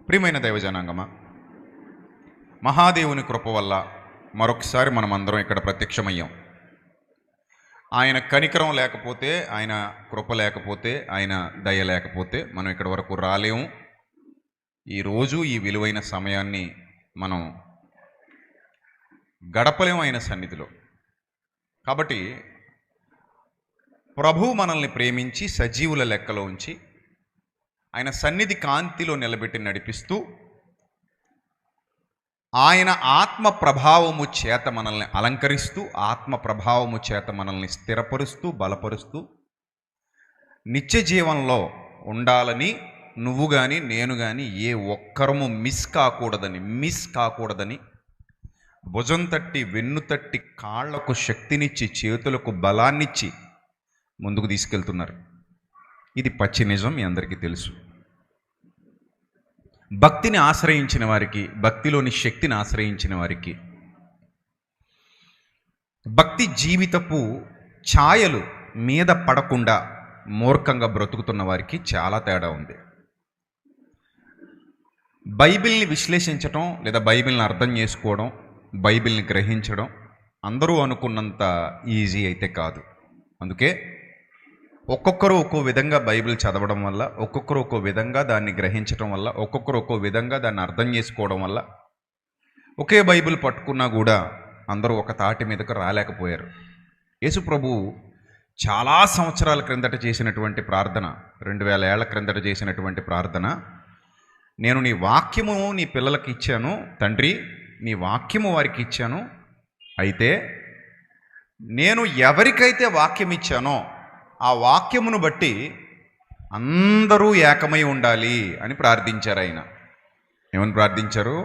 ప్రియమైన దైవజనాంగమా, మహాదేవుని కృప వల్ల మరొకసారి మనమందరం ఇక్కడ ప్రత్యక్షమయ్యాం. ఆయన కనికరం లేకపోతే, ఆయన కృప లేకపోతే, ఆయన దయ లేకపోతే మనం ఇక్కడ వరకు రాలేము. ఈరోజు ఈ విలువైన సమయాన్ని మనం గడపలేము ఆయన సన్నిధిలో. కాబట్టి ప్రభువు మనల్ని ప్రేమించి సజీవుల లెక్కలో ఉంచి ఆయన సన్నిధి కాంతిలో నిలబెట్టి నడిపిస్తూ ఆయన ఆత్మ ప్రభావము చేత మనల్ని అలంకరిస్తూ, ఆత్మ ప్రభావము చేత మనల్ని స్థిరపరుస్తూ, బలపరుస్తూ నిత్య జీవనంలో ఉండాలని నువ్వు కానీ నేను కానీ ఏ ఒక్కరము మిస్ కాకూడదని భుజం తట్టి, వెన్ను తట్టి, కాళ్లకు శక్తినిచ్చి, చేతులకు బలాన్నిచ్చి ముందుకు తీసుకెళ్తున్నారు. ఇది పచ్చి నిజం, మీ అందరికీ తెలుసు. భక్తిని ఆశ్రయించిన వారికి, భక్తిలోని శక్తిని ఆశ్రయించిన వారికి, భక్తి జీవితపు ఛాయలు మీద పడకుండా మూర్ఖంగా బ్రతుకుతున్న వారికి చాలా తేడా ఉంది. బైబిల్ని విశ్లేషించడం లేదా బైబిల్ని అర్థం చేసుకోవడం, బైబిల్ని గ్రహించడం అందరూ అనుకున్నంత ఈజీ అయితే కాదు. అందుకే ఒక్కొక్కరు ఒక్కో విధంగా బైబిల్ చదవడం వల్ల, ఒక్కొక్కరు ఒక్కో విధంగా దాన్ని గ్రహించడం వల్ల, ఒక్కొక్కరు ఒక్కో విధంగా దాన్ని అర్థం చేసుకోవడం వల్ల ఒకే బైబిల్ పట్టుకున్నా కూడా అందరూ ఒక తాటి మీదకు రాలేకపోయారు. యేసు ప్రభువు చాలా సంవత్సరాల క్రిందట చేసినటువంటి ప్రార్థన, 2000 ఏళ్ల క్రిందట చేసినటువంటి ప్రార్థన, నేను నీ వాక్యము నీ పిల్లలకి ఇచ్చాను తండ్రి, నీ వాక్యము వారికి ఇచ్చాను, అయితే నేను ఎవరికైతే వాక్యం ఇచ్చానో ఆ వాక్యమును బట్టి అందరూ ఏకమై ఉండాలి అని ప్రార్థించారు. ఆయన ఏమని ప్రార్థించారు?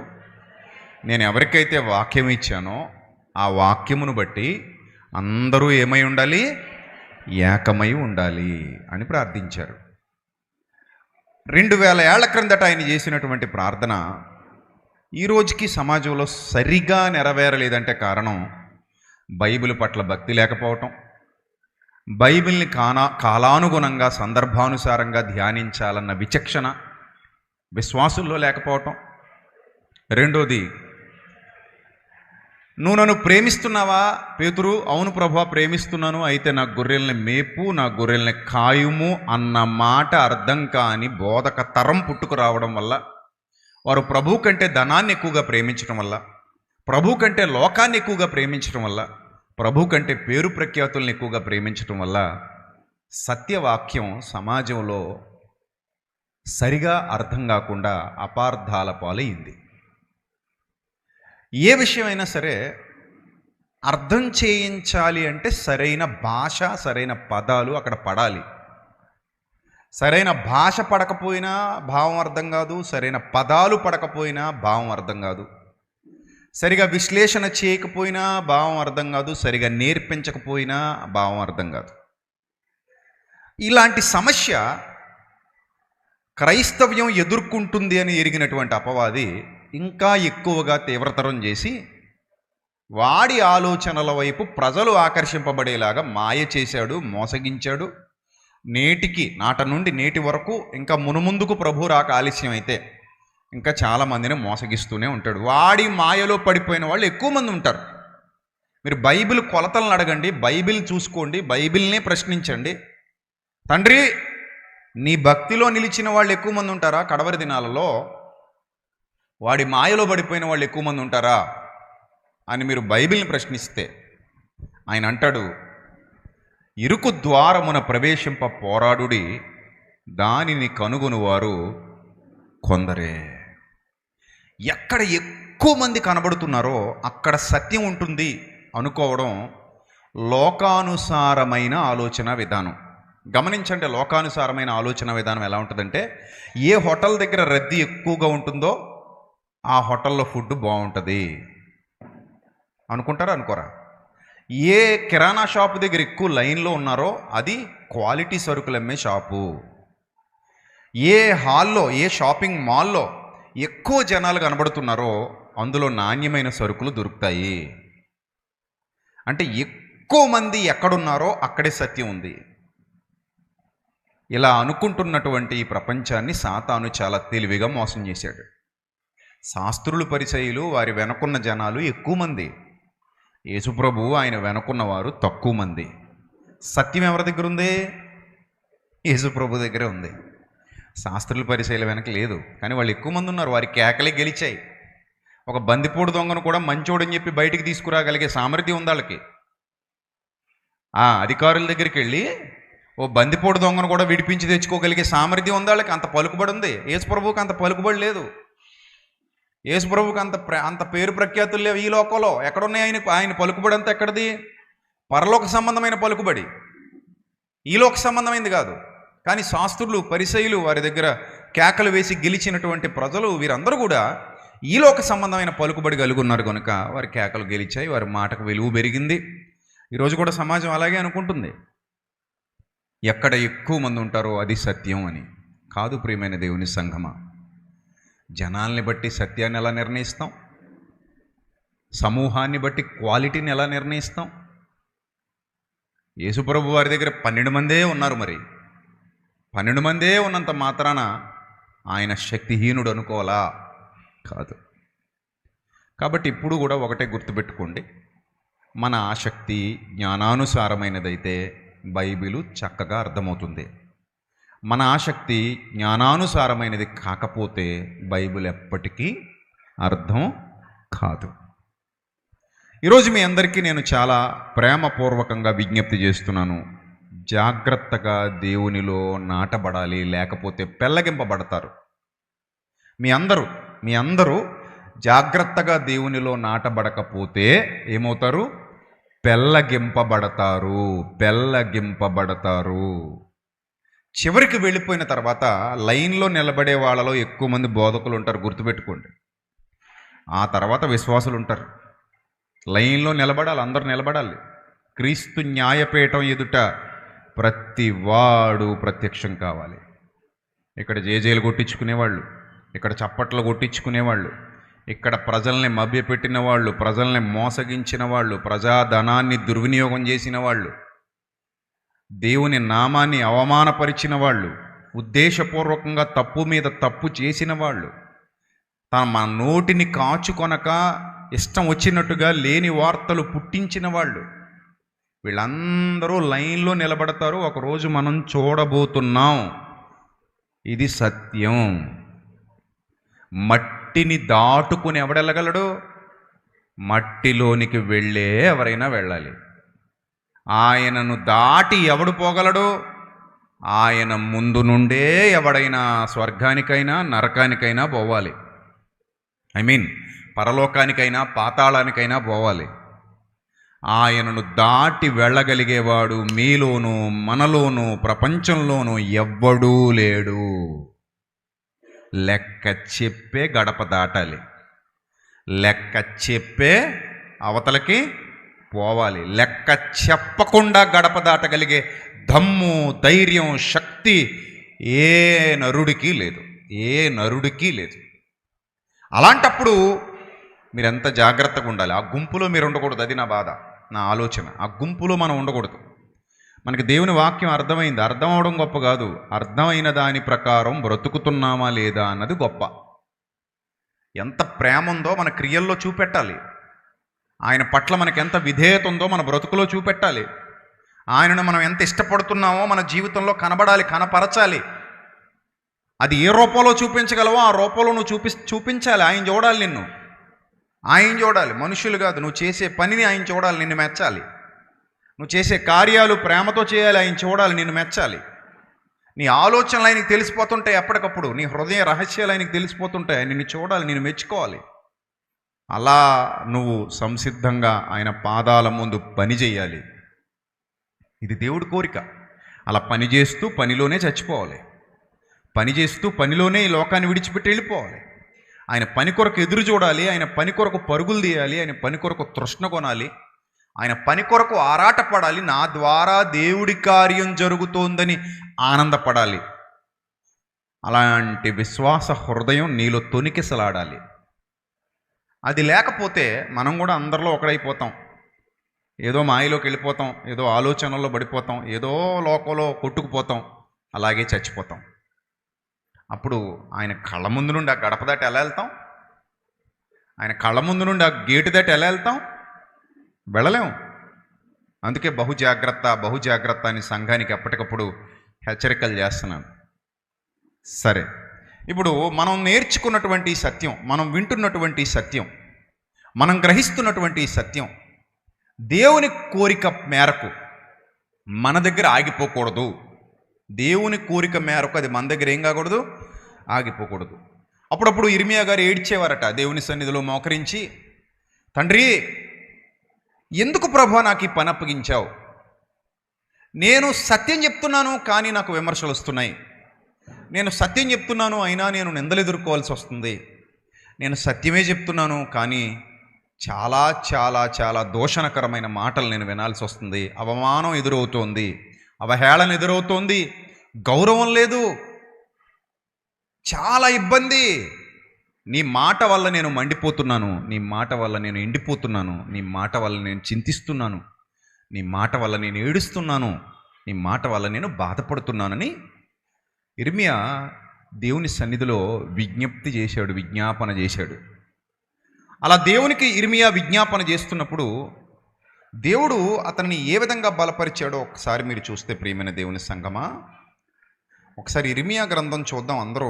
నేను ఎవరికైతే వాక్యం ఇచ్చానో ఆ వాక్యమును బట్టి అందరూ ఏమై ఉండాలి? ఏకమై ఉండాలి అని ప్రార్థించారు. 2000 ఏళ్ల క్రిందట ఆయన చేసినటువంటి ప్రార్థన ఈ రోజుకి సమాజంలో సరిగా నెరవేరలేదంటే కారణం బైబిల్ పట్ల భక్తి లేకపోవటం, బైబిల్ని కాలానుగుణంగా సందర్భానుసారంగా ధ్యానించాలన్న విచక్షణ విశ్వాసుల్లో లేకపోవటం. రెండోది, నువ్వు నన్ను ప్రేమిస్తున్నావా పేతురు? అవును ప్రభువా ప్రేమిస్తున్నాను, అయితే నా గొర్రెల్ని మేపు, నా గొర్రెల్ని కాయుము అన్న మాట అర్థం కాని బోధక తరం పుట్టుకురావడం వల్ల, వారు ప్రభు కంటే ధనాన్ని ఎక్కువగా ప్రేమించడం వల్ల, ప్రభు కంటే లోకాన్ని ఎక్కువగా ప్రేమించడం వల్ల, ప్రభు కంటే పేరు ప్రఖ్యాతులను ఎక్కువగా ప్రేమించడం వల్ల సత్యవాక్యం సమాజంలో సరిగా అర్థం కాకుండా అపార్థాల పాలైంది. ఏ విషయమైనా సరే అర్థం చేయించాలి అంటే సరైన భాష, సరైన పదాలు అక్కడ పడాలి. సరైన భాష పడకపోయినా భావం అర్థం కాదు, సరైన పదాలు పడకపోయినా భావం అర్థం కాదు, సరిగా విశ్లేషణ చేయకపోయినా భావం అర్థం కాదు, సరిగా నేర్పించకపోయినా భావం అర్థం కాదు. ఇలాంటి సమస్య క్రైస్తవ్యం ఎదుర్కొంటుంది అని ఎరిగినటువంటి అపవాది ఇంకా ఎక్కువగా తీవ్రతరం చేసి వాడి ఆలోచనల వైపు ప్రజలు ఆకర్షింపబడేలాగా మాయ చేశాడు, మోసగించాడు. నాట నుండి నేటి వరకు ఇంకా మునుముందుకు ప్రభు రాక ఆలస్యం అయితే ఇంకా చాలామందిని మోసగిస్తూనే ఉంటాడు. వాడి మాయలో పడిపోయిన వాళ్ళు ఎక్కువ మంది ఉంటారు. మీరు బైబిల్ కొలతలను అడగండి, బైబిల్ చూసుకోండి, బైబిల్నే ప్రశ్నించండి. తండ్రి, నీ భక్తిలో నిలిచిన వాళ్ళు ఎక్కువ మంది ఉంటారా? కడవరి దినాలలో వాడి మాయలో పడిపోయిన వాళ్ళు ఎక్కువ మంది ఉంటారా అని మీరు బైబిల్ని ప్రశ్నిస్తే ఆయన అంటాడు, ఇరుకు ద్వారమున ప్రవేశింప పోరాడుడి, దానిని కనుగొనువారు కొందరే. ఎక్కడ ఎక్కువ మంది కనబడుతున్నారో అక్కడ సత్యం ఉంటుంది అనుకోవడం లోకానుసారమైన ఆలోచన విధానం. గమనించండి, లోకానుసారమైన ఆలోచన విధానం ఎలా ఉంటుందంటే, ఏ హోటల్ దగ్గర రద్దీ ఎక్కువగా ఉంటుందో ఆ హోటల్లో ఫుడ్ బాగుంటుంది అనుకుంటారా? అనుకోరా? ఏ కిరాణా షాపు దగ్గర ఎక్కువ లైన్లో ఉన్నారో అది క్వాలిటీ సరుకులు అమ్మే షాపు. ఏ హాల్లో, ఏ షాపింగ్ మాల్లో ఎక్కువ జనాలు కనబడుతున్నారో అందులో నాణ్యమైన సరుకులు దొరుకుతాయి. అంటే ఎక్కువ మంది ఎక్కడున్నారో అక్కడే సత్యం ఉంది. ఇలా అనుకుంటున్నటువంటి ఈ ప్రపంచాన్ని సాతాను చాలా తెలివిగా మోసం చేశాడు. శాస్త్రులు పరిసయ్యులు వారి వెనకున్న జనాలు ఎక్కువ మంది, యేసుప్రభు ఆయన వెనకున్న వారు తక్కువ మంది. సత్యం ఎవరి దగ్గర ఉంది? యేసుప్రభు దగ్గరే ఉంది. శాస్త్రుల పరిసయ్యుల వెనక లేదు, కానీ వాళ్ళు ఎక్కువ మంది ఉన్నారు. వారి కేకలే గెలిచాయి. ఒక బందిపోడు దొంగను కూడా మంచోడని చెప్పి బయటికి తీసుకురాగలిగే సామర్థ్యం ఉంది వాళ్ళకి. అధికారుల దగ్గరికి వెళ్ళి ఓ బందిపోడు దొంగను కూడా విడిపించి తెచ్చుకోగలిగే సామర్థ్యం ఉంది వాళ్ళకి. అంత పలుకుబడి ఉంది. యేసుప్రభువుకి అంత పలుకుబడి లేదు. యేసుప్రభువుకి అంత పేరు ప్రఖ్యాతులు లేవు ఈ లోకంలో. ఎక్కడున్నాయి ఆయన పలుకుబడి అంతా? ఎక్కడిది? పరలోక సంబంధమైన పలుకుబడి, ఈ లోక సంబంధమైనది కాదు. కానీ శాస్త్రులు పరిసయ్యులు వారి దగ్గర కేకలు వేసి గెలిచినటువంటి ప్రజలు వీరందరూ కూడా ఈ లోక సంబంధమైన పలుకుబడి కలిగి ఉన్నారు కనుక వారి కేకలు గెలిచాయి, వారి మాటకు విలువ పెరిగింది. ఈరోజు కూడా సమాజం అలాగే అనుకుంటుంది. ఎక్కడ ఎక్కువ మంది ఉంటారో అది సత్యం అని. కాదు ప్రియమైన దేవుని సంఘమా. జనాల్ని బట్టి సత్యాన్ని ఎలా నిర్ణయిస్తాం? సమూహాన్ని బట్టి క్వాలిటీని ఎలా నిర్ణయిస్తాం? యేసుప్రభు వారి దగ్గర 12 మందే ఉన్నారు. మరి 12 మందే ఉన్నంత మాత్రాన ఆయన శక్తిహీనుడు అనుకోవాలా? కాదు. కాబట్టి ఇప్పుడు కూడా ఒకటే గుర్తుపెట్టుకోండి, మన ఆసక్తి జ్ఞానానుసారమైనదైతే బైబిలు చక్కగా అర్థమవుతుంది. మన ఆసక్తి జ్ఞానానుసారమైనది కాకపోతే బైబిల్ ఎప్పటికీ అర్థం కాదు. ఈరోజు మీ అందరికీ నేను చాలా ప్రేమపూర్వకంగా విజ్ఞప్తి చేస్తున్నాను. జాగ్రత్తగా దేవునిలో నాటబడాలి, లేకపోతే పెళ్ళగింపబడతారు. మీ అందరూ జాగ్రత్తగా దేవునిలో నాటబడకపోతే ఏమవుతారు? పెళ్ళగింపబడతారు. చివరికి వెళ్ళిపోయిన తర్వాత లైన్లో నిలబడే వాళ్ళలో ఎక్కువ మంది బోధకులు ఉంటారు, గుర్తుపెట్టుకోండి. ఆ తర్వాత విశ్వాసులు ఉంటారు. లైన్లో నిలబడాలి, అందరూ నిలబడాలి. క్రీస్తు న్యాయపీఠం ఎదుట ప్రతి వాడు ప్రత్యక్షం కావాలి. ఇక్కడ జేజేలు కొట్టించుకునేవాళ్ళు, ఇక్కడ చప్పట్లు కొట్టించుకునేవాళ్ళు, ఇక్కడ ప్రజల్ని మభ్యపెట్టిన వాళ్ళు, ప్రజల్ని మోసగించిన వాళ్ళు, ప్రజాధనాన్ని దుర్వినియోగం చేసిన వాళ్ళు, దేవుని నామాన్ని అవమానపరిచిన వాళ్ళు, ఉద్దేశపూర్వకంగా తప్పు మీద తప్పు చేసిన వాళ్ళు, తమ నోటిని కాచుకొనక ఇష్టం వచ్చినట్టుగా లేని వార్తలు పుట్టించిన వాళ్ళు, వీళ్ళందరూ లైన్లో నిలబడతారు. ఒకరోజు మనం చూడబోతున్నాం. ఇది సత్యం. మట్టిని దాటుకుని ఎవడెళ్ళగలడు? మట్టిలోనికి వెళ్ళే ఎవరైనా వెళ్ళాలి. ఆయనను దాటి ఎవడు పోగలడు? ఆయన ముందు నుండే ఎవడైనా స్వర్గానికైనా నరకానికైనా పోవాలి. పరలోకానికైనా పాతాళానికైనా పోవాలి. ఆయనను దాటి వెళ్ళగలిగేవాడు మీలోనూ మనలోనూ ప్రపంచంలోనూ ఎవ్వడూ లేడు. లెక్క చెప్పే గడప దాటాలి, లెక్క చెప్పే అవతలకి పోవాలి. లెక్క చెప్పకుండా గడప దాటగలిగే దమ్ము, ధైర్యం, శక్తి ఏ నరుడికి లేదు. అలాంటప్పుడు మీరెంత జాగ్రత్తగా ఉండాలి. ఆ గుంపులో మీరు ఉండకూడదు. అది నా బాధ, నా ఆలోచన. ఆ గుంపులో మనం ఉండకూడదు. మనకి దేవుని వాక్యం అర్థమైంది. అర్థం అవడం గొప్ప కాదు, అర్థమైన దాని ప్రకారం బ్రతుకుతున్నామా లేదా అన్నది గొప్ప. ఎంత ప్రేమ ఉందో మన క్రియల్లో చూపెట్టాలి. ఆయన పట్ల మనకి ఎంత విధేయత ఉందో మన బ్రతుకులో చూపెట్టాలి. ఆయనను మనం ఎంత ఇష్టపడుతున్నామో మన జీవితంలో కనబడాలి, కనపరచాలి. అది ఏ రూపంలో చూపించగలవో ఆ రూపంలో నువ్వు చూపించాలి. ఆయన చూడాలి, నిన్ను ఆయన చూడాలి. మనుషులు కాదు. నువ్వు చేసే పనిని ఆయన చూడాలి, నిన్ను మెచ్చాలి. నువ్వు చేసే కార్యాలు ప్రేమతో చేయాలి, ఆయన చూడాలి, నిన్ను మెచ్చాలి. నీ ఆలోచనలు ఆయనకి తెలిసిపోతుంటాయి. ఎప్పటికప్పుడు నీ హృదయ రహస్యాలు ఆయనకి తెలిసిపోతుంటాయి. నిన్ను చూడాలి, నిన్ను మెచ్చుకోవాలి. అలా నువ్వు సంసిద్ధంగా ఆయన పాదాల ముందు పని చేయాలి. ఇది దేవుడి కోరిక. అలా పని చేస్తూ పనిలోనే చచ్చిపోవాలి. పని చేస్తూ పనిలోనే ఈ లోకాన్ని విడిచిపెట్టి వెళ్ళిపోవాలి. ఆయన పని కొరకు ఎదురు చూడాలి. ఆయన పని కొరకు పరుగులు తీయాలి. ఆయన పని కొరకు తృష్ణ కొనాలి. ఆయన పని కొరకు ఆరాటపడాలి. నా ద్వారా దేవుడి కార్యం జరుగుతోందని ఆనందపడాలి. అలాంటి విశ్వాస హృదయం నీలో తొణికిసలాడాలి. అది లేకపోతే మనం కూడా అందరిలో ఒకడైపోతాం. ఏదో మాయలోకి వెళ్ళిపోతాం, ఏదో ఆలోచనల్లో పడిపోతాం, ఏదో లోకంలో కొట్టుకుపోతాం. అలాగే చచ్చిపోతాం. అప్పుడు ఆయన కళ్ళ ముందు నుండి ఆ గడప దాటి ఎలా వెళ్తాం? ఆయన కళ్ళ ముందు నుండి ఆ గేటు దాటి ఎలా వెళ్తాం? వెళ్ళలేం. అందుకే బహుజాగ్రత్త అని సంఘానికి ఎప్పటికప్పుడు హెచ్చరికలు చేస్తున్నాను. సరే, ఇప్పుడు మనం నేర్చుకున్నటువంటి సత్యం, మనం వింటున్నటువంటి సత్యం, మనం గ్రహిస్తున్నటువంటి సత్యం దేవుని కోరిక మేరకు మన దగ్గర ఆగిపోకూడదు. దేవుని కోరిక మేరకు అది మన దగ్గర ఏం కాకూడదు? ఆగిపోకూడదు. అప్పుడప్పుడు ఇర్మియా గారు ఏడ్చేవారట దేవుని సన్నిధిలో మోకరించి, తండ్రి ఎందుకు ప్రభా నాకు ఈ పని అప్పగించావు? నేను సత్యం చెప్తున్నాను కానీ నాకు విమర్శలు వస్తున్నాయి. నేను సత్యం చెప్తున్నాను అయినా నేను నిందలు ఎదుర్కోవాల్సి వస్తుంది. నేను సత్యమే చెప్తున్నాను కానీ చాలా చాలా చాలా దూషణకరమైన మాటలు నేను వినాల్సి వస్తుంది. అవమానం ఎదురవుతోంది, అవహేళన ఎదురవుతోంది, గౌరవం లేదు, చాలా ఇబ్బంది. నీ మాట వల్ల నేను మండిపోతున్నాను, నీ మాట వల్ల నేను ఎండిపోతున్నాను, నీ మాట వల్ల నేను చింతిస్తున్నాను, నీ మాట వల్ల నేను ఏడుస్తున్నాను, నీ మాట వల్ల నేను బాధపడుతున్నానని ఇర్మియా దేవుని సన్నిధిలో విజ్ఞాపన చేశాడు. అలా దేవునికి ఇర్మియా విజ్ఞాపన చేస్తున్నప్పుడు దేవుడు అతన్ని ఏ విధంగా బలపరిచాడో ఒకసారి మీరు చూస్తే, ప్రియమైన దేవుని సంగమా, ఒకసారి ఇర్మియా గ్రంథం చూద్దాం. అందరూ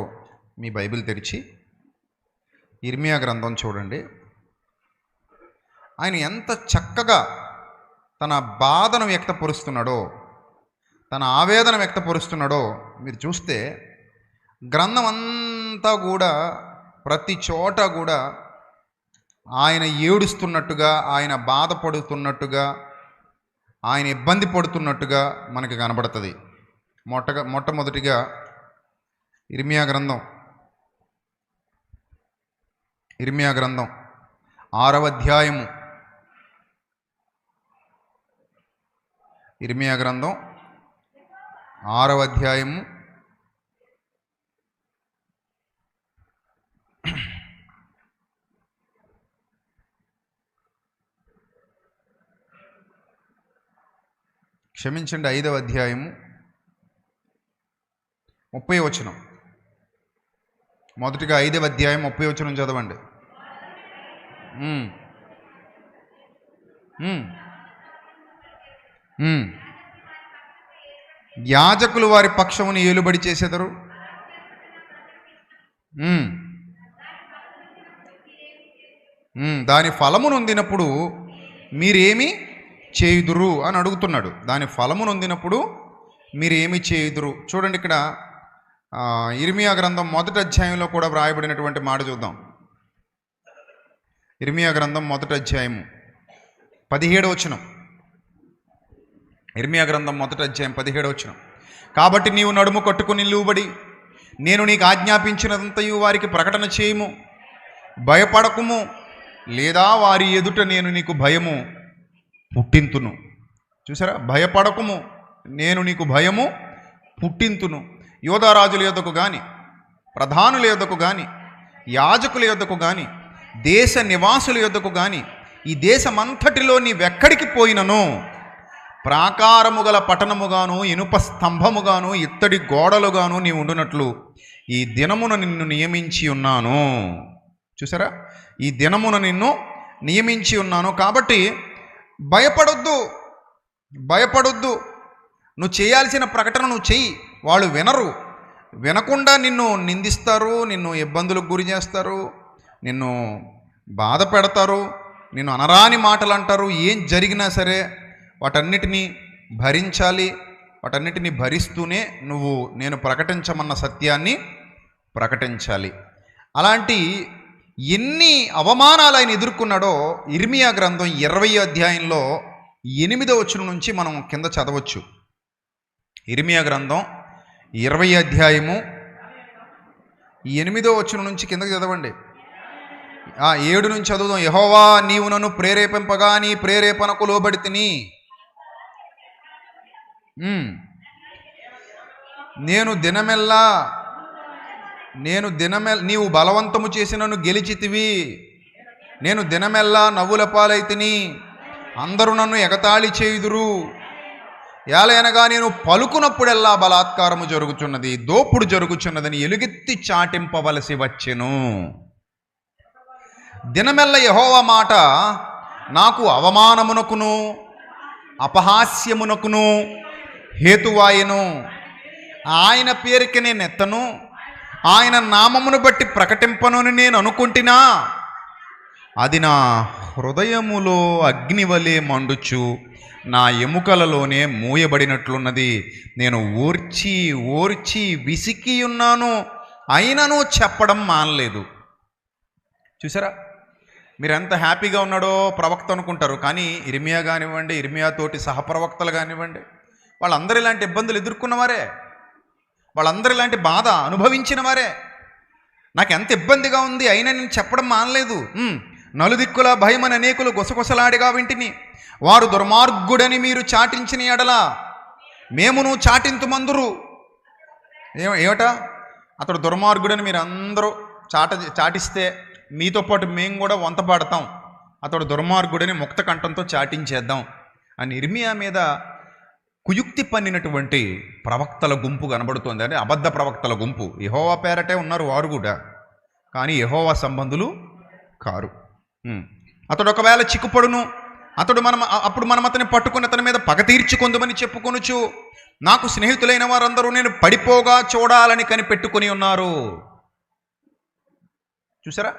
మీ బైబిల్ తెరిచి ఇర్మియా గ్రంథం చూడండి. ఆయన ఎంత చక్కగా తన బాధను వ్యక్తపరుస్తున్నాడో, తన ఆవేదన వ్యక్తపరుస్తున్నాడో మీరు చూస్తే, గ్రంథం అంతా కూడా ప్రతి చోట కూడా ఆయన ఏడుస్తున్నట్టుగా, ఆయన బాధపడుతున్నట్టుగా, ఆయన ఇబ్బంది పడుతున్నట్టుగా మనకి కనబడుతుంది. మొట్టమొదటిగా ఇర్మియా గ్రంథం 6వ అధ్యాయము, ఇర్మియా గ్రంథం 6వ అధ్యాయము 5వ అధ్యాయము 30వ వచనం. మొదటిగా 5వ అధ్యాయం 30వ వచనం చదవండి. యాజకులు వారి పక్షమును ఏలుబడి చేసేదరు, దాని ఫలము నొందినప్పుడు మీరేమి చేయుదురు అని అడుగుతున్నాడు. దాని ఫలము నొందినప్పుడు మీరేమి చేయుదురు. చూడండి, ఇక్కడ ఇర్మియా గ్రంథం 1వ అధ్యాయంలో కూడా వ్రాయబడినటువంటి మాట చూద్దాం. ఇర్మియా గ్రంథం 1వ అధ్యాయము 17వ వచనం. ఇర్మియా గ్రంథం 1వ అధ్యాయం 17వ వచనం. కాబట్టి నీవు నడుము కట్టుకుని నిలువబడి నేను నీకు ఆజ్ఞాపించినంతయు వారికి ప్రకటన చేయము, భయపడకుము, లేదా వారి ఎదుట నేను నీకు భయము పుట్టింతును. చూసారా, భయపడకుము, నేను నీకు భయము పుట్టింతును. యోధారాజుల యొద్దకు కానీ, ప్రధానుల యొద్దకు కానీ, యాజకుల యొద్దకు కానీ, దేశ నివాసుల యొద్దకు కానీ, ఈ దేశమంతటిలో నీవెక్కడికి పోయినను ప్రాకారము గల పట్టణముగాను, ఇనుప స్తంభముగాను, ఇత్తడి గోడలుగాను నీ ఉండునట్లు ఈ దినమున నిన్ను నియమించి ఉన్నాను. చూసారా, ఈ దినమున నిన్ను నియమించి ఉన్నాను. కాబట్టి భయపడొద్దు. నువ్వు చేయాల్సిన ప్రకటన నువ్వు చెయ్యి. వాళ్ళు వినకుండా నిన్ను నిందిస్తారు, నిన్ను ఇబ్బందులకు గురి చేస్తారు, నిన్ను బాధ పెడతారు, నిన్ను అనరాని మాటలు అంటారు. ఏం జరిగినా సరే వాటన్నిటినీ భరించాలి. వాటన్నిటినీ భరిస్తూనే నువ్వు నేను ప్రకటించమన్న సత్యాన్ని ప్రకటించాలి. అలాంటి ఎన్ని అవమానాలు ఆయన ఎదుర్కొన్నాడో ఇర్మియా గ్రంథం 20వ అధ్యాయంలో 8వ వచనం నుంచి మనం కింద చదవచ్చు. ఇర్మియా గ్రంథం 20వ అధ్యాయము 8వ వచనం నుంచి కిందకి చదవండి. 7 నుంచి చదువుదాం. యెహోవా నీవు నన్ను ప్రేరేపింపగా నీ ప్రేరేపణకు లోబడి తిని నేను దినమెల్లా నీవు బలవంతము చేసి నన్ను గెలిచితివి. నేను దినమెల్లా నవ్వుల పాలైతిని, అందరూ నన్ను ఎగతాళి చేయుదురు. ఏలయనగా నేను పలుకునప్పుడెల్లా బలాత్కారము జరుగుచున్నది, దోపుడు జరుగుచున్నదని ఎలుగెత్తి చాటింపవలసి వచ్చెను. దినమెల్ల యెహోవా మాట నాకు అవమానమునకును అపహాస్యమునకును హేతువాయెను. ఆయన పేరుకి నేను ఎత్తను, ఆయన నామమును బట్టి ప్రకటింపను అని నేను అనుకుంటున్నా, అది నా హృదయములో అగ్నివలే మండుచు నా ఎముకలలోనే మూయబడినట్లున్నది. నేను ఓర్చి ఓర్చి విసికి ఉన్నాను, అయినను చెప్పడం మానలేదు. చూసారా, మీరు ఎంత హ్యాపీగా ఉన్నాడో ప్రవక్త అనుకుంటారు, కానీ ఇర్మియా కానివ్వండి, ఇర్మియా తోటి సహప్రవక్తలు కానివ్వండి, వాళ్ళందరూ ఇలాంటి ఇబ్బందులు ఎదుర్కొన్నవారే, వాళ్ళందరూ ఇలాంటి బాధ అనుభవించిన వారే. నాకు ఎంత ఇబ్బందిగా ఉంది అయినా నేను చెప్పడం మానలేదు. నలుదిక్కుల భయమని అనేకులు గుసగుసలాడిగా వింటిని. వారు దుర్మార్గుడని మీరు చాటించిన ఎడల మేమును చాటింతుమందురు. ఏమట, అతడు దుర్మార్గుడని మీరు అందరూ చాటిస్తే మీతో పాటు మేము కూడా వంతపాడతాం, అతడు దుర్మార్గుడని ముక్త కంఠంతో చాటించేద్దాం అని ఇర్మియా మీద కుయుక్తి పన్నినటువంటి ప్రవక్తల గుంపు కనబడుతోంది. అంటే అబద్ధ ప్రవక్తల గుంపు. యెహోవా పేరటే ఉన్నారు వారు కూడా, కానీ యెహోవా సంబంధులు కారు. అతడు ఒకవేళ చిక్కుపడును, అప్పుడు మనం అతన్ని పట్టుకుని అతని మీద పగ తీర్చుకుందామని చెప్పుకొనుచు నాకు స్నేహితులైన వారందరూ నేను పడిపోగా చూడాలని కనిపెట్టుకుని ఉన్నారు. చూసారా,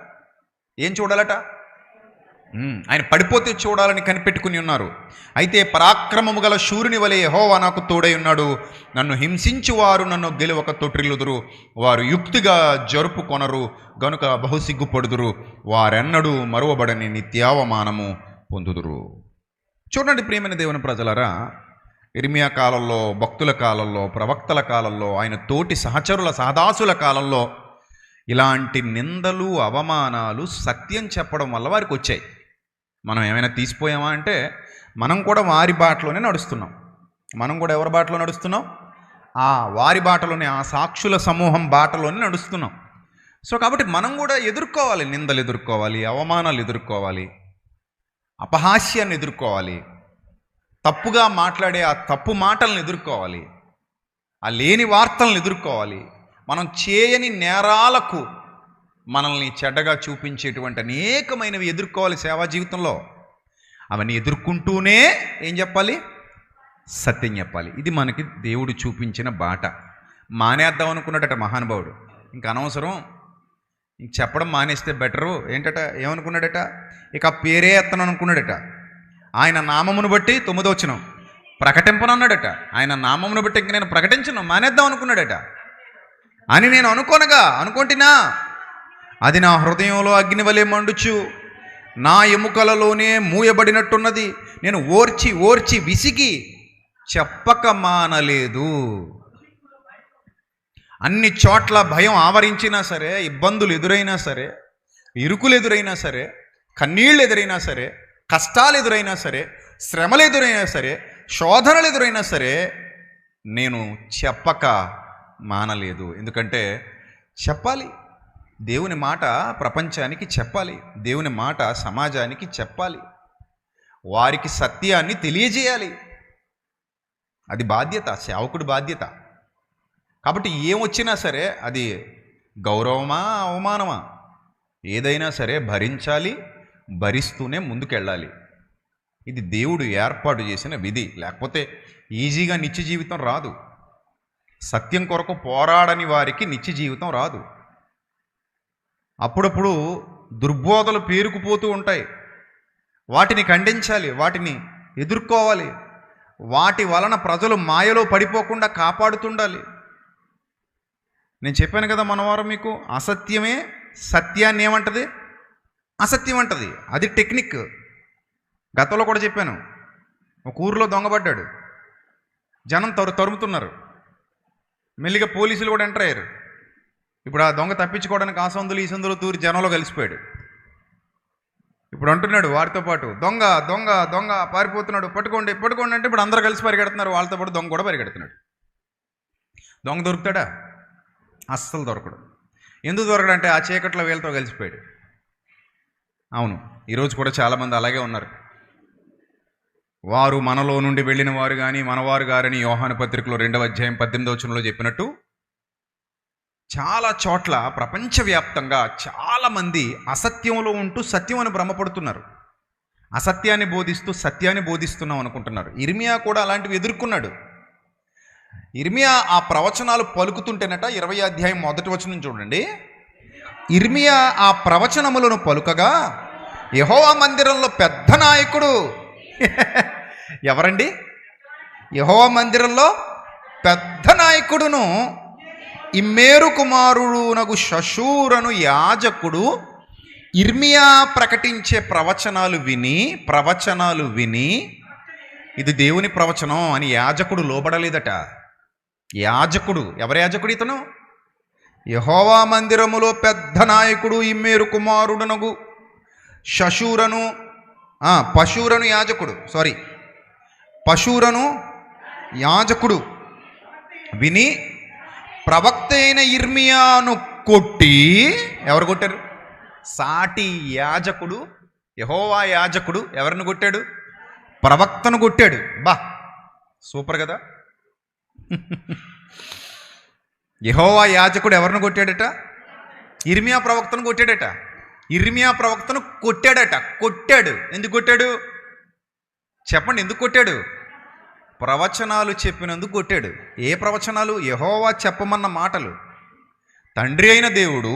ఏం చూడాలట? ఆయన పడిపోతే చూడాలని కనిపెట్టుకుని ఉన్నారు. అయితే పరాక్రమము గల శూరుని వలె యెహోవా నాకు తోడై ఉన్నాడు. నన్ను హింసించు వారు నన్ను గెలువక తొట్టిల్లుదురు, వారు యుక్తిగా జరుపుకొనరు గనుక బహుసిగ్గుపడుదురు, వారెన్నడూ మరువబడని నిత్యావమానము పొందుదురు. చూడండి ప్రియమైన దేవుని ప్రజలారా, ఇర్మియా కాలంలో, భక్తుల కాలంలో, ప్రవక్తల కాలంలో, ఆయన తోటి సహచరుల సహదాసుల కాలంలో ఇలాంటి నిందలు అవమానాలు సత్యం చెప్పడం వల్ల వారికి వచ్చాయి. మనం ఏమైనా తీసిపోయామా అంటే మనం కూడా వారి బాటలోనే నడుస్తున్నాం. మనం కూడా ఎవరి బాటలో నడుస్తున్నాం? వారి బాటలోనే, ఆ సాక్షుల సమూహం బాటలోనే నడుస్తున్నాం. సో కాబట్టి మనం కూడా ఎదుర్కోవాలి, నిందలు ఎదుర్కోవాలి, అవమానాలు ఎదుర్కోవాలి, అపహాస్యాన్ని ఎదుర్కోవాలి, తప్పుగా మాట్లాడే ఆ తప్పు మాటలను ఎదుర్కోవాలి, ఆ లేని వార్తలను ఎదుర్కోవాలి. మనం చేయని నేరాలకు మనల్ని చెడ్డగా చూపించేటువంటి అనేకమైనవి ఎదుర్కోవాలి సేవా జీవితంలో. అవన్నీ ఎదుర్కొంటూనే ఏం చెప్పాలి? సత్యం చెప్పాలి. ఇది మనకి దేవుడు చూపించిన బాట. మానేద్దాం అనుకున్నాడట మహానుభావుడు, ఇంకా అనవసరం, ఇంక చెప్పడం మానేస్తే బెటరు. ఏంటట, ఏమనుకున్నాడట? ఇక పేరే ఎత్తను అనుకున్నాడట. ఆయన నామమును బట్టి 9వ వచనం ప్రకటింపనన్నాడట. ఆయన నామమును బట్టి ఇంక నేను ప్రకటించను, మానేద్దాం అనుకున్నాడట. అని నేను అనుకుంటున్నా, అది నా హృదయంలో అగ్ని వలె మండుచు నా ఎముకలలోనే మూయబడినట్టున్నది. నేను ఓర్చి ఓర్చి విసిగి చెప్పక మానలేదు. అన్ని చోట్ల భయం ఆవరించినా సరే, ఇబ్బందులు ఎదురైనా సరే, ఇరుకులు ఎదురైనా సరే, కన్నీళ్ళు ఎదురైనా సరే, కష్టాలు ఎదురైనా సరే, శ్రమలు ఎదురైనా సరే, శోధనలు ఎదురైనా సరే, నేను చెప్పక మానలేదు. ఎందుకంటే చెప్పాలి, దేవుని మాట ప్రపంచానికి చెప్పాలి, దేవుని మాట సమాజానికి చెప్పాలి, వారికి సత్యాన్ని తెలియజేయాలి. అది బాధ్యత, సేవకుడి బాధ్యత. కాబట్టి ఏమొచ్చినా సరే, అది గౌరవమా అవమానమా ఏదైనా సరే భరించాలి, భరిస్తూనే ముందుకెళ్ళాలి. ఇది దేవుడు ఏర్పాటు చేసిన విధి. లేకపోతే ఈజీగా నిత్య జీవితం రాదు. సత్యం కొరకు పోరాడని వారికి నిత్య జీవితం రాదు. అప్పుడప్పుడు దుర్బోధలు పేరుకుపోతూ ఉంటాయి. వాటిని ఖండించాలి, వాటిని ఎదుర్కోవాలి, వాటి వలన ప్రజలు మాయలో పడిపోకుండా కాపాడుతుండాలి. నేను చెప్పాను కదా మనవారం మీకు, అసత్యమే సత్యాన్ని ఏమంటది? అసత్యం అంటది. అది టెక్నిక్. గతంలో కూడా చెప్పాను. ఒక ఊరిలో దొంగపడ్డాడు, జనం తరుముతున్నారు, మెల్లిగా పోలీసులు కూడా ఎంటర్ అయ్యారు. ఇప్పుడు ఆ దొంగ తప్పించుకోవడానికి ఆ సందులు ఈ సందులు తూరి జనంలో కలిసిపోయాడు. ఇప్పుడు అంటున్నాడు వారితో పాటు, దొంగ దొంగ దొంగ పారిపోతున్నాడు, పట్టుకోండి పట్టుకోండి అంటే ఇప్పుడు అందరూ కలిసి పరిగెడుతున్నారు. వాళ్ళతో పాటు దొంగ కూడా పరిగెడుతున్నాడు. దొంగ దొరుకుతాడా? అస్సలు దొరకడు. ఎందుకు దొరకడంటే ఆ చీకట్లో వీళ్ళతో కలిసిపోయాడు. అవును, ఈరోజు కూడా చాలామంది అలాగే ఉన్నారు. వారు మనలో నుండి వెళ్ళిన వారు కానీ మనవారు గారని యోహాను పత్రికలో 2వ అధ్యాయం 18వ వచనంలో చెప్పినట్టు చాలా చోట్ల ప్రపంచవ్యాప్తంగా చాలామంది అసత్యంలో ఉంటూ సత్యం అని భ్రమపడుతున్నారు. అసత్యాన్ని బోధిస్తూ సత్యాన్ని బోధిస్తున్నాం అనుకుంటున్నారు. ఇర్మియా కూడా అలాంటివి ఎదుర్కొన్నాడు. ఇర్మియా ఆ ప్రవచనాలు పలుకుతుంటేనట 20వ అధ్యాయం 1వ వచనం చూడండి. ఇర్మియా ఆ ప్రవచనములను పలుకగా యెహోవా మందిరంలో పెద్ద నాయకుడు ఎవరండి? యెహోవా మందిరంలో పెద్ద నాయకుడును ఇమ్మేరు కుమారుడునగు షషూరను యాజకుడు ఇర్మియా ప్రకటించే ప్రవచనాలు విని ఇది దేవుని ప్రవచనం అని యాజకుడు లోబడలేదట. యాజకుడు, ఎవరి యాజకుడు ఇతను? యెహోవా మందిరములో పెద్ద నాయకుడు ఇమ్మేరు కుమారుడునగు పశూరను యాజకుడు విని ప్రవక్త అయిన ఇర్మియాను కొట్టి, ఎవరు కొట్టారు? సాటి యాజకుడు, యెహోవా యాజకుడు ఎవరిని కొట్టాడు? ప్రవక్తను కొట్టాడు. బా, సూపర్ కదా. యెహోవా యాజకుడు ఎవరిని కొట్టాడట? ఇర్మియా ప్రవక్తను కొట్టాడట. ఇర్మియా ప్రవక్తను కొట్టాడు. ఎందుకు కొట్టాడు చెప్పండి? ఎందుకు కొట్టాడు? ప్రవచనాలు చెప్పినందుకు కొట్టాడు. ఏ ప్రవచనాలు? యెహోవా చెప్పమన్న మాటలు, తండ్రి అయిన దేవుడు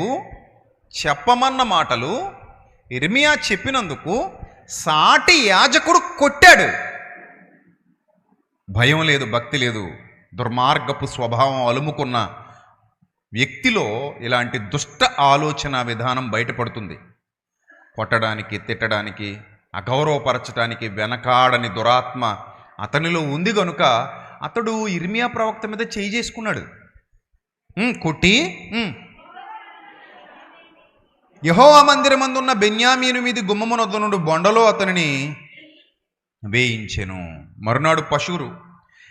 చెప్పమన్న మాటలు ఇర్మియా చెప్పినందుకు సాటి యాజకుడు కొట్టాడు. భయం లేదు, భక్తి లేదు, దుర్మార్గపు స్వభావం అలుముకున్న వ్యక్తిలో ఇలాంటి దుష్ట ఆలోచన విధానం బయటపడుతుంది. కొట్టడానికి, తిట్టడానికి, అగౌరవపరచడానికి వెనకాడని దురాత్మ అతనిలో ఉంది గనుక అతడు ఇర్మియా ప్రవక్త మీద చేయి చేసుకున్నాడు. కొట్టి యెహోవా మందిరమందున్న బెన్యామీను మీది గుమ్మమునొద్ద నుండి బొండలో అతనిని వేయించెను. మరునాడు పశువురు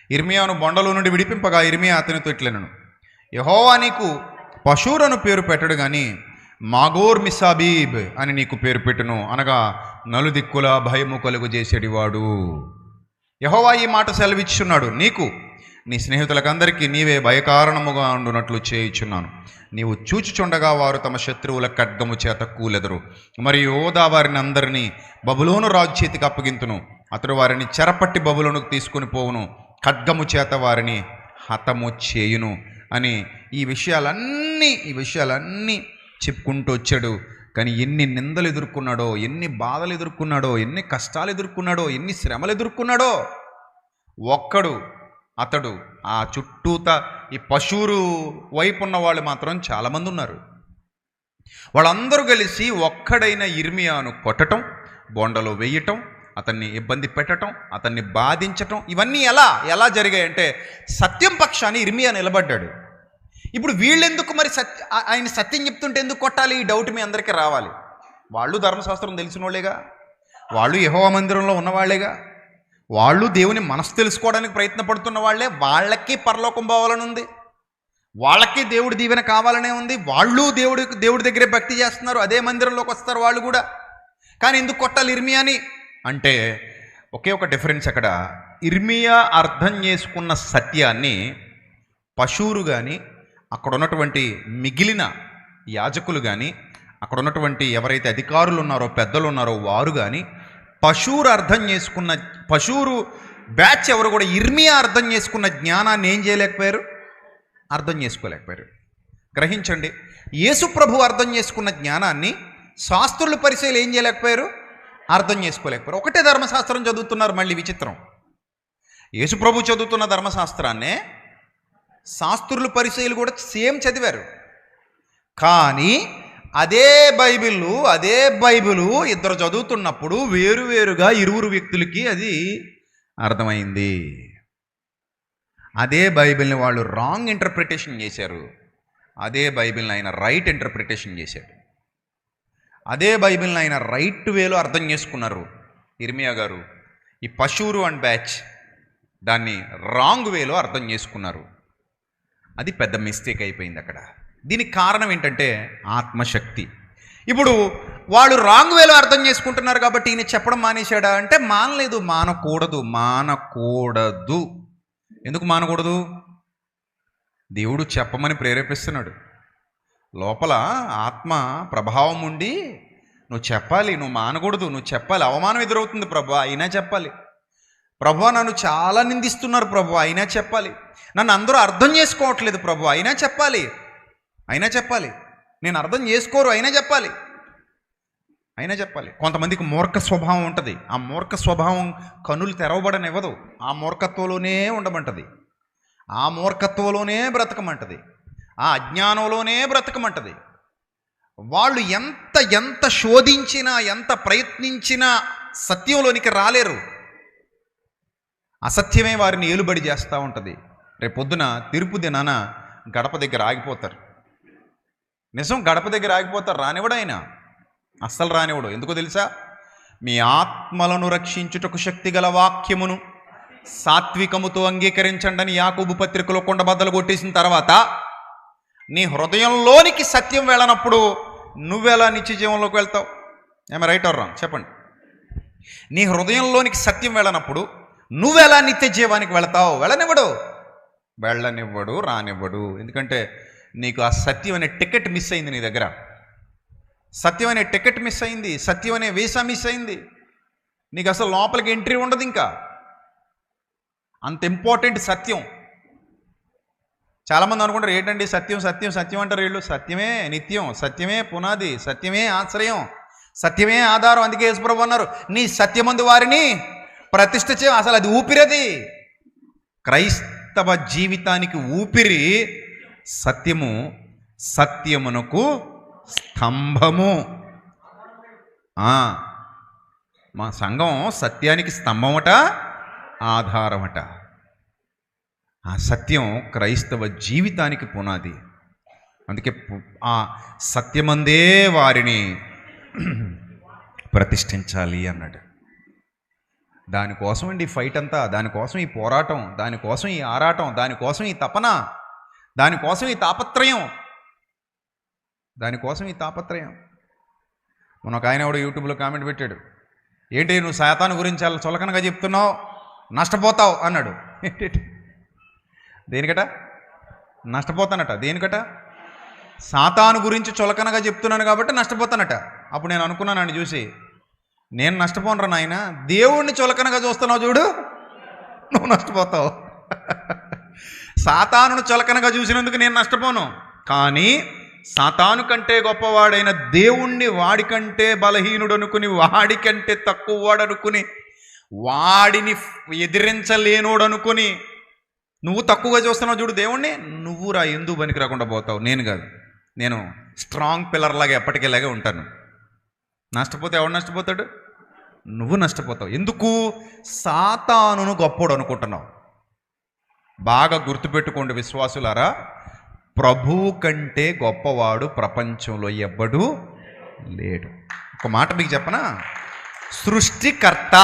ఇర్మియాను బొండలో నుండి విడిపింపగా ఇర్మియా అతనితో ఇట్లనెను, యెహోవా నీకు పశూరను పేరు పెట్టడు గాని మాగోర్ మిసాబీబ్ అని నీకు పేరు పెట్టును, అనగా నలుదిక్కుల భయము కలుగు చేసేటివాడు. యెహోవా ఈ మాట సెలవిచ్చున్నాడు, నీకు నీ స్నేహితులకందరికీ నీవే భయకారణముగా ఉండునట్లు చేయుచున్నాను. నీవు చూచుచుండగా వారు తమ శత్రువుల ఖడ్గము చేత కూలెదరు. మరియు యోధా వారిని అందరినీ బబులోను రాజు చేతికి అప్పగింతును. అతడు వారిని చెరపట్టి బబులోనుకు తీసుకుని పోవును, ఖడ్గము చేత వారిని హతము చేయును అని ఈ విషయాలన్నీ చెప్పుకుంటూ వచ్చాడు. కానీ ఎన్ని నిందలు ఎదుర్కొన్నాడో, ఎన్ని బాధలు ఎదుర్కొన్నాడో, ఎన్ని కష్టాలు ఎదుర్కొన్నాడో, ఎన్ని శ్రమలు ఎదుర్కొన్నాడో. అతడు ఆ చుట్టూత ఈ పశువురు వైపు ఉన్న వాళ్ళు మాత్రం చాలామంది ఉన్నారు. వాళ్ళందరూ కలిసి ఒక్కడైన ఇర్మియాను కొట్టడం, బొండలో వేయటం, అతన్ని ఇబ్బంది పెట్టడం, అతన్ని బాధించటం, ఇవన్నీ ఎలా జరిగాయంటే సత్యం పక్షాన్ని ఇర్మియా నిలబడ్డాడు. ఇప్పుడు వీళ్ళెందుకు మరి ఆయన సత్యం చెప్తుంటే ఎందుకు కొట్టాలి? ఈ డౌట్ మీ అందరికీ రావాలి. వాళ్ళు ధర్మశాస్త్రం తెలిసిన వాళ్ళేగా, వాళ్ళు యెహోవా మందిరంలో ఉన్నవాళ్లేగా, వాళ్ళు దేవుని మనసు తెలుసుకోవడానికి ప్రయత్నపడుతున్న వాళ్ళే. వాళ్ళకి పరలోకం పోవాలని ఉంది, వాళ్ళకి దేవుడి దీవెన కావాలనే ఉంది. వాళ్ళు దేవుడి దగ్గరే భక్తి చేస్తున్నారు, అదే మందిరంలోకి వస్తారు వాళ్ళు కూడా. కానీ ఎందుకు కొట్టాలి ఇర్మియాని అంటే ఒకే ఒక డిఫరెన్స్ అక్కడ. ఇర్మియా అర్థం చేసుకున్న సత్యాన్ని పశువురు కానీ, అక్కడ ఉన్నటువంటి మిగిలిన యాజకులు కానీ, అక్కడ ఉన్నటువంటి ఎవరైతే అధికారులు ఉన్నారో, పెద్దలు ఉన్నారో వారు కానీ, పశువురు బ్యాచ్ ఎవరు కూడా ఇర్మియా అర్థం చేసుకున్న జ్ఞానాన్ని ఏం చేయలేకపోయారు? అర్థం చేసుకోలేకపోయారు. గ్రహించండి, యేసు ప్రభు అర్థం చేసుకున్న జ్ఞానాన్ని శాస్త్రులు పరిచయాలు ఏం చేయలేకపోయారు? అర్థం చేసుకోలేకపోయారు. ఒకటే ధర్మశాస్త్రం చదువుతున్నారు. మళ్ళీ విచిత్రం, యేసు ప్రభు చదువుతున్న ధర్మశాస్త్రాన్నే శాస్త్రులు పరిచయాలు కూడా సేమ్ చదివారు. కానీ అదే బైబిలు ఇద్దరు చదువుతున్నప్పుడు వేరువేరుగా ఇరువురు వ్యక్తులకి అది అర్థమైంది. అదే బైబిల్ని వాళ్ళు రాంగ్ ఇంటర్ప్రిటేషన్ చేశారు, అదే బైబిల్ని ఆయన రైట్ ఇంటర్ప్రిటేషన్ చేశాడు. అదే బైబిల్ని ఆయన రైట్ వేలో అర్థం చేసుకున్నారు ఇర్మియా గారు. ఈ పశువురు అండ్ బ్యాచ్ దాన్ని రాంగ్ వేలో అర్థం చేసుకున్నారు. అది పెద్ద మిస్టేక్ అయిపోయింది అక్కడ. దీనికి కారణం ఏంటంటే ఆత్మశక్తి. ఇప్పుడు వాళ్ళు రాంగ్ వేలో అర్థం చేసుకుంటున్నారు కాబట్టి ఈయన చెప్పడం మానేశాడా అంటే మానలేదు, మానకూడదు. ఎందుకు మానకూడదు? దేవుడు చెప్పమని ప్రేరేపిస్తున్నాడు. లోపల ఆత్మ ప్రభావం ఉండి నువ్వు చెప్పాలి, నువ్వు మానకూడదు, నువ్వు చెప్పాలి. అవమానం ఎదురవుతుంది ప్రభు, అయినా చెప్పాలి. ప్రభు నన్ను చాలా నిందిస్తున్నారు ప్రభు, అయినా చెప్పాలి. నన్ను అందరూ అర్థం చేసుకోవట్లేదు ప్రభు, అయినా చెప్పాలి. నేను అర్థం చేసుకోరు, అయినా చెప్పాలి. కొంతమందికి మూర్ఖ స్వభావం ఉంటుంది. ఆ మూర్ఖ స్వభావం కనులు తెరవబడనివ్వదు. ఆ మూర్ఖత్వంలోనే ఉండమంటది, ఆ మూర్ఖత్వంలోనే బ్రతకమంటది, ఆ అజ్ఞానంలోనే బ్రతకమంటది. వాళ్ళు ఎంత శోధించినా, ఎంత ప్రయత్నించినా సత్యంలోనికి రాలేరు. అసత్యమే వారిని ఏలుబడి చేస్తూ ఉంటుంది. రేపొద్దున తీర్పు దినాన గడప దగ్గర ఆగిపోతారు. నిజం, గడప దగ్గర ఆగిపోతారు. రానివ్వడు ఆయన, అస్సలు రానివ్వడు. ఎందుకో తెలుసా? మీ ఆత్మలను రక్షించుటకు శక్తిగల వాక్యమును సాత్వికముతో అంగీకరించండి అని యాకోబు పత్రికలో కొండబద్దలు కొట్టేసిన తర్వాత నీ హృదయంలోనికి సత్యం వెళ్ళనప్పుడు నువ్వెలా నిత్య జీవంలోకి వెళ్తావు? ఏమ రైట్ ఆర్ రాంగ్ చెప్పండి. నీ హృదయంలోనికి సత్యం వెళ్ళనప్పుడు నువ్వెలా నిత్య జీవానికి వెళతావు? వెళ్ళనివ్వడు, రానివ్వడు. ఎందుకంటే నీకు ఆ సత్యం అనే టికెట్ మిస్ అయింది. నీ దగ్గర సత్యం అనే టికెట్ మిస్ అయింది, సత్యం అనే వీసా మిస్ అయింది. నీకు అసలు లోపలికి ఎంట్రీ ఉండదు. ఇంకా అంత ఇంపార్టెంట్ సత్యం. చాలామంది అనుకుంటారు ఏంటండి సత్యం అంటారు వీళ్ళు. సత్యమే నిత్యం, సత్యమే పునాది, సత్యమే ఆశ్రయం, సత్యమే ఆధారం. అందుకే యేసుప్రభువు అన్నారు, నీ సత్యమందు వారిని ప్రతిష్ఠ చేయ. అసలు అది ఊపిరది. క్రైస్తవ జీవితానికి ఊపిరి సత్యము, సత్యమునకు స్తంభము. మా సంఘం సత్యానికి స్తంభమట, ఆధారమట. ఆ సత్యం క్రైస్తవ జీవితానికి పునాది. అందుకే ఆ సత్యమందే వారిని ప్రతిష్ఠించాలి అన్నాడు. దానికోసం అండి ఫైట్ అంతా, దానికోసం ఈ పోరాటం, దానికోసం ఈ ఆరాటం, దానికోసం ఈ తపన, దానికోసం ఈ తాపత్రయం. మొన్న ఒక ఆయన కూడా యూట్యూబ్లో కామెంట్ పెట్టాడు, ఏంటి నువ్వు సాతాను గురించి చాలా చులకనగా చెప్తున్నావు, నష్టపోతావు అన్నాడు. దేనికట నష్టపోతానట? దేనికట? సాతాను గురించి చులకనగా చెప్తున్నాను కాబట్టి నష్టపోతానట. అప్పుడు నేను అనుకున్నాను అని చూసి, నేను నష్టపోనరా నాయన, దేవుణ్ణి చులకనగా చూస్తున్నావు చూడు, నువ్వు నష్టపోతావు. సాతానును చులకనగా చూసినందుకు నేను నష్టపోను, కానీ సాతాను కంటే గొప్పవాడైన దేవుణ్ణి వాడికంటే బలహీనుడు అనుకుని, వాడికంటే తక్కువ వాడు అనుకుని, వాడిని ఎదిరించలేనోడు అనుకుని నువ్వు తక్కువగా చూస్తున్నావు చూడు దేవుణ్ణి, నువ్వురా ఎందుకు పనికి రాకుండా పోతావు. నేను కాదు, నేను స్ట్రాంగ్ పిల్లర్ లాగా ఎప్పటికేలాగే ఉంటాను. నష్టపోతే ఎవడు నష్టపోతాడు? నువ్వు నష్టపోతావు. ఎందుకు? సాతానును గొప్పోడు అనుకుంటున్నావు. బాగా గుర్తుపెట్టుకోండి విశ్వాసులారా, ప్రభువు కంటే గొప్పవాడు ప్రపంచంలో ఎవ్వడూ లేడు. ఒక మాట మీకు చెప్పనా? సృష్టికర్త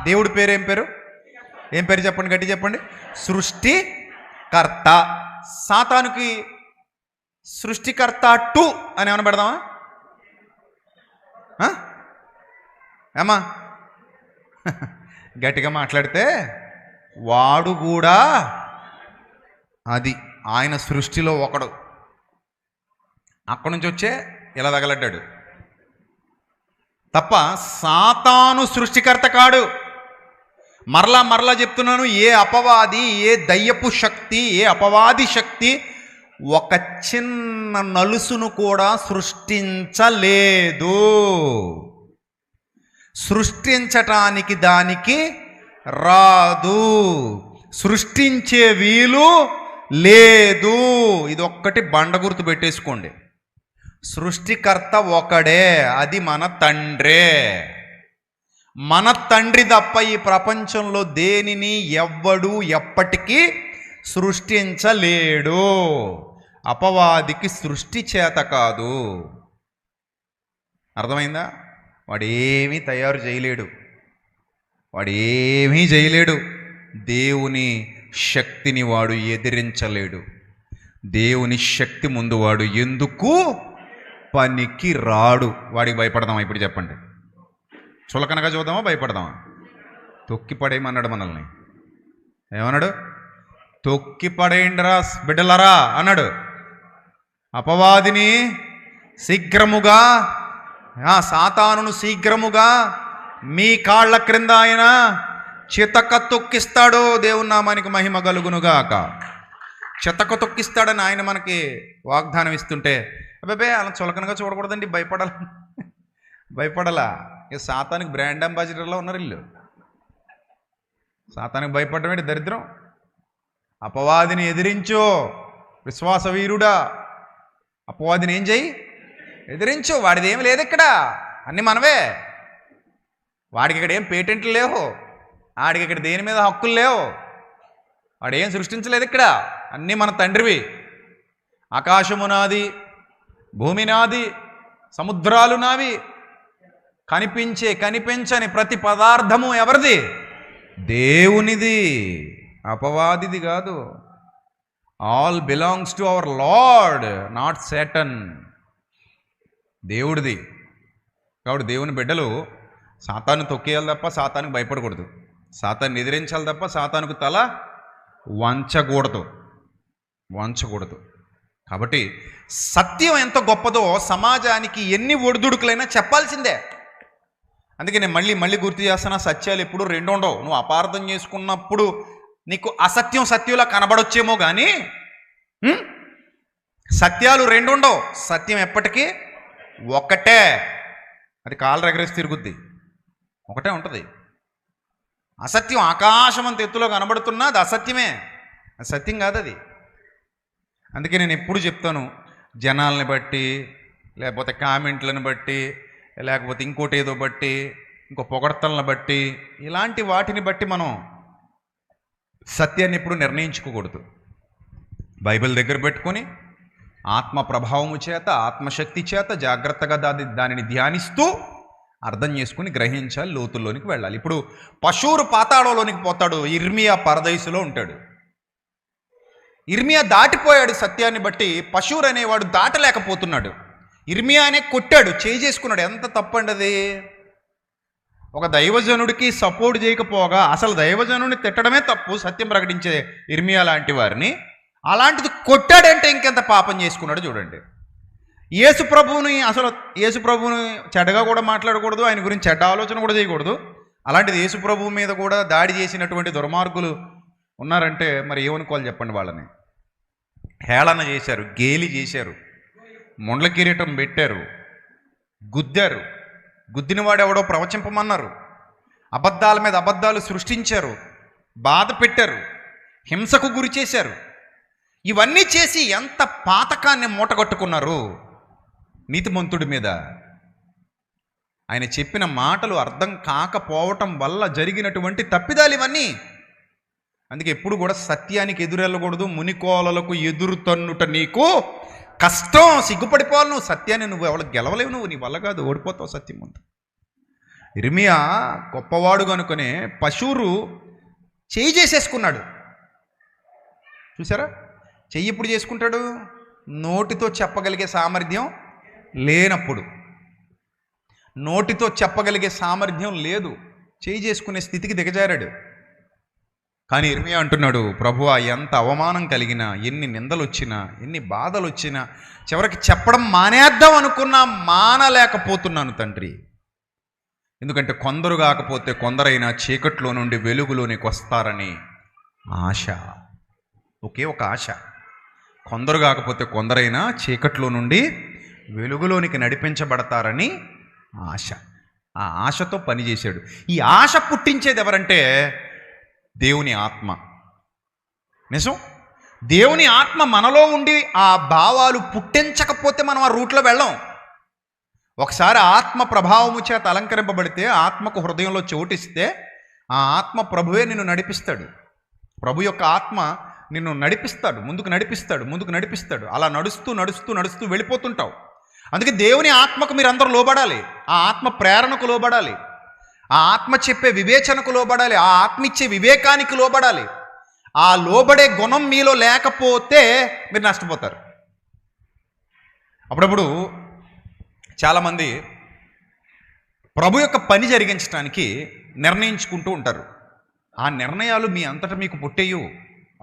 దేవుడి పేరు ఏం పేరు? చెప్పండి, గట్టి చెప్పండి. సృష్టికర్త. సాతానుకి సృష్టికర్త 2 అని ఏమైనా పెడదామా? ఏమా గట్టిగా మాట్లాడితే వాడు కూడా అది ఆయన సృష్టిలో ఒకడు. అక్కడి నుంచి వచ్చే ఇలా తగలడ్డాడు తప్ప సాతాను సృష్టికర్త కాడు. మరలా చెప్తున్నాను, ఏ అపవాది, ఏ దయ్యపు శక్తి, ఏ అపవాది శక్తి ఒక చిన్న నలుసును కూడా సృష్టించలేదు. సృష్టించటానికి దానికి రాదు, సృష్టించే వీలు లేదు. ఇది ఒక్కటి బండ గుర్తు పెట్టేసుకోండి. సృష్టికర్త ఒకడే, అది మన తండ్రే. మన తండ్రి తప్ప ఈ ప్రపంచంలో దేనిని ఎవ్వడు ఎప్పటికీ సృష్టించలేడు. అపవాదికి సృష్టి చేత కాదు. అర్థమైందా? వాడు ఏమీ తయారు చేయలేడు, వాడు ఏమీ చేయలేడు. దేవుని శక్తిని వాడు ఎదిరించలేడు. దేవుని శక్తి ముందు వాడు ఎందుకు పనికి రాడు. వాడికి భయపడదామా ఇప్పుడు చెప్పండి? చులకనగా చూద్దామా, భయపడదామా? తొక్కి పడేయమన్నాడు మనల్ని. ఏమన్నాడు? తొక్కి పడేయండిరా బిడ్డలరా అన్నాడు. అపవాదిని శీఘ్రముగా, సాతానును శీఘ్రముగా మీ కాళ్ళ క్రింద ఆయన చితక తొక్కిస్తాడు. దేవుని నామానికి మహిమ కలుగునుగాక. చితక తొక్కిస్తాడని ఆయన మనకి వాగ్దానం ఇస్తుంటే అబ్బాబే అలా చులకనగా చూడకూడదండి, భయపడాలా. ఇక సాతానికి బ్రాండ్ అంబాసిడర్లో ఉన్నారు వీళ్ళు. సాతానికి భయపడడం ఏంటి దరిద్రం? అపవాదిని ఎదిరించు విశ్వాస వీరుడా. అపవాదిని ఏం చేయి? ఎదిరించు. వాడిది ఏమి లేదు ఇక్కడ, అన్నీ మనవే. వాడికి ఇక్కడ ఏం పేటెంట్లు లేవు, వాడికి ఇక్కడ దేని మీద హక్కులు లేవు, వాడు ఏం సృష్టించలేదు ఇక్కడ, అన్నీ మన తండ్రివి. ఆకాశము నాది, భూమి నాది, సముద్రాలు నావి, కనిపించని ప్రతి పదార్థము ఎవరిది? దేవునిది, అపవాదిది కాదు. All belongs to our Lord, not Satan. దేవుడిది. కాబట్టి దేవుని బిడ్డలు సాతాను తొక్కేయాలి తప్ప సాతానికి భయపడకూడదు, సాతాన్ని ఎదిరించాలి తప్ప సాతానుకు తల వంచకూడదు. కాబట్టి సత్యం ఎంత గొప్పదో సమాజానికి ఎన్ని ఒడిదుడుకులైనా చెప్పాల్సిందే. అందుకే నేను మళ్ళీ గుర్తు చేస్తున్నా, సత్యాలు ఎప్పుడు రెండు ఉండవు. నువ్వు అపార్థం చేసుకున్నప్పుడు నీకు అసత్యం సత్యంలా కనబడొచ్చేమో కానీ సత్యాలు రెండు ఉండవు. సత్యం ఎప్పటికీ ఒకటే. అది కాలు రెగరేసి తిరుగుద్ది, ఒకటే ఉంటుంది. అసత్యం ఆకాశమంత ఎత్తులో కనబడుతున్నా అది అసత్యమే, అది సత్యం కాదు అది. అందుకే నేను ఎప్పుడు చెప్తాను, జనాల్ని బట్టి, లేకపోతే కామెంట్లను బట్టి, లేకపోతే ఇంకోటి ఏదో బట్టి, ఇంకో పొగడ్తలను బట్టి, ఇలాంటి వాటిని బట్టి మనం సత్యాన్ని ఎప్పుడు నిర్ణయించుకోకూడదు. బైబిల్ దగ్గర పెట్టుకొని ఆత్మ ప్రభావము చేత, ఆత్మశక్తి చేత జాగ్రత్తగా దానిని ధ్యానిస్తూ అర్థం చేసుకుని గ్రహించాలి, లోతుల్లోనికి వెళ్ళాలి. ఇప్పుడు పశువురు పాతాళంలోనికి పోతాడు, ఇర్మియా పరదైసులో ఉంటాడు. ఇర్మియా దాటిపోయాడు సత్యాన్ని బట్టి, పశువురు అనేవాడు దాటలేకపోతున్నాడు. ఇర్మియానే కొట్టాడు, చేసుకున్నాడు. ఎంత తప్పండి అది. ఒక దైవజనుడికి సపోర్ట్ చేయకపోగా అసలు దైవజనుడిని తిట్టడమే తప్పు, సత్యం ప్రకటించే ఇర్మియా లాంటి వారిని. అలాంటిది కొట్టాడంటే ఇంకెంత పాపం చేసుకున్నాడు చూడండి. యేసు ప్రభువుని చెడ్డగా కూడా మాట్లాడకూడదు, ఆయన గురించి చెడ్డ ఆలోచన కూడా చేయకూడదు. అలాంటిది యేసు ప్రభువు మీద కూడా దాడి చేసినటువంటి దుర్మార్గులు ఉన్నారంటే మరి ఏమనుకోవాలి చెప్పండి. వాళ్ళని హేళన చేశారు, గేలి చేశారు, ముండ్ల కిరీటం పెట్టారు, గుద్దారు, గుద్దినవాడెవడో ప్రవచింపమన్నారు, అబద్ధాల మీద అబద్ధాలు సృష్టించారు, బాధ పెట్టారు, హింసకు గురి చేశారు. ఇవన్నీ చేసి ఎంత పాతకాన్ని మూటగట్టుకున్నారు నీతిమంతుడి మీద. ఆయన చెప్పిన మాటలు అర్థం కాకపోవటం వల్ల జరిగినటువంటి తప్పిదాలు ఇవన్నీ. అందుకే ఎప్పుడు కూడా సత్యానికి ఎదురెళ్ళకూడదు. మునికోలలకు ఎదురు తన్నుట నీకు కష్టం, సిగ్గుపడిపోవాలి. నువ్వు సత్యాన్ని ఎవరికి గెలవలేవు, నీ వల్ల కాదు, ఓడిపోతావు సత్యం ముందు. ఇర్మియా గొప్పవాడు కనుకనే పశువురు చేసేసుకున్నాడు. చూసారా? చెయ్యి ఎప్పుడు చేసుకుంటాడు? నోటితో చెప్పగలిగే సామర్థ్యం లేనప్పుడు. నోటితో చెప్పగలిగే సామర్థ్యం లేదు, చేసుకునే స్థితికి దిగజారాడు. కానీ ఇర్మియా అంటున్నాడు, ప్రభువా ఎంత అవమానం కలిగినా, ఎన్ని నిందలు వచ్చినా, ఎన్ని బాధలు వచ్చినా, చివరికి చెప్పడం మానేద్దాం అనుకున్నా మానలేకపోతున్నాను తండ్రి. ఎందుకంటే కొందరు కాకపోతే కొందరైనా చీకట్లో నుండి వెలుగులోనికి వస్తారని ఆశ. ఒకే ఒక ఆశ. కొందరు కాకపోతే కొందరైనా చీకట్లో నుండి వెలుగులోనికి నడిపించబడతారని ఆశ. ఆ ఆశతో పనిచేశాడు. ఈ ఆశ పుట్టించేది ఎవరంటే దేవుని ఆత్మ. నిజం, దేవుని ఆత్మ మనలో ఉండి ఆ భావాలు పుట్టించకపోతే మనం ఆ రూట్లో వెళ్ళాం. ఒకసారి ఆత్మ ప్రభావము చేత అలంకరింపబడితే, ఆత్మకు హృదయంలో చోటిస్తే, ఆ ఆత్మ ప్రభువే నిన్ను నడిపిస్తాడు. ప్రభు యొక్క ఆత్మ నిన్ను నడిపిస్తాడు, ముందుకు నడిపిస్తాడు. అలా నడుస్తూ వెళ్ళిపోతుంటావు. అందుకే దేవుని ఆత్మకు మీరందరూ లోబడాలి. ఆ ఆత్మ ప్రేరణకు లోబడాలి, ఆ ఆత్మ చెప్పే వివేచనకు లోబడాలి, ఆ ఆత్మ ఇచ్చే వివేకానికి లోబడాలి. ఆ లోబడే గుణం మీలో లేకపోతే మీరు నష్టపోతారు. అప్పుడప్పుడు చాలామంది ప్రభు యొక్క పని జరిగించడానికి నిర్ణయించుకుంటూ ఉంటారు. ఆ నిర్ణయాలు మీ అంతటా మీకు పుట్టేయు.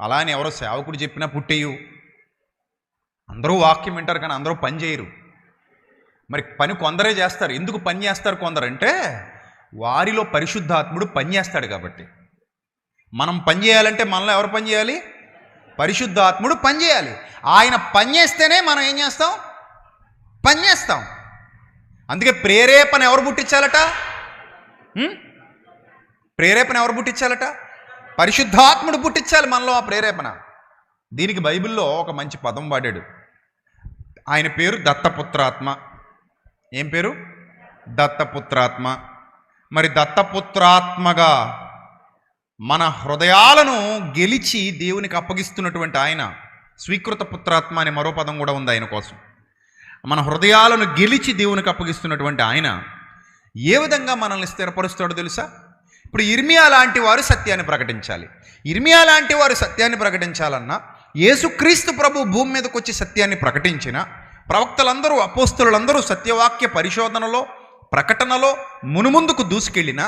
అలా అని ఎవరో సేవకుడు చెప్పినా పుట్టేయు. అందరూ వాక్యం వింటారు కానీ అందరూ పని చేయరు. మరి పని కొందరే చేస్తారు. ఎందుకు పని చేస్తారు కొందరంటే వారిలో పరిశుద్ధాత్ముడు పని చేస్తాడు కాబట్టి. మనం పని చేయాలంటే మనలో ఎవరు పని చేయాలి? పరిశుద్ధాత్ముడు పని చేయాలి. ఆయన పని చేస్తేనే మనం ఏం చేస్తాం? పని చేస్తాం. అందుకే ప్రేరేపణ ఎవరు పుట్టించాలట? ప్రేరేపణ ఎవరు పుట్టించాలట? పరిశుద్ధాత్ముడు పుట్టించాలి మనలో ఆ ప్రేరేపణ. దీనికి బైబిల్లో ఒక మంచి పదం వాడాడు. ఆయన పేరు దత్తపుత్రాత్మ. ఏం పేరు? దత్తపుత్రాత్మ. మరి దత్తపుత్రాత్మగా మన హృదయాలను గెలిచి దేవునికి అప్పగిస్తున్నటువంటి ఆయన స్వీకృత పుత్రాత్మ అనే మరో పదం కూడా ఉంది ఆయన కోసం. మన హృదయాలను గెలిచి దేవునికి అప్పగిస్తున్నటువంటి ఆయన ఏ విధంగా మనల్ని స్థిరపరుస్తాడో తెలుసా? ఇప్పుడు ఇర్మియా లాంటి వారు సత్యాన్ని ప్రకటించాలి. ఇర్మియా లాంటి వారు సత్యాన్ని ప్రకటించాలన్నా, యేసుక్రీస్తు ప్రభు భూమి మీదకి వచ్చి సత్యాన్ని ప్రకటించిన ప్రవక్తలందరూ, అపోస్తలులందరూ సత్యవాక్య పరిశోధనలో, ప్రకటనలో మునుముందుకు దూసుకెళ్ళిన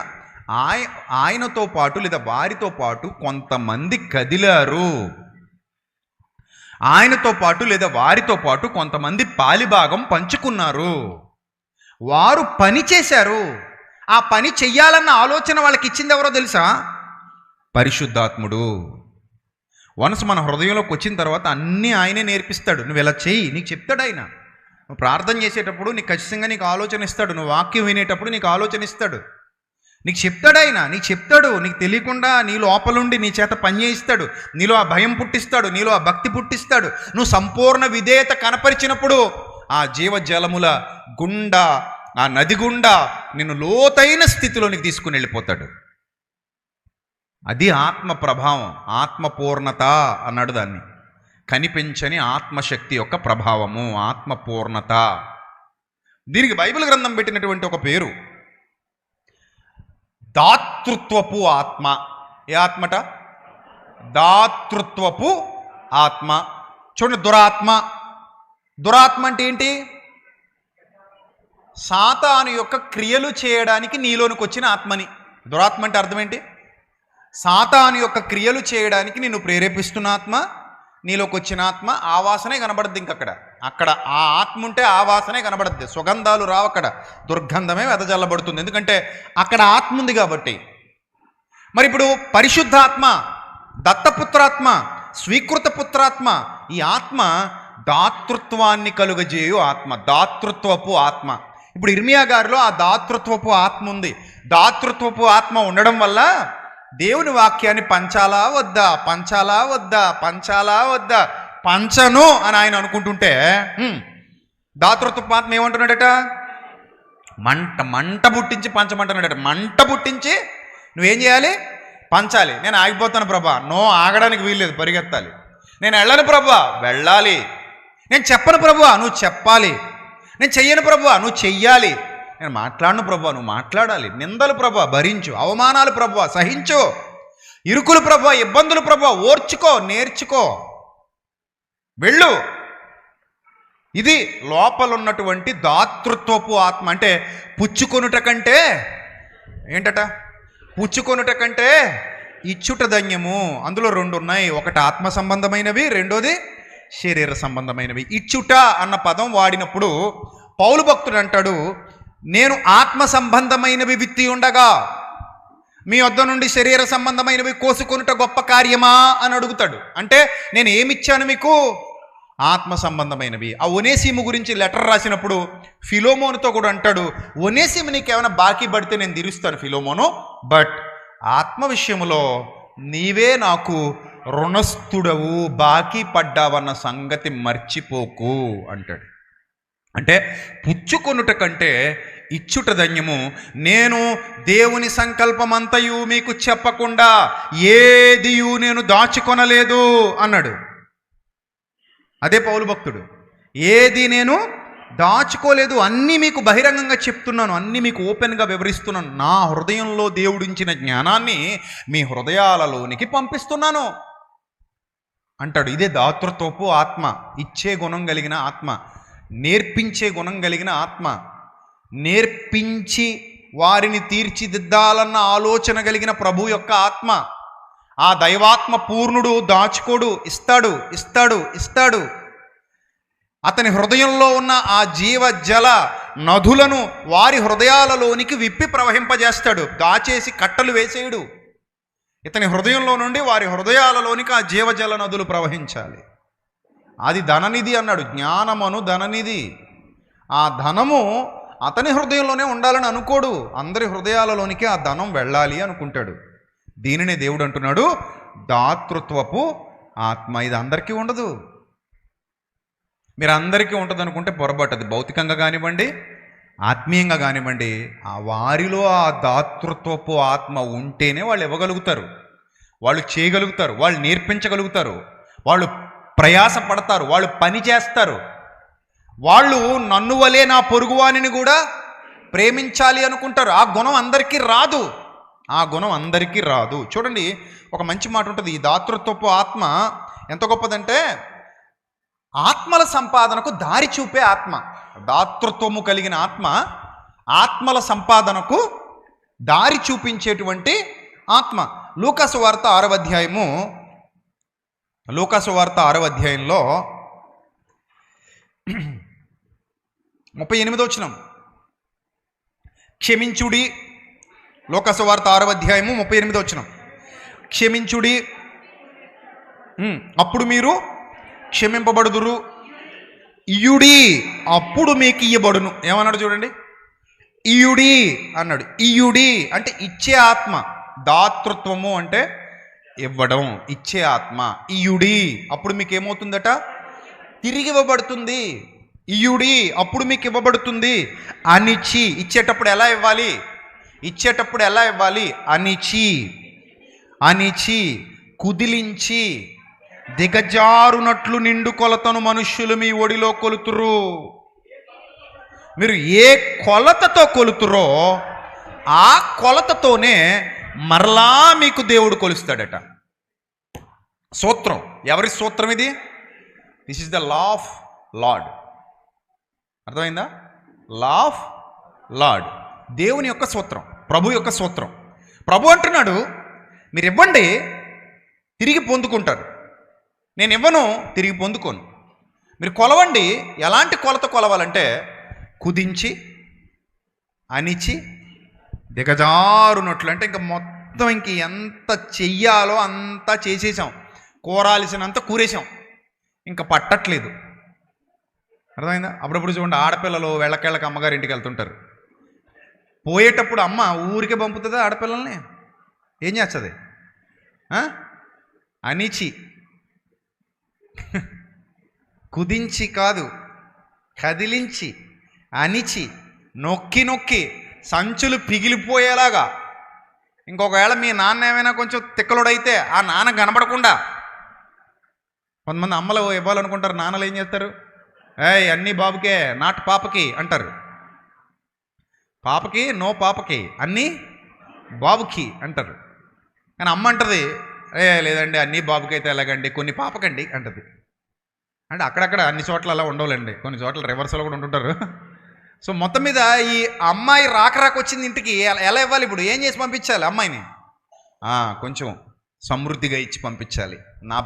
ఆయనతో పాటు లేదా వారితో పాటు కొంతమంది కదిలారు. ఆయనతో పాటు లేదా వారితో పాటు కొంతమంది పాలిభాగం పంచుకున్నారు. వారు పని చేశారు. ఆ పని చెయ్యాలన్న ఆలోచన వాళ్ళకి ఇచ్చింది ఎవరో తెలుసా? పరిశుద్ధాత్ముడు. వన్స్ మన హృదయంలోకి వచ్చిన తర్వాత అన్నీ ఆయనే నేర్పిస్తాడు. నువ్వు ఇలా చెయ్యి, నీకు చెప్తాడు ఆయన. నువ్వు ప్రార్థన చేసేటప్పుడు నీకు ఖచ్చితంగా నీకు ఆలోచన ఇస్తాడు. నువ్వు వాక్యం వినేటప్పుడు నీకు ఆలోచన ఇస్తాడు. నీకు చెప్తాడు ఆయన. నీకు చెప్తాడు. నీకు తెలియకుండా నీ లోపలుండి నీ చేత పని చేయిస్తాడు. నీలో ఆ భయం పుట్టిస్తాడు. నీలో ఆ భక్తి పుట్టిస్తాడు. నువ్వు సంపూర్ణ విధేయత కనపరిచినప్పుడు ఆ జీవజలముల గుండా, ఆ నది గుండా నిన్ను లోతైన స్థితిలోనికి తీసుకుని వెళ్ళిపోతాడు. అది ఆత్మ ప్రభావం, ఆత్మపూర్ణత అన్నాడు దాన్ని. కనిపించని ఆత్మశక్తి యొక్క ప్రభావము, ఆత్మపూర్ణత. దీనికి బైబిల్ గ్రంథం పెట్టినటువంటి ఒక పేరు దాతృత్వపు ఆత్మ. ఏ ఆత్మట? దాతృత్వపు ఆత్మ. చూడండి, దురాత్మ. దురాత్మ అంటే ఏంటి? సాతాను యొక్క క్రియలు చేయడానికి నీలోనికి వచ్చిన ఆత్మని. దురాత్మ అంటే అర్థం ఏంటి? సాతాను యొక్క క్రియలు చేయడానికి నిన్ను ప్రేరేపిస్తున్న ఆత్మ, నీలోకి వచ్చిన ఆత్మ. ఆ వాసనే కనబడద్దు. ఇంకక్కడ అక్కడ ఆ ఆత్మ ఉంటే ఆ వాసనే కనబడద్దు. సుగంధాలు రావు, అక్కడ దుర్గంధమే వెదజల్లబడుతుంది. ఎందుకంటే అక్కడ ఆత్మ ఉంది కాబట్టి. మరి ఇప్పుడు పరిశుద్ధాత్మ, దత్తపుత్రాత్మ, స్వీకృత పుత్రాత్మ, ఈ ఆత్మ దాతృత్వాన్ని కలుగజేయు ఆత్మ, దాతృత్వపు ఆత్మ. ఇప్పుడు ఇర్మియా గారిలో ఆ దాతృత్వపు ఆత్మ ఉంది. దాతృత్వపు ఆత్మ ఉండడం వల్ల దేవుని వాక్యాన్ని పంచాలా వద్దా, పంచాలా వద్దా, పంచాలా వద్దా, పంచను అని ఆయన అనుకుంటుంటే దాతృత్వపు ఆత్మ ఏమంటున్నాడట? మంట పుట్టించి పంచమంటున్నాడట. మంట పుట్టించి నువ్వేం చేయాలి? పంచాలి. నేను ఆగిపోతాను ప్రభా, నో, ఆగడానికి వీల్లేదు, పరిగెత్తాలి. నేను వెళ్ళను ప్రభా, వెళ్ళాలి. నేను చెప్పను ప్రభా, నువ్వు చెప్పాలి. నేను చెయ్యను ప్రభా, నువ్వు చెయ్యాలి. నేను మాట్లాడను ప్రభా, నువ్వు మాట్లాడాలి. నిందలు ప్రభా భరించు, అవమానాలు ప్రభా సహించు, ఇరుకులు ప్రభా, ఇబ్బందులు ప్రభా ఓర్చుకో, నేర్చుకో, వెళ్ళు. ఇది లోపల ఉన్నటువంటి దాతృత్వపు ఆత్మ. అంటే పుచ్చుకొనుట కంటే ఏంటట? పుచ్చుకొనుట కంటే ఇచ్చుట ధన్యము. అందులో రెండు ఉన్నాయి. ఒకటి ఆత్మ సంబంధమైనవి, రెండోది శరీర సంబంధమైనవి. ఇచ్చుట అన్న పదం వాడినప్పుడు పౌలు భక్తుడు అంటాడు, నేను ఆత్మ సంబంధమైనవి విత్తి ఉండగా మీ వద్ద నుండి శరీర సంబంధమైనవి కోసుకొనుట గొప్ప కార్యమా అని అడుగుతాడు. అంటే నేను ఏమిచ్చాను మీకు? ఆత్మ సంబంధమైనవి. ఆ ఒనేసిము గురించి లెటర్ రాసినప్పుడు ఫిలోమోనుతో కూడా అంటాడు, ఒనేసిము నీకేమైనా బాకీ పడితే నేను తీరుస్తాను ఫిలోమోను, బట్ ఆత్మ విషయంలో నీవే నాకు రుణస్థుడవు, బాకీ పడ్డావన్న సంగతి మర్చిపోకు అంటాడు. అంటే పుచ్చుకొనుట కంటే ఇచ్చుట ధన్యము. నేను దేవుని సంకల్పమంతయు మీకు చెప్పకుండా ఏదియు నేను దాచుకొనలేదు అన్నాడు. అదే పౌలు భక్తుడు. ఏది నేను దాచుకోలేదు, అన్నీ మీకు బహిరంగంగా చెప్తున్నాను, అన్నీ మీకు ఓపెన్గా వివరిస్తున్నాను. నా హృదయంలో దేవుడించిన జ్ఞానాన్ని మీ హృదయాలలోనికి పంపిస్తున్నాను అంటాడు. ఇదే దాతృత్వపు ఆత్మ, ఇచ్చే గుణం కలిగిన ఆత్మ, నేర్పించే గుణం కలిగిన ఆత్మ. నేర్పించి వారిని తీర్చిదిద్దాలన్న ఆలోచన కలిగిన ప్రభు యొక్క ఆత్మ. ఆ దైవాత్మ పూర్ణుడు దాచుకోడు, ఇస్తాడు ఇస్తాడు ఇస్తాడు. అతని హృదయంలో ఉన్న ఆ జీవజల నదులను వారి హృదయాలలోనికి విప్పి ప్రవహింపజేస్తాడు. దాచేసి కట్టలు వేసేయుడు. ఇతని హృదయంలో నుండి వారి హృదయాలలోనికి ఆ జీవజల నదులు ప్రవహించాలి. అది ధననిధి అన్నాడు. జ్ఞానమను ధననిధి. ఆ ధనము అతని హృదయంలోనే ఉండాలని అనుకోడు, అందరి హృదయాలలోనికి ఆ ధనం వెళ్ళాలి అనుకుంటాడు. దీనినే దేవుడు అంటున్నాడు దాతృత్వపు ఆత్మ. ఇది అందరికీ ఉండదు. మీరు అందరికీ ఉంటుంది అనుకుంటే పొరపాటు. అది భౌతికంగా కానివ్వండి, ఆత్మీయంగా కానివ్వండి, ఆ వారిలో ఆ దాతృత్వపు ఆత్మ ఉంటేనే వాళ్ళు ఇవ్వగలుగుతారు, వాళ్ళు చేయగలుగుతారు, వాళ్ళు నేర్పించగలుగుతారు, వాళ్ళు ప్రయాస పడతారు, వాళ్ళు పని చేస్తారు. వాళ్ళు నన్ను వలే నా పొరుగువానిని కూడా ప్రేమించాలి అనుకుంటారు. ఆ గుణం అందరికీ రాదు. ఆ గుణం అందరికీ రాదు. చూడండి, ఒక మంచి మాట ఉంటుంది. ఈ దాతృత్వపు ఆత్మ ఎంత గొప్పదంటే ఆత్మల సంపాదనకు దారి చూపే ఆత్మ. దాతృత్వము కలిగిన ఆత్మ ఆత్మల సంపాదనకు దారి చూపించేటువంటి ఆత్మ. లూకాసు వార్త 6వ అధ్యాయము, లూకాసు వార్త 6వ అధ్యాయంలో 38వ వచనం. క్షమించుడి. లూకాసు వార్త 6వ అధ్యాయము 38వ వచనం. క్షమించుడి, అప్పుడు మీరు క్షమింపబడుదురు. ఇయుడి, అప్పుడు మీకు ఇయ్యబడును. ఏమన్నాడు చూడండి, ఇయుడి అన్నాడు. ఇయుడి అంటే ఇచ్చే ఆత్మ. దాతృత్వము అంటే ఇవ్వడం, ఇచ్చే ఆత్మ. ఇయుడి, అప్పుడు మీకు ఏమవుతుందట, తిరిగి ఇవ్వబడుతుంది. ఇయుడి, అప్పుడు మీకు ఇవ్వబడుతుంది. అనిచి, ఇచ్చేటప్పుడు ఎలా ఇవ్వాలి, ఇచ్చేటప్పుడు ఎలా ఇవ్వాలి, అనిచి, అనిచి, కుదిలించి, దిగజారునట్లు నిండు కొలతను మనుష్యులు మీ ఒడిలో కొలుతురు. మీరు ఏ కొలతతో కొలుతురో ఆ కొలతతోనే మరలా మీకు దేవుడు కొలుస్తాడట. సూత్రం. ఎవరి సూత్రం ఇది? This is the law of Lord. అర్థమైందా? లా ఆఫ్ లార్డ్, దేవుని యొక్క సూత్రం, ప్రభు యొక్క సూత్రం. ప్రభు అంటున్నాడు, మీరు ఇవ్వండి, తిరిగి పొందుకుంటారు. నేను ఇవ్వను, తిరిగి పొందుకోను. మీరు కొలవండి. ఎలాంటి కొలత కొలవాలంటే కుదించి, అనిచి, దిగజారునట్లు. అంటే ఇంకా మొత్తం ఇంక ఎంత చెయ్యాలో అంతా చేసేసాం, కూరాల్సినంత కూరేసాం, ఇంకా పట్టట్లేదు. అర్థమైందా? అప్పుడప్పుడు చూడండి, ఆడపిల్లలు వెళ్ళకేళ్ళకి అమ్మగారి ఇంటికి వెళ్తుంటారు. పోయేటప్పుడు అమ్మ ఊరికే పంపుతుందా ఆడపిల్లల్ని? ఏం చేస్తుంది? అనిచి, కుదించి కాదు, కదిలించి, అనిచి, నొక్కి నొక్కి సంచులు పిగిలిపోయేలాగా. ఇంకొకవేళ మీ నాన్న ఏమైనా కొంచెం తిక్కలుడైతే ఆ నాన్న కనపడకుండా. కొంతమంది అమ్మలు ఇవ్వాలనుకుంటారు, నాన్నలు ఏం చేస్తారు, ఏయ్ అన్నీ బాబుకే, నాట్ పాపకి అంటారు. పాపకి నో పాపకి, అన్నీ బాబుకి అంటారు. కానీ అమ్మ అంటది, లేదండి అన్నీ బాబుకి అయితే ఎలాగండి, కొన్ని పాపకండి అంటది. అంటే అక్కడక్కడ అన్ని చోట్ల అలా ఉండవులండి, కొన్ని చోట్ల రివర్సల్ కూడా ఉంటుంటారు. సో మొత్తం మీద ఈ అమ్మాయి రాకరాకొచ్చింది ఇంటికి, ఎలా ఇవ్వాలి? ఇప్పుడు ఏం చేసి పంపించాలి అమ్మాయిని? కొంచెం సమృద్ధిగా ఇచ్చి పంపించాలి. నా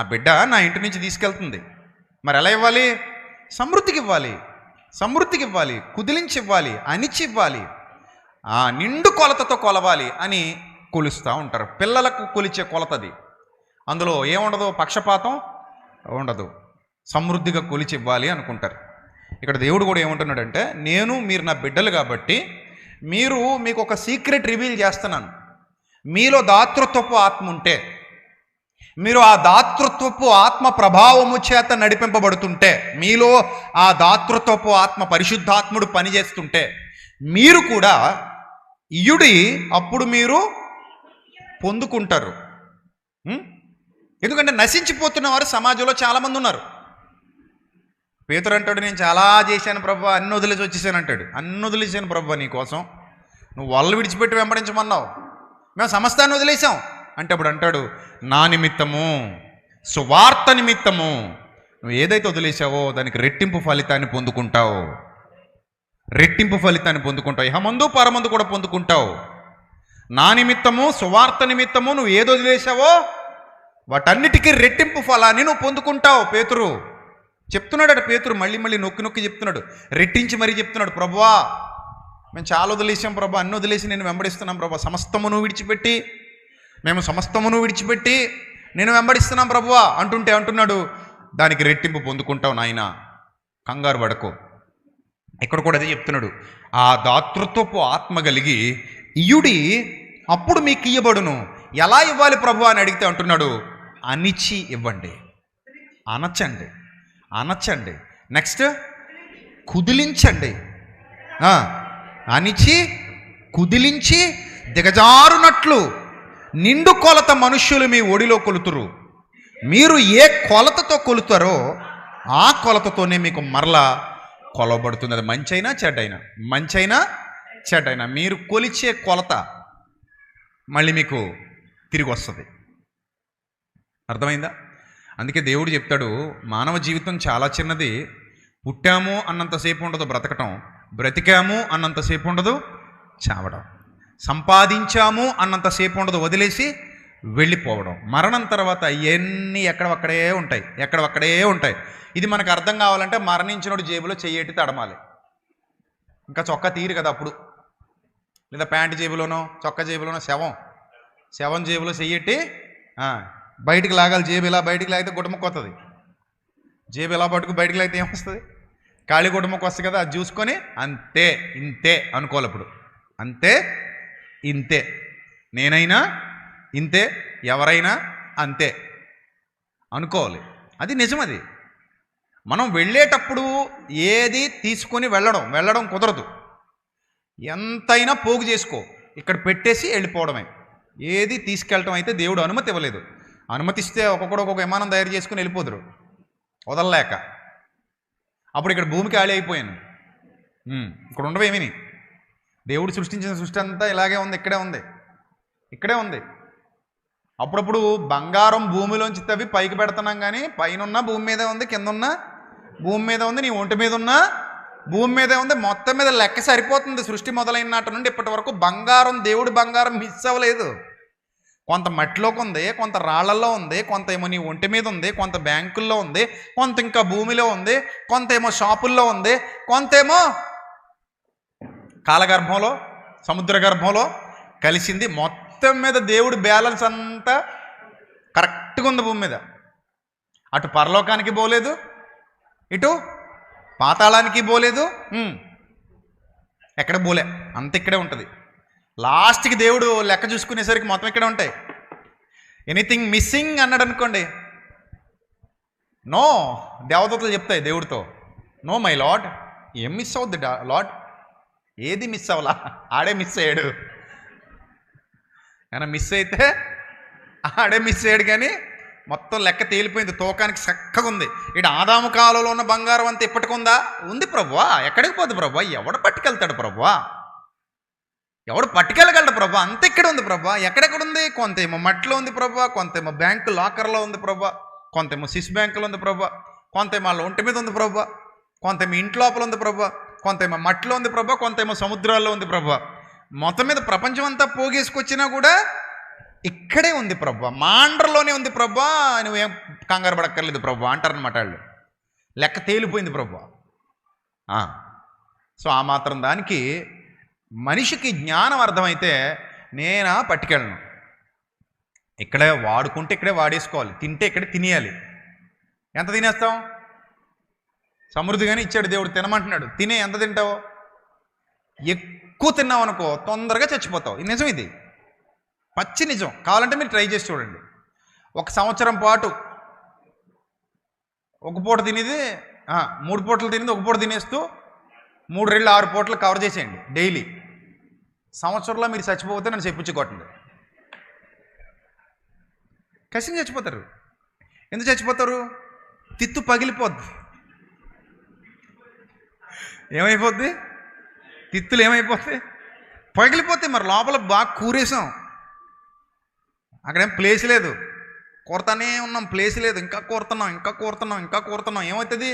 బిడ్డ నా ఇంటి నుంచి తీసుకెళ్తుంది, మరి ఎలా ఇవ్వాలి? సమృద్ధికి ఇవ్వాలి, సమృద్ధికి ఇవ్వాలి, కుదిలించి ఇవ్వాలి, అనిచి ఇవ్వాలి, నిండు కొలతతో కొలవాలి అని కొలుస్తూ ఉంటారు. పిల్లలకు కొలిచే కొలతది. అందులో ఏముండదు, పక్షపాతం ఉండదు, సమృద్ధిగా కొలిచి ఇవ్వాలి అనుకుంటారు. ఇక్కడ దేవుడు కూడా ఏమంటున్నాడంటే, మీరు నా బిడ్డలు కాబట్టి మీకు ఒక సీక్రెట్ రివీల్ చేస్తున్నాను. మీలో దాతృత్వపు ఆత్మ ఉంటే, మీరు ఆ దాతృత్వపు ఆత్మ ప్రభావము చేత నడిపింపబడుతుంటే, మీలో ఆ దాతృత్వపు ఆత్మ పరిశుద్ధాత్ముడు పనిచేస్తుంటే, మీరు కూడా ఇయుడి, అప్పుడు మీరు పొందుకుంటారు. ఎందుకంటే నశించిపోతున్న వారు సమాజంలో చాలామంది ఉన్నారు. పేతురు అంటాడు, నేను చాలా చేశాను ప్రభు, అన్ని వదిలేసి వచ్చేసాను అంటాడు. అన్ని వదిలేసాను ప్రభు నీకోసం, నువ్వు వాళ్ళు విడిచిపెట్టి వెంబడించమన్నావు, మేము సమస్తాన్ని వదిలేసాం అంటే అప్పుడు అంటాడు, నా నిమిత్తము, సువార్త నిమిత్తము నువ్వు ఏదైతే వదిలేసావో దానికి రెట్టింపు ఫలితాన్ని పొందుకుంటావు. రెట్టింపు ఫలితాన్ని పొందుకుంటావు. ఇహమందు పరమందు కూడా పొందుకుంటావు. నా నిమిత్తము, సువార్త నిమిత్తము నువ్వు ఏది వదిలేసావో వాటన్నిటికీ రెట్టింపు ఫలాన్ని నువ్వు పొందుకుంటావు. పేతురు చెప్తున్నాడు. పేతురు మళ్ళీ మళ్ళీ నొక్కి నొక్కి చెప్తున్నాడు, రెట్టించి మరీ చెప్తున్నాడు. ప్రభువా, మేము చాలా వదిలేసాం ప్రభా, అన్ని వదిలేసి నేను వెంబడిస్తున్నాం ప్రభా, సమస్తమును విడిచిపెట్టి నేను వెంబడిస్తున్నాం ప్రభువా అంటున్నాడు. దానికి రెట్టింపు పొందుకుంటావు నాయనా, కంగారు పడకు. ఇక్కడ కూడా అదే చెప్తున్నాడు, ఆ దాతృత్వపు ఆత్మ కలిగి ఇయుడి, అప్పుడు మీకు ఇయ్యబడును. ఎలా ఇవ్వాలి ప్రభు అని అడిగితే అంటున్నాడు, అణిచి ఇవ్వండి, అనచండి, నెక్స్ట్ కుదిలించండి. అణిచి కుదిలించి దిగజారునట్లు నిండు కొలత మనుష్యులు మీ ఒడిలో కొలుతురు. మీరు ఏ కొలతతో కొలుతారో ఆ కొలతతోనే మీకు మరలా కొలవబడుతుంది. అది మంచైనా చెడ్డైనా మీరు కొలిచే కొలత మళ్ళీ మీకు తిరిగి వస్తుంది. అర్థమైందా? అందుకే దేవుడు చెప్తాడు, మానవ జీవితం చాలా చిన్నది. పుట్టాము అన్నంతసేపు ఉండదు బ్రతకటం, బ్రతికాము అన్నంతసేపు ఉండదు చావడం, సంపాదించాము అన్నంతసేపు ఉండదు వదిలేసి వెళ్ళిపోవడం. మరణం తర్వాత ఇవన్నీ ఎక్కడవక్కడే ఉంటాయి. ఇది మనకు అర్థం కావాలంటే మరణించినోడు జేబులో చెయ్యేటి తడమాలి. ఇంకా చొక్కా తీరు కదా అప్పుడు, లేదా ప్యాంటు జేబులోనో చొక్కా జేబులోనో శవం జేబులో చెయ్యట్టి బయటికి లాగాలి. జేబు ఇలా బయటికి లాగితే గుడ్డముక్క వస్తుంది. జేబు ఇలా పట్టుకు బయటికి లాగితే ఏమొస్తుంది? ఖాళీ గుడ్డముక్క వస్తుంది కదా. అది చూసుకొని అంతే ఇంతే అనుకోవాలి. అప్పుడు అంతే ఇంతే, నేనైనా ఇంతే, ఎవరైనా అంతే అనుకోవాలి. అది నిజం. అది మనం వెళ్ళేటప్పుడు ఏది తీసుకొని వెళ్ళడం కుదరదు. ఎంతైనా పోగు చేసుకో, ఇక్కడ పెట్టేసి వెళ్ళిపోవడమే. ఏది తీసుకెళ్ళటం అయితే దేవుడు అనుమతి ఇవ్వలేదు. అనుమతిస్తే ఒక్కొక్క విమానం తయారు చేసుకుని వెళ్ళిపోదురు వదలలేక. అప్పుడు ఇక్కడ భూమి ఖాళీ అయిపోయాను. ఇక్కడ ఉండవేమిని. దేవుడు సృష్టించిన సృష్టి అంతా ఇలాగే ఉంది, ఇక్కడే ఉంది. అప్పుడప్పుడు బంగారం భూమిలోంచి తవ్వి పైకి పెడుతున్నాం, కానీ పైన భూమి మీదే ఉంది, కింద ఉన్న భూమి మీద ఉంది, నీ ఒంటి మీద ఉన్న భూమి మీదే ఉంది. మొత్తం మీద లెక్క సరిపోతుంది. సృష్టి మొదలైన నాటి నుండి ఇప్పటి వరకు దేవుడి బంగారం మిస్ అవ్వలేదు. కొంత మట్టిలోకి ఉంది, కొంత రాళ్లలో ఉంది, కొంత ఏమో నీ ఒంటి మీద ఉంది, కొంత బ్యాంకుల్లో ఉంది, కొంత ఇంకా భూమిలో ఉంది, కొంత ఏమో షాపుల్లో ఉంది, కొంతేమో కాలగర్భంలో సముద్ర గర్భంలో కలిసింది. మొత్తం మీద దేవుడి బ్యాలెన్స్ అంతా కరెక్ట్గా ఉంది భూమి మీద. అటు పరలోకానికి పోలేదు, ఇటు పాతాళానికి పోలేదు, ఎక్కడ పోలే, అంత ఇక్కడే ఉంటుంది. లాస్ట్కి దేవుడు లెక్క చూసుకునేసరికి మొత్తం ఇక్కడే ఉంటాయి. ఎనీథింగ్ మిస్సింగ్ అన్నాడు అనుకోండి, నో, దేవదూతలు చెప్తాయి దేవుడితో, నో మై లార్డ్, ఏం మిస్ అవుద్ది లార్డ్, ఏది మిస్ అవ్వలా, ఆడే మిస్ అయ్యాడు. కానీ మిస్ అయితే ఆడే మిస్ అయ్యాడు, కానీ మొత్తం లెక్క తేలిపోయింది, తూకానికి చక్కగా ఉంది. ఇటు ఆదాము కాలంలో ఉన్న బంగారం అంతా ఇప్పటికుందా? ఉంది ప్రభువా. ఎక్కడికి పోదు ప్రభువా? ఎవడు పట్టుకెళ్తాడు ప్రభువా? ఎవడు పట్టుకెళ్ళగలడు ప్రభా? అంత ఇక్కడ ఉంది ప్రభా. ఎక్కడెక్కడుంది? కొంతేమో మట్టిలో ఉంది ప్రభా, కొంతేమో బ్యాంకు లాకర్లో ఉంది ప్రభా, కొంతేమో సిస్ బ్యాంకులో ఉంది ప్రభా, కొంతేమో వాళ్ళ ఒంటి మీద ఉంది ప్రభా, కొంతేమో ఇంటి లోపల ఉంది ప్రభా, కొంతేమో మట్టిలో ఉంది ప్రభా, కొంతేమో సముద్రాల్లో ఉంది ప్రభా. మొత్తం మీద ప్రపంచం అంతా పోగేసుకొచ్చినా కూడా ఇక్కడే ఉంది ప్రభా, మాండ్రలోనే ఉంది ప్రభా, నువ్వేం కంగారు పడక్కర్లేదు ప్రభా అంటారనమాట వాళ్ళు. లెక్క తేలిపోయింది ప్రభా. సో ఆ మాత్రం దానికి మనిషికి జ్ఞానం అర్థమైతే నేనా పట్టుకెళ్ళను, ఇక్కడే వాడుకుంటే ఇక్కడే వాడేసుకోవాలి, తింటే ఇక్కడే తినేయాలి. ఎంత తినేస్తాం? సమృద్ధిగానే ఇచ్చాడు దేవుడు, తినమంటున్నాడు. తినే ఎంత తింటావు? ఎక్కువ తిన్నావు అనుకో తొందరగా చచ్చిపోతావు. ఇది నిజం, ఇది పచ్చి నిజం. కావాలంటే మీరు ట్రై చేసి చూడండి. 1 సంవత్సరం పాటు ఒక పూట తినేది 3 పూటలు తినేది 1 పూట తినేస్తూ 3 రెళ్ళు 6 పూటలు కవర్ చేసేయండి డైలీ. సంవత్సరంలో మీరు చచ్చిపోతే నన్ను చెప్పించి కొట్టండి. కసిని చచ్చిపోతారు. ఎందుకు చచ్చిపోతారు? తిత్తు పగిలిపోద్ది. ఏమైపోద్ది? తిత్తులు ఏమైపోతాయి? పగిలిపోతాయి. మరి లోపల బాగా కూరేసాం, అక్కడేం ప్లేస్ లేదు, కూరతానే ఉన్నాం, ప్లేస్ లేదు, ఇంకా కూరుతున్నాం. ఏమవుతుంది?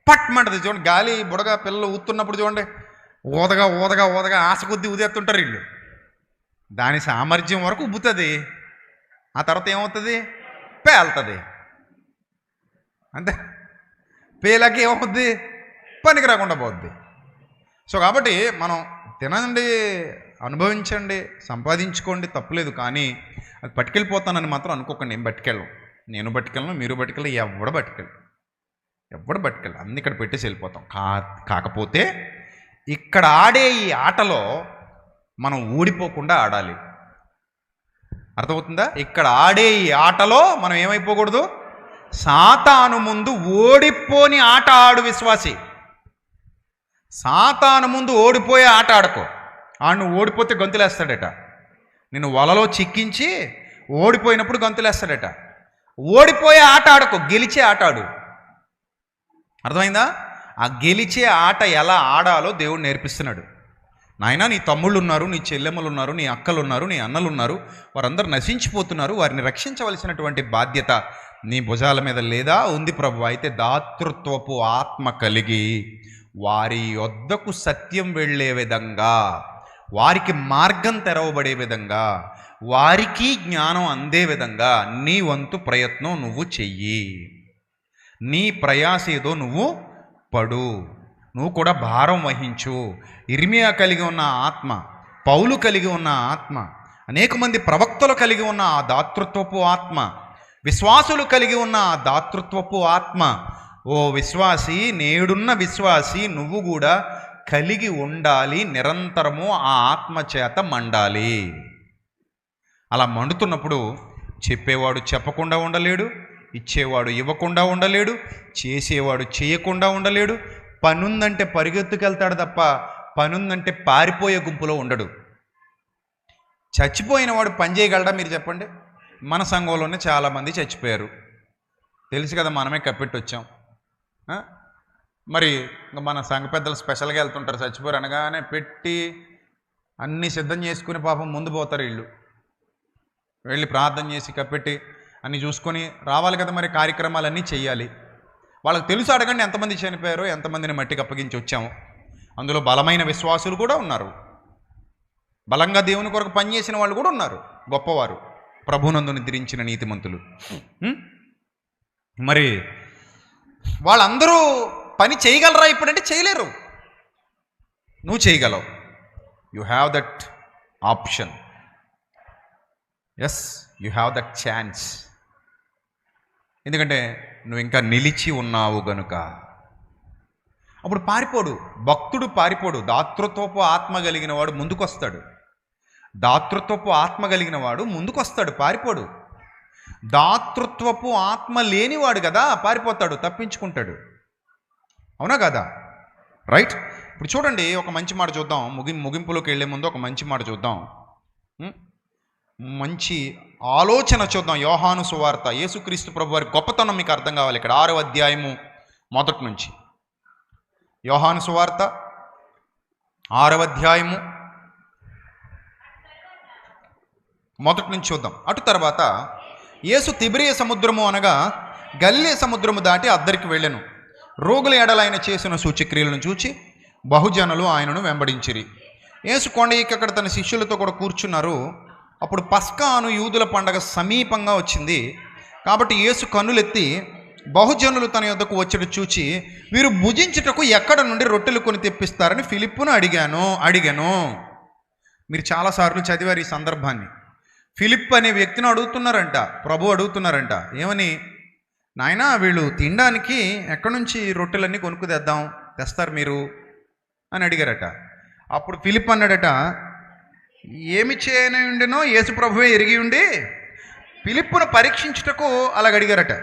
పట్టమంటది. చూడండి, గాలి బుడగా పిల్లలు ఊతున్నప్పుడు చూడండి, ఊదగా ఊదగా ఊదగా ఆశ కొద్దీ ఉదేస్తుంటారు వీళ్ళు. దాని సామర్థ్యం వరకు ఉబ్బుతుంది, ఆ తర్వాత ఏమవుతుంది? పేలుతుంది. అంతే, పేలాకి ఏమవుద్ది? పనికి రాకుండా పోద్ది. సో కాబట్టి మనం తినండి, అనుభవించండి, సంపాదించుకోండి, తప్పులేదు. కానీ అది పట్టుకెళ్ళిపోతానని మాత్రం అనుకోకండి. నేను పట్టుకెళ్ళను, నేను పట్టుకెళ్ళను, మీరు పట్టుకెళ్ళి, ఎవడ పట్టుకెళ్ళి అన్ని ఇక్కడ పెట్టేసి వెళ్ళిపోతాం. కాకపోతే ఇక్కడ ఆడే ఈ ఆటలో మనం ఓడిపోకుండా ఆడాలి. అర్థమవుతుందా? ఇక్కడ ఆడే ఈ ఆటలో మనం ఏమైపోకూడదు? సాతాను ముందు ఓడిపోని ఆట ఆడు విశ్వాసి. సాతాను ముందు ఓడిపోయే ఆట ఆడుకో. ఆడు ఓడిపోతే గంతులేస్తాడట. నిన్ను వలలో చిక్కించి ఓడిపోయినప్పుడు గంతులేస్తాడట. ఓడిపోయే ఆట ఆడుకో, గెలిచే ఆట ఆడు. అర్థమైందా? ఆ గెలిచే ఆట ఎలా ఆడాలో దేవుడు నేర్పిస్తున్నాడు. నాయనా, నీ తమ్ముళ్ళు ఉన్నారు, నీ చెల్లెమ్మలు ఉన్నారు, నీ అక్కలు ఉన్నారు, నీ అన్నలు ఉన్నారు, వారందరూ నశించిపోతున్నారు. వారిని రక్షించవలసినటువంటి బాధ్యత నీ భుజాల మీద లేదా? ఉంది ప్రభు. అయితే దాతృత్వపు ఆత్మ కలిగి వారి యొద్దకు సత్యం వెళ్ళే విధంగా, వారికి మార్గం తెరవబడే విధంగా, వారికి జ్ఞానం అందే విధంగా నీ వంతు ప్రయత్నం నువ్వు చెయ్యి. నీ ప్రయాస ఏదో నువ్వు పడు, నువ్వు కూడా భారం వహించు. ఇర్మియా కలిగి ఉన్న ఆత్మ, పౌలు కలిగి ఉన్న ఆత్మ, అనేక మంది ప్రవక్తలు కలిగి ఉన్న ఆ దాతృత్వపు ఆత్మ, విశ్వాసులు కలిగి ఉన్న ఆ దాతృత్వపు ఆత్మ, ఓ విశ్వాసి, నేడున్న విశ్వాసి, నువ్వు కూడా కలిగి ఉండాలి. నిరంతరము ఆ ఆత్మ చేత మండాలి. అలా మండుతున్నప్పుడు చెప్పేవాడు చెప్పకుండా ఉండలేడు, ఇచ్చేవాడు ఇవ్వకుండా ఉండలేడు, చేసేవాడు చేయకుండా ఉండలేడు. పనుందంటే పరిగెత్తుకెళ్తాడు తప్ప పనుందంటే పారిపోయే గుంపులో ఉండడు. చచ్చిపోయిన వాడు పని చేయగలడా మీరు చెప్పండి? మన సంఘంలోనే చాలామంది చచ్చిపోయారు, తెలుసు కదా, మనమే కప్పెట్టి వచ్చాం. మరి ఇంకా మన సంఘ పెద్దలు స్పెషల్గా వెళ్తుంటారు, చచ్చిపోయారు అనగానే పెట్టి అన్నీ సిద్ధం చేసుకుని పాపం ముందు పోతారు. వీళ్ళు వెళ్ళి ప్రార్థన చేసి కప్పెట్టి అన్నీ చూసుకొని రావాలి కదా, మరి కార్యక్రమాలన్నీ చెయ్యాలి. వాళ్ళకి తెలుసు, అడగండి ఎంతమంది చనిపోయారో, ఎంతమందిని మట్టికి అప్పగించి వచ్చాము. అందులో బలమైన విశ్వాసులు కూడా ఉన్నారు, బలంగా దేవుని కొరకు పనిచేసిన వాళ్ళు కూడా ఉన్నారు, గొప్పవారు, ప్రభునందు నిద్రించిన నీతిమంతులు. మరి వాళ్ళందరూ పని చేయగలరా ఇప్పుడంటే? చేయలేరు. నువ్వు చేయగలవు. You have that option. Yes, you have that chance. ఎందుకంటే నువ్వు ఇంకా నిలిచి ఉన్నావు గనుక. అప్పుడు పారిపోడు, భక్తుడు పారిపోడు. దాతృత్వపు ఆత్మ కలిగిన వాడు ముందుకొస్తాడు. దాతృత్వపు ఆత్మ కలిగిన వాడు ముందుకొస్తాడు, పారిపోడు. దాతృత్వపు ఆత్మ లేనివాడు కదా పారిపోతాడు, తప్పించుకుంటాడు. అవునా కదా? రైట్. ఇప్పుడు చూడండి, ఒక మంచి మాట చూద్దాం. ముగింపులోకి వెళ్ళే ముందు ఒక మంచి మాట చూద్దాం, మంచి ఆలోచన చూద్దాం. యోహాను సువార్త, యేసుక్రీస్తు ప్రభు వారి గొప్పతనం మీకు అర్థం కావాలి. ఇక్కడ 6వ అధ్యాయము మొదటి నుంచి. యోహాను సువార్త 6వ అధ్యాయము మొదటి నుంచి చూద్దాం. అటు తర్వాత యేసు తిబెరియ సముద్రము అనగా గలిలయ సముద్రము దాటి అద్దరికి వెళ్ళెను. రోగుల ఎడల ఆయన చేసిన సూచక్రియలను చూచి బహుజనులు ఆయనను వెంబడించిరి. యేసు కొండ ఎక్కి అక్కడ తన శిష్యులతో కూడా కూర్చున్నారు. అప్పుడు పస్కా అను యూదుల పండగ సమీపంగా వచ్చింది. కాబట్టి యేసు కన్నులెత్తి బహుజనులు తన యొద్దకు వచ్చేట చూచి, వీరు భుజించుటకు ఎక్కడ నుండి రొట్టెలు కొని తెప్పిస్తారని ఫిలిప్పును అడిగాను. మీరు చాలాసార్లు చదివారు ఈ సందర్భాన్ని. ఫిలిప్ అనే వ్యక్తిని అడుగుతున్నారంట, ప్రభు అడుగుతున్నారంట, ఏమని? నాయనా, వీళ్ళు తినడానికి ఎక్కడి నుంచి రొట్టెలన్నీ కొనుక్కు తెస్తారు మీరు అని అడిగారట. అప్పుడు ఫిలిప్ అన్నాడట, ఏమి చేయని ఉండేనో యేసు ప్రభువే ఎరిగి ఉండి ఫిలిప్పును పరీక్షించుటకు అలాగ అడిగారట.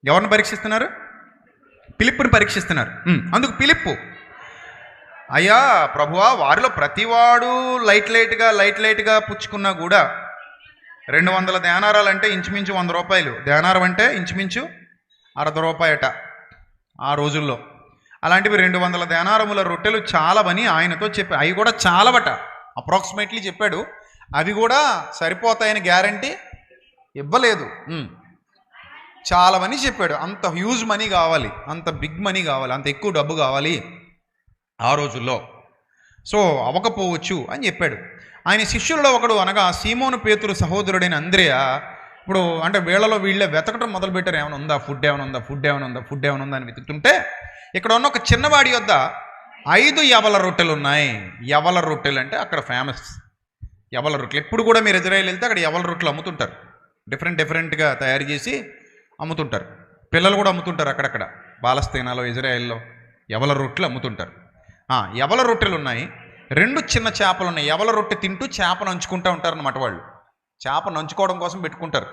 ఎవరిని పరీక్షిస్తున్నారు? ఫిలిప్పుని పరీక్షిస్తున్నారు. అందుకు ఫిలిప్పు, అయ్యా ప్రభువా, వారిలో ప్రతివాడు లైట్గా పుచ్చుకున్నా కూడా 200 దేనారాలు అంటే ఇంచుమించు 100 రూపాయలు. దేనారం అంటే ఇంచుమించు ₹60 ఆ రోజుల్లో. అలాంటివి 200 దేనారముల రొట్టెలు చాలవని ఆయనతో చెప్పి, అవి కూడా చాలవట అప్రాక్సిమేట్లీ చెప్పాడు. అవి కూడా సరిపోతాయని గ్యారంటీ ఇవ్వలేదు. చాలవని చెప్పాడు. అంత హ్యూజ్ మనీ కావాలి, అంత బిగ్ మనీ కావాలి, అంత ఎక్కువ డబ్బు కావాలి. ఆ రోజుల్లో. సో అవ్వకపోవచ్చు అని చెప్పాడు. ఆయన శిష్యులలో ఒకడు అనగా సీమోను పేతురు సహోదరుడైన అంద్రేయ ఇప్పుడు అంటే వీళ్ళలో వీళ్ళే వెతకటం మొదలుపెట్టారు, ఏమైనా ఉందా, ఫుడ్ ఏమైనా ఉందా, ఫుడ్ ఏమైనా ఉందా, ఫుడ్ ఏమైనా ఉందా అని వెతుకుతుంటే ఇక్కడ ఉన్న ఒక చిన్నవాడి యొద్ద 5 యవల రొట్టెలు ఉన్నాయి. యవల రొట్టెలు అంటే అక్కడ ఫేమస్ యవల రొట్టెలు. ఎప్పుడు కూడా మీరు ఇజ్రాయెల్ వెళ్తే అక్కడ యవల రొట్టెలు అమ్ముతుంటారు, డిఫరెంట్గా తయారు చేసి అమ్ముతుంటారు. పిల్లలు కూడా అమ్ముతుంటారు అక్కడక్కడ, పాలస్తీనాలో ఇజ్రాయెల్లో యవల రొట్టెలు అమ్ముతుంటారు. యవల రొట్టెలు ఉన్నాయి. 2 చిన్న చేపలు ఉన్నాయి. యవల రొట్టె తింటూ చేప నంచుకుంటూ ఉంటారు అన్నమాట. వాళ్ళు చేప నంచుకోవడం కోసం పెట్టుకుంటారు.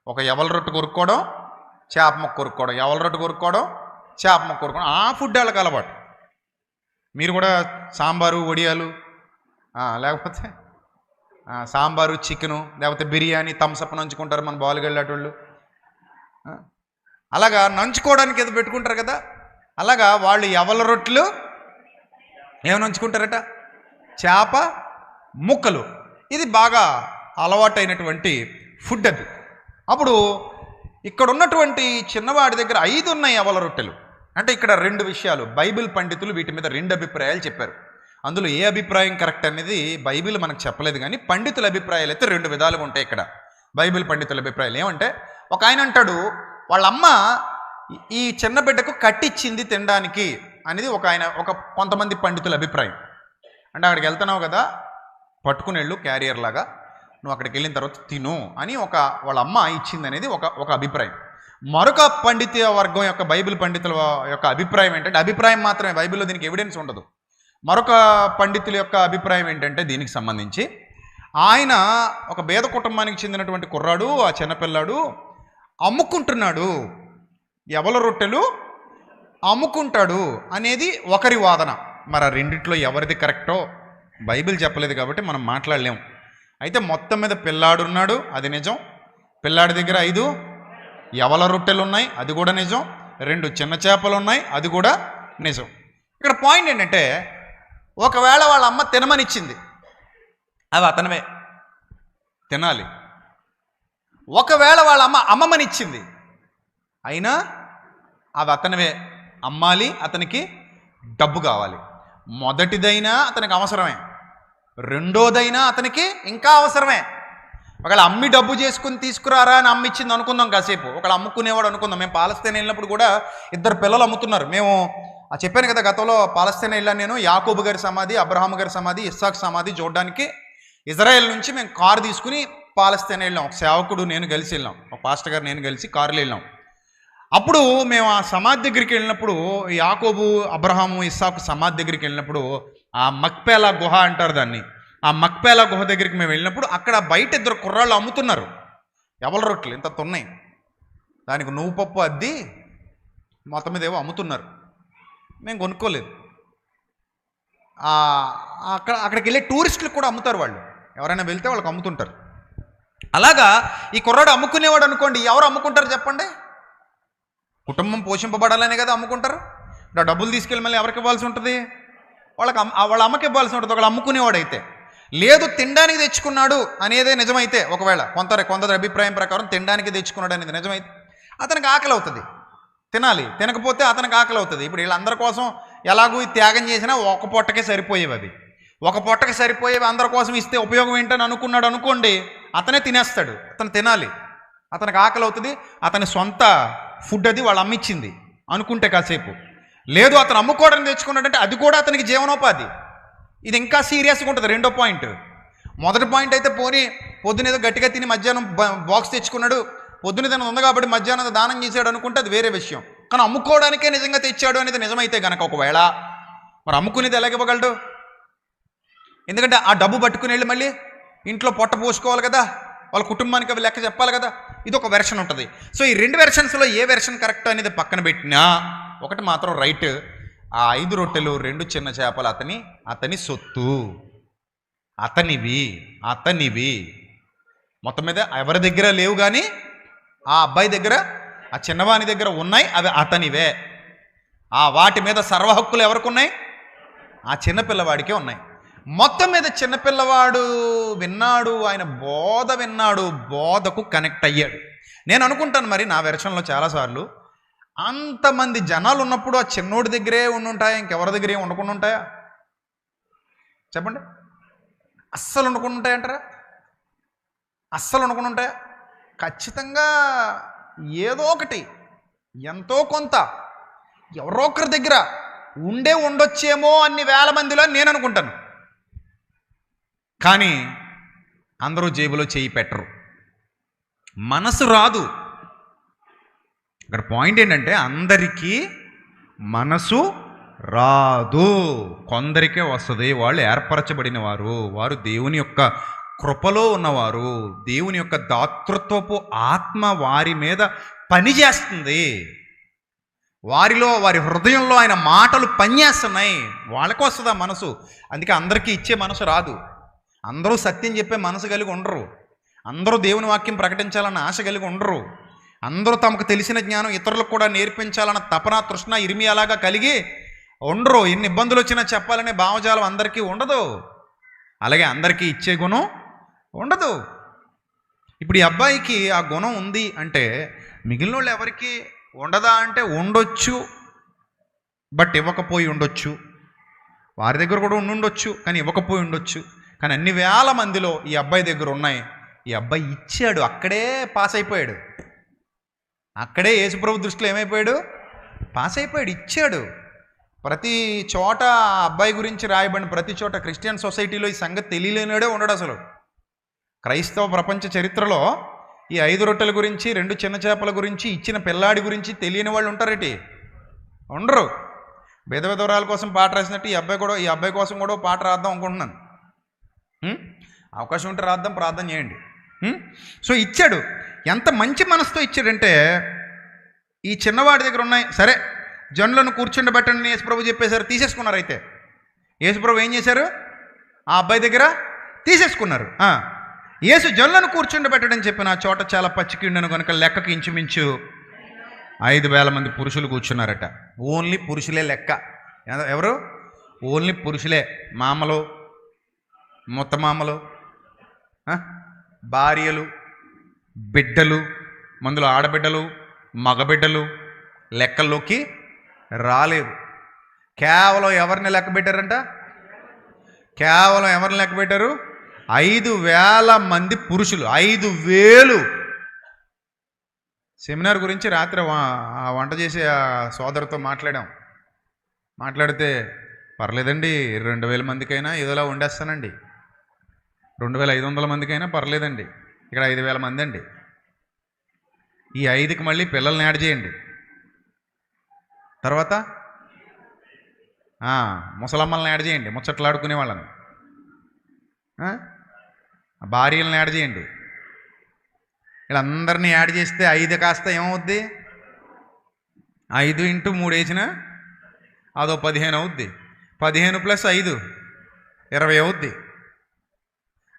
ఒక యవల రొట్టె కొరుక్కోవడం, చేప మొక్క కొరుక్కోవడం, యవల రొట్టె కొరుక్కోవడం, చేప మొక్క కొరుక్కోవడం. ఆ ఫుడ్ వాళ్ళకి అలవాటు. మీరు కూడా సాంబారు, వడియాలు, లేకపోతే సాంబారు, చికెను, లేకపోతే బిర్యానీ, థమ్సప్ నంచుకుంటారు మన బాలుకి వెళ్ళేటోళ్ళు. అలాగా నంచుకోవడానికి ఏదో పెట్టుకుంటారు కదా, అలాగా వాళ్ళు యవల రొట్టెలు ఏమైనా నంచుకుంటారట, చేప ముక్కలు. ఇది బాగా అలవాటైనటువంటి ఫుడ్ అది. అప్పుడు ఇక్కడ ఉన్నటువంటి చిన్నవాడి దగ్గర 5 ఉన్నాయి యవల రొట్టెలు. అంటే ఇక్కడ 2 విషయాలు బైబిల్ పండితులు వీటి మీద 2 అభిప్రాయాలు చెప్పారు. అందులో ఏ అభిప్రాయం కరెక్ట్ అనేది బైబిల్ మనకు చెప్పలేదు, కానీ పండితుల అభిప్రాయాలు అయితే 2 విధాలుగా ఉంటాయి. ఇక్కడ బైబిల్ పండితుల అభిప్రాయాలు ఏమంటే, ఒక ఆయన అంటాడు వాళ్ళ అమ్మ ఈ చిన్న బిడ్డకు కట్టిచ్చింది తినడానికి అనేది కొంతమంది పండితుల అభిప్రాయం. అంటే అక్కడికి వెళ్తున్నావు కదా, పట్టుకుని వెళ్ళు క్యారియర్ లాగా, నువ్వు అక్కడికి వెళ్ళిన తర్వాత తిను అని వాళ్ళ అమ్మ ఇచ్చింది అనేది ఒక అభిప్రాయం. మరొక పండిత వర్గం యొక్క బైబిల్ పండితుల యొక్క అభిప్రాయం ఏంటంటే, అభిప్రాయం మాత్రమే, బైబిల్లో దీనికి ఎవిడెన్స్ ఉండదు. మరొక పండితుల యొక్క అభిప్రాయం ఏంటంటే దీనికి సంబంధించి, ఆయన ఒక పేద కుటుంబానికి చెందినటువంటి కుర్రాడు, ఆ చిన్నపిల్లాడు అమ్ముకుంటున్నాడు, యవల రొట్టెలు అమ్ముకుంటాడు అనేది ఒకరి వాదన. మరి ఆ రెండిట్లో ఎవరిది కరెక్టో బైబిల్ చెప్పలేదు కాబట్టి మనం మాట్లాడలేము. అయితే మొత్తం మీద పిల్లాడున్నాడు, అది నిజం. పిల్లాడి దగ్గర 5 యవల రొట్టెలు ఉన్నాయి, అది కూడా నిజం. 2 చిన్న చేపలు ఉన్నాయి, అది కూడా నిజం. ఇక్కడ పాయింట్ ఏంటంటే, ఒకవేళ వాళ్ళ అమ్మ తినమనిచ్చింది, అవి అతనివే, తినాలి. ఒకవేళ వాళ్ళ అమ్మ అమ్మమనిచ్చింది, అయినా అవి అతనివే, అమ్మాలి, అతనికి డబ్బు కావాలి. మొదటిదైనా అతనికి అవసరమే, రెండోదైనా అతనికి ఇంకా అవసరమే. ఒకవేళ అమ్మి డబ్బు చేసుకుని తీసుకురారా అని అమ్మ ఇచ్చింది అనుకుందాం కాసేపు, ఒకవేళ అమ్ముకునేవాడు అనుకుందాం. మేము పాలస్తీనా వెళ్ళినప్పుడు కూడా 2 పిల్లలు అమ్ముతున్నారు. మేము చెప్పాను కదా గతంలో, పాలస్తీనా వెళ్ళాను నేను. యాకోబు గారి సమాధి, అబ్రహాం గారి సమాధి, ఇస్సాక్ సమాధి చూడడానికి ఇజ్రాయెల్ నుంచి మేము కారు తీసుకుని పాలస్తీనా వెళ్ళాం. ఒక సేవకుడు నేను కలిసి వెళ్ళాం, ఒక పాస్టర్ గారు నేను కలిసి కారులో వెళ్ళాం. అప్పుడు మేము ఆ సమాధి దగ్గరికి వెళ్ళినప్పుడు, యాకోబు, అబ్రహాము, ఇస్సాకు సమాధి దగ్గరికి వెళ్ళినప్పుడు, ఆ మక్పేలా గుహ అంటారు దాన్ని, ఆ మక్పేలా గుహ దగ్గరికి మేము వెళ్ళినప్పుడు అక్కడ బయట 2 కుర్రాళ్ళు అమ్ముతున్నారు యవల రొట్టెలు. ఇంత ఉన్నాయి, దానికి నువ్వు పప్పు అద్ది మొత్తం మీద ఏవో అమ్ముతున్నారు. మేము కొనుక్కోలేదు. అక్కడికి వెళ్ళే టూరిస్టులకు కూడా అమ్ముతారు వాళ్ళు, ఎవరైనా వెళ్తే వాళ్ళకి అమ్ముతుంటారు. అలాగా ఈ కుర్రాడు అమ్ముకునేవాడు అనుకోండి, ఎవరు అమ్ముకుంటారు చెప్పండి? కుటుంబం పోషింపబడాలనే కదా అమ్ముకుంటారు. ఇప్పుడు డబ్బులు తీసుకెళ్ళి మళ్ళీ ఎవరికి ఇవ్వాల్సి ఉంటుంది? వాళ్ళ అమ్మకి ఇవ్వాల్సి ఉంటుంది ఒకళ్ళు అమ్ముకునేవాడైతే. లేదు తినడానికి తెచ్చుకున్నాడు అనేదే నిజమైతే, ఒకవేళ కొందరి అభిప్రాయం ప్రకారం తినడానికి తెచ్చుకున్నాడు అనేది నిజమైతే, అతనికి ఆకలి అవుతుంది, తినాలి. తినకపోతే అతనికి ఆకలి అవుతుంది. ఇప్పుడు వీళ్ళందరి కోసం ఎలాగూ త్యాగం చేసినా ఒక పొట్టకే సరిపోయేవి, అవి ఒక పొట్టకి సరిపోయేవి అందరి కోసం ఇస్తే ఉపయోగం ఏంటని అనుకున్నాడు అనుకోండి, అతనే తినేస్తాడు. అతను తినాలి, అతనికి ఆకలి అవుతుంది, అతని సొంత ఫుడ్ అది వాళ్ళు అమ్మిచ్చింది అనుకుంటే కాసేపు. లేదు అతను అమ్ముకోవడానికి తెచ్చుకున్నాడంటే అది కూడా అతనికి జీవనోపాధి. ఇది ఇంకా సీరియస్గా ఉంటుంది. రెండో పాయింట్. మొదటి పాయింట్ అయితే పోనీ పొద్దున ఏదో గట్టిగా తిని మధ్యాహ్నం బాక్స్ తెచ్చుకున్నాడు, పొద్దున తిన ఉంది కాబట్టి మధ్యాహ్నం దానం చేశాడు అనుకుంటే అది వేరే విషయం. కానీ అమ్ముకోవడానికే నిజంగా తెచ్చాడు అనేది నిజమైతే కనుక, ఒకవేళ మరి అమ్ముకునేది ఎలాగివ్వగలడు? ఎందుకంటే ఆ డబ్బు పట్టుకుని వెళ్ళి మళ్ళీ ఇంట్లో పొట్ట పోసుకోవాలి కదా, వాళ్ళ కుటుంబానికి అవి లెక్క చెప్పాలి కదా. ఇది ఒక వెర్షన్ ఉంటుంది. సో ఈ 2 వెర్షన్స్లో ఏ వెర్షన్ కరెక్ట్ అనేది పక్కన పెట్టినా ఒకటి మాత్రం రైట్. ఆ 5 రొట్టెలు 2 చిన్న చేపలు అతని సొత్తు, అతనివి. మొత్తం మీద ఎవరి దగ్గర లేవు, కానీ ఆ అబ్బాయి దగ్గర, ఆ చిన్నవాని దగ్గర ఉన్నాయి, అవి అతనివే. వాటి మీద సర్వ హక్కులు ఎవరికి ఉన్నాయి? ఆ చిన్నపిల్లవాడికే ఉన్నాయి. మొత్తం మీద చిన్నపిల్లవాడు విన్నాడు, ఆయన బోధ విన్నాడు, బోధకు కనెక్ట్ అయ్యాడు. నేను అనుకుంటాను మరి నా వెర్షన్లో చాలాసార్లు అంతమంది జనాలు ఉన్నప్పుడు ఆ చిన్నోడి దగ్గరే ఉండుంటాయా? ఇంకెవరి దగ్గరే ఉండకుండా ఉంటాయా? చెప్పండి. అస్సలు ఉండకుండా ఉంటాయంటారా? అస్సలు ఉండకుండా ఉంటాయా? ఖచ్చితంగా ఏదో ఒకటి, ఎంతో కొంత, ఎవరో ఒకరి దగ్గర ఉండొచ్చేమో అన్ని వేల మందిలో నేను అనుకుంటాను. కానీ అందరూ జేబులో చేయి పెట్టరు, మనసు రాదు. ఇక్కడ పాయింట్ ఏంటంటే అందరికీ మనసు రాదు, కొందరికే వస్తుంది. వాళ్ళు ఏర్పరచబడిన వారు, వారు దేవుని యొక్క కృపలో ఉన్నవారు, దేవుని యొక్క దాతృత్వపు ఆత్మ వారి మీద పనిచేస్తుంది, వారిలో, వారి హృదయంలో ఆయన మాటలు పనిచేస్తున్నాయి, వాళ్ళకి వస్తుంది ఆ మనసు. అందుకే అందరికీ ఇచ్చే మనసు రాదు. అందరూ సత్యం చెప్పే మనసు కలిగి ఉండరు, అందరూ దేవుని వాక్యం ప్రకటించాలన్న ఆశ కలిగి ఉండరు, అందరూ తమకు తెలిసిన జ్ఞానం ఇతరులకు కూడా నేర్పించాలన్న తపన, తృష్ణ, ఇర్మియాలాగా కలిగి ఉండరు. ఎన్ని ఇబ్బందులు వచ్చినా చెప్పాలనే భావజాలం అందరికీ ఉండదు, అలాగే అందరికీ ఇచ్చే గుణం ఉండదు. ఇప్పుడు ఈ అబ్బాయికి ఆ గుణం ఉంది అంటే మిగిలిన వాళ్ళు ఎవరికి ఉండదా అంటే ఉండొచ్చు, బట్ ఇవ్వకపోయి ఉండొచ్చు. వారి దగ్గర కూడా ఉండొచ్చు కానీ ఇవ్వకపోయి ఉండొచ్చు. కానీ అన్ని వేల మందిలో ఈ అబ్బాయి దగ్గర ఉన్నాయి. ఈ అబ్బాయి ఇచ్చాడు, అక్కడే పాస్ అయిపోయాడు, అక్కడే యేసుప్రభు దృష్టిలో ఏమైపోయాడు? పాస్ అయిపోయాడు, ఇచ్చాడు. ప్రతి చోట అబ్బాయి గురించి రాయబడిన ప్రతి చోట క్రిస్టియన్ సొసైటీలో ఈ సంగతి తెలియలేనాడే ఉండడు. అసలు క్రైస్తవ ప్రపంచ చరిత్రలో ఈ 5 రొట్టెల గురించి, 2 చిన్న చేపల గురించి, ఇచ్చిన పిల్లాడి గురించి తెలియని వాళ్ళు ఉంటారేటి? ఉండరు. విధవరాల కోసం పాట రాసినట్టు ఈ అబ్బాయి కోసం కూడా పాట రాద్దాం అనుకుంటున్నాను. అవకాశం ఉంటే రాద్దాం, ప్రార్థన చేయండి. సో ఇచ్చాడు. ఎంత మంచి మనసుతో ఇచ్చాడంటే, ఈ చిన్నవాడి దగ్గర ఉన్నాయి, సరే జనులను కూర్చుండబెట్టండి యేసుప్రభు చెప్పేశారు, తీసేసుకున్నారు. అయితే యేసుప్రభు ఏం చేశారు? ఆ అబ్బాయి దగ్గర తీసేసుకున్నారు. యేసు జనులను కూర్చుండబెట్టడని చెప్పిన ఆ చోట చాలా పచ్చికి ఉండను కనుక లెక్కకి ఇంచుమించు 5,000 మంది పురుషులు కూర్చున్నారట. ఓన్లీ పురుషులే లెక్క. ఎవరు? ఓన్లీ పురుషులే. మామలు, ముత్తమామలు, భార్యలు, బిడ్డలు, మందులో ఆడబిడ్డలు, మగబిడ్డలు లెక్కల్లోకి రాలేదు. కేవలం ఎవరిని లెక్క పెట్టారంట? కేవలం ఎవరిని లెక్క పెట్టారు? 5,000 మంది పురుషులు. 5,000. సెమినార్ గురించి రాత్రి వంట చేసే ఆ సోదరుతో మాట్లాడితే పర్లేదండి, 2,000 మందికైనా ఏదోలా వండేస్తానండి, 2,500 మందికైనా పర్లేదండి, ఇక్కడ 5,000 మంది అండి. ఈ 5కి మళ్ళీ పిల్లల్ని యాడ్ చేయండి, తర్వాత ముసలమ్మల్ని యాడ్ చేయండి, ముచ్చట్లాడుకునే వాళ్ళని, భార్యలను యాడ్ చేయండి. వీళ్ళందరినీ యాడ్ చేస్తే 5 కాస్త ఏమవుద్ది? 5 × 3 వేసినా అదో 15 అవుద్ది. 15 + 5 20 అవుద్ది.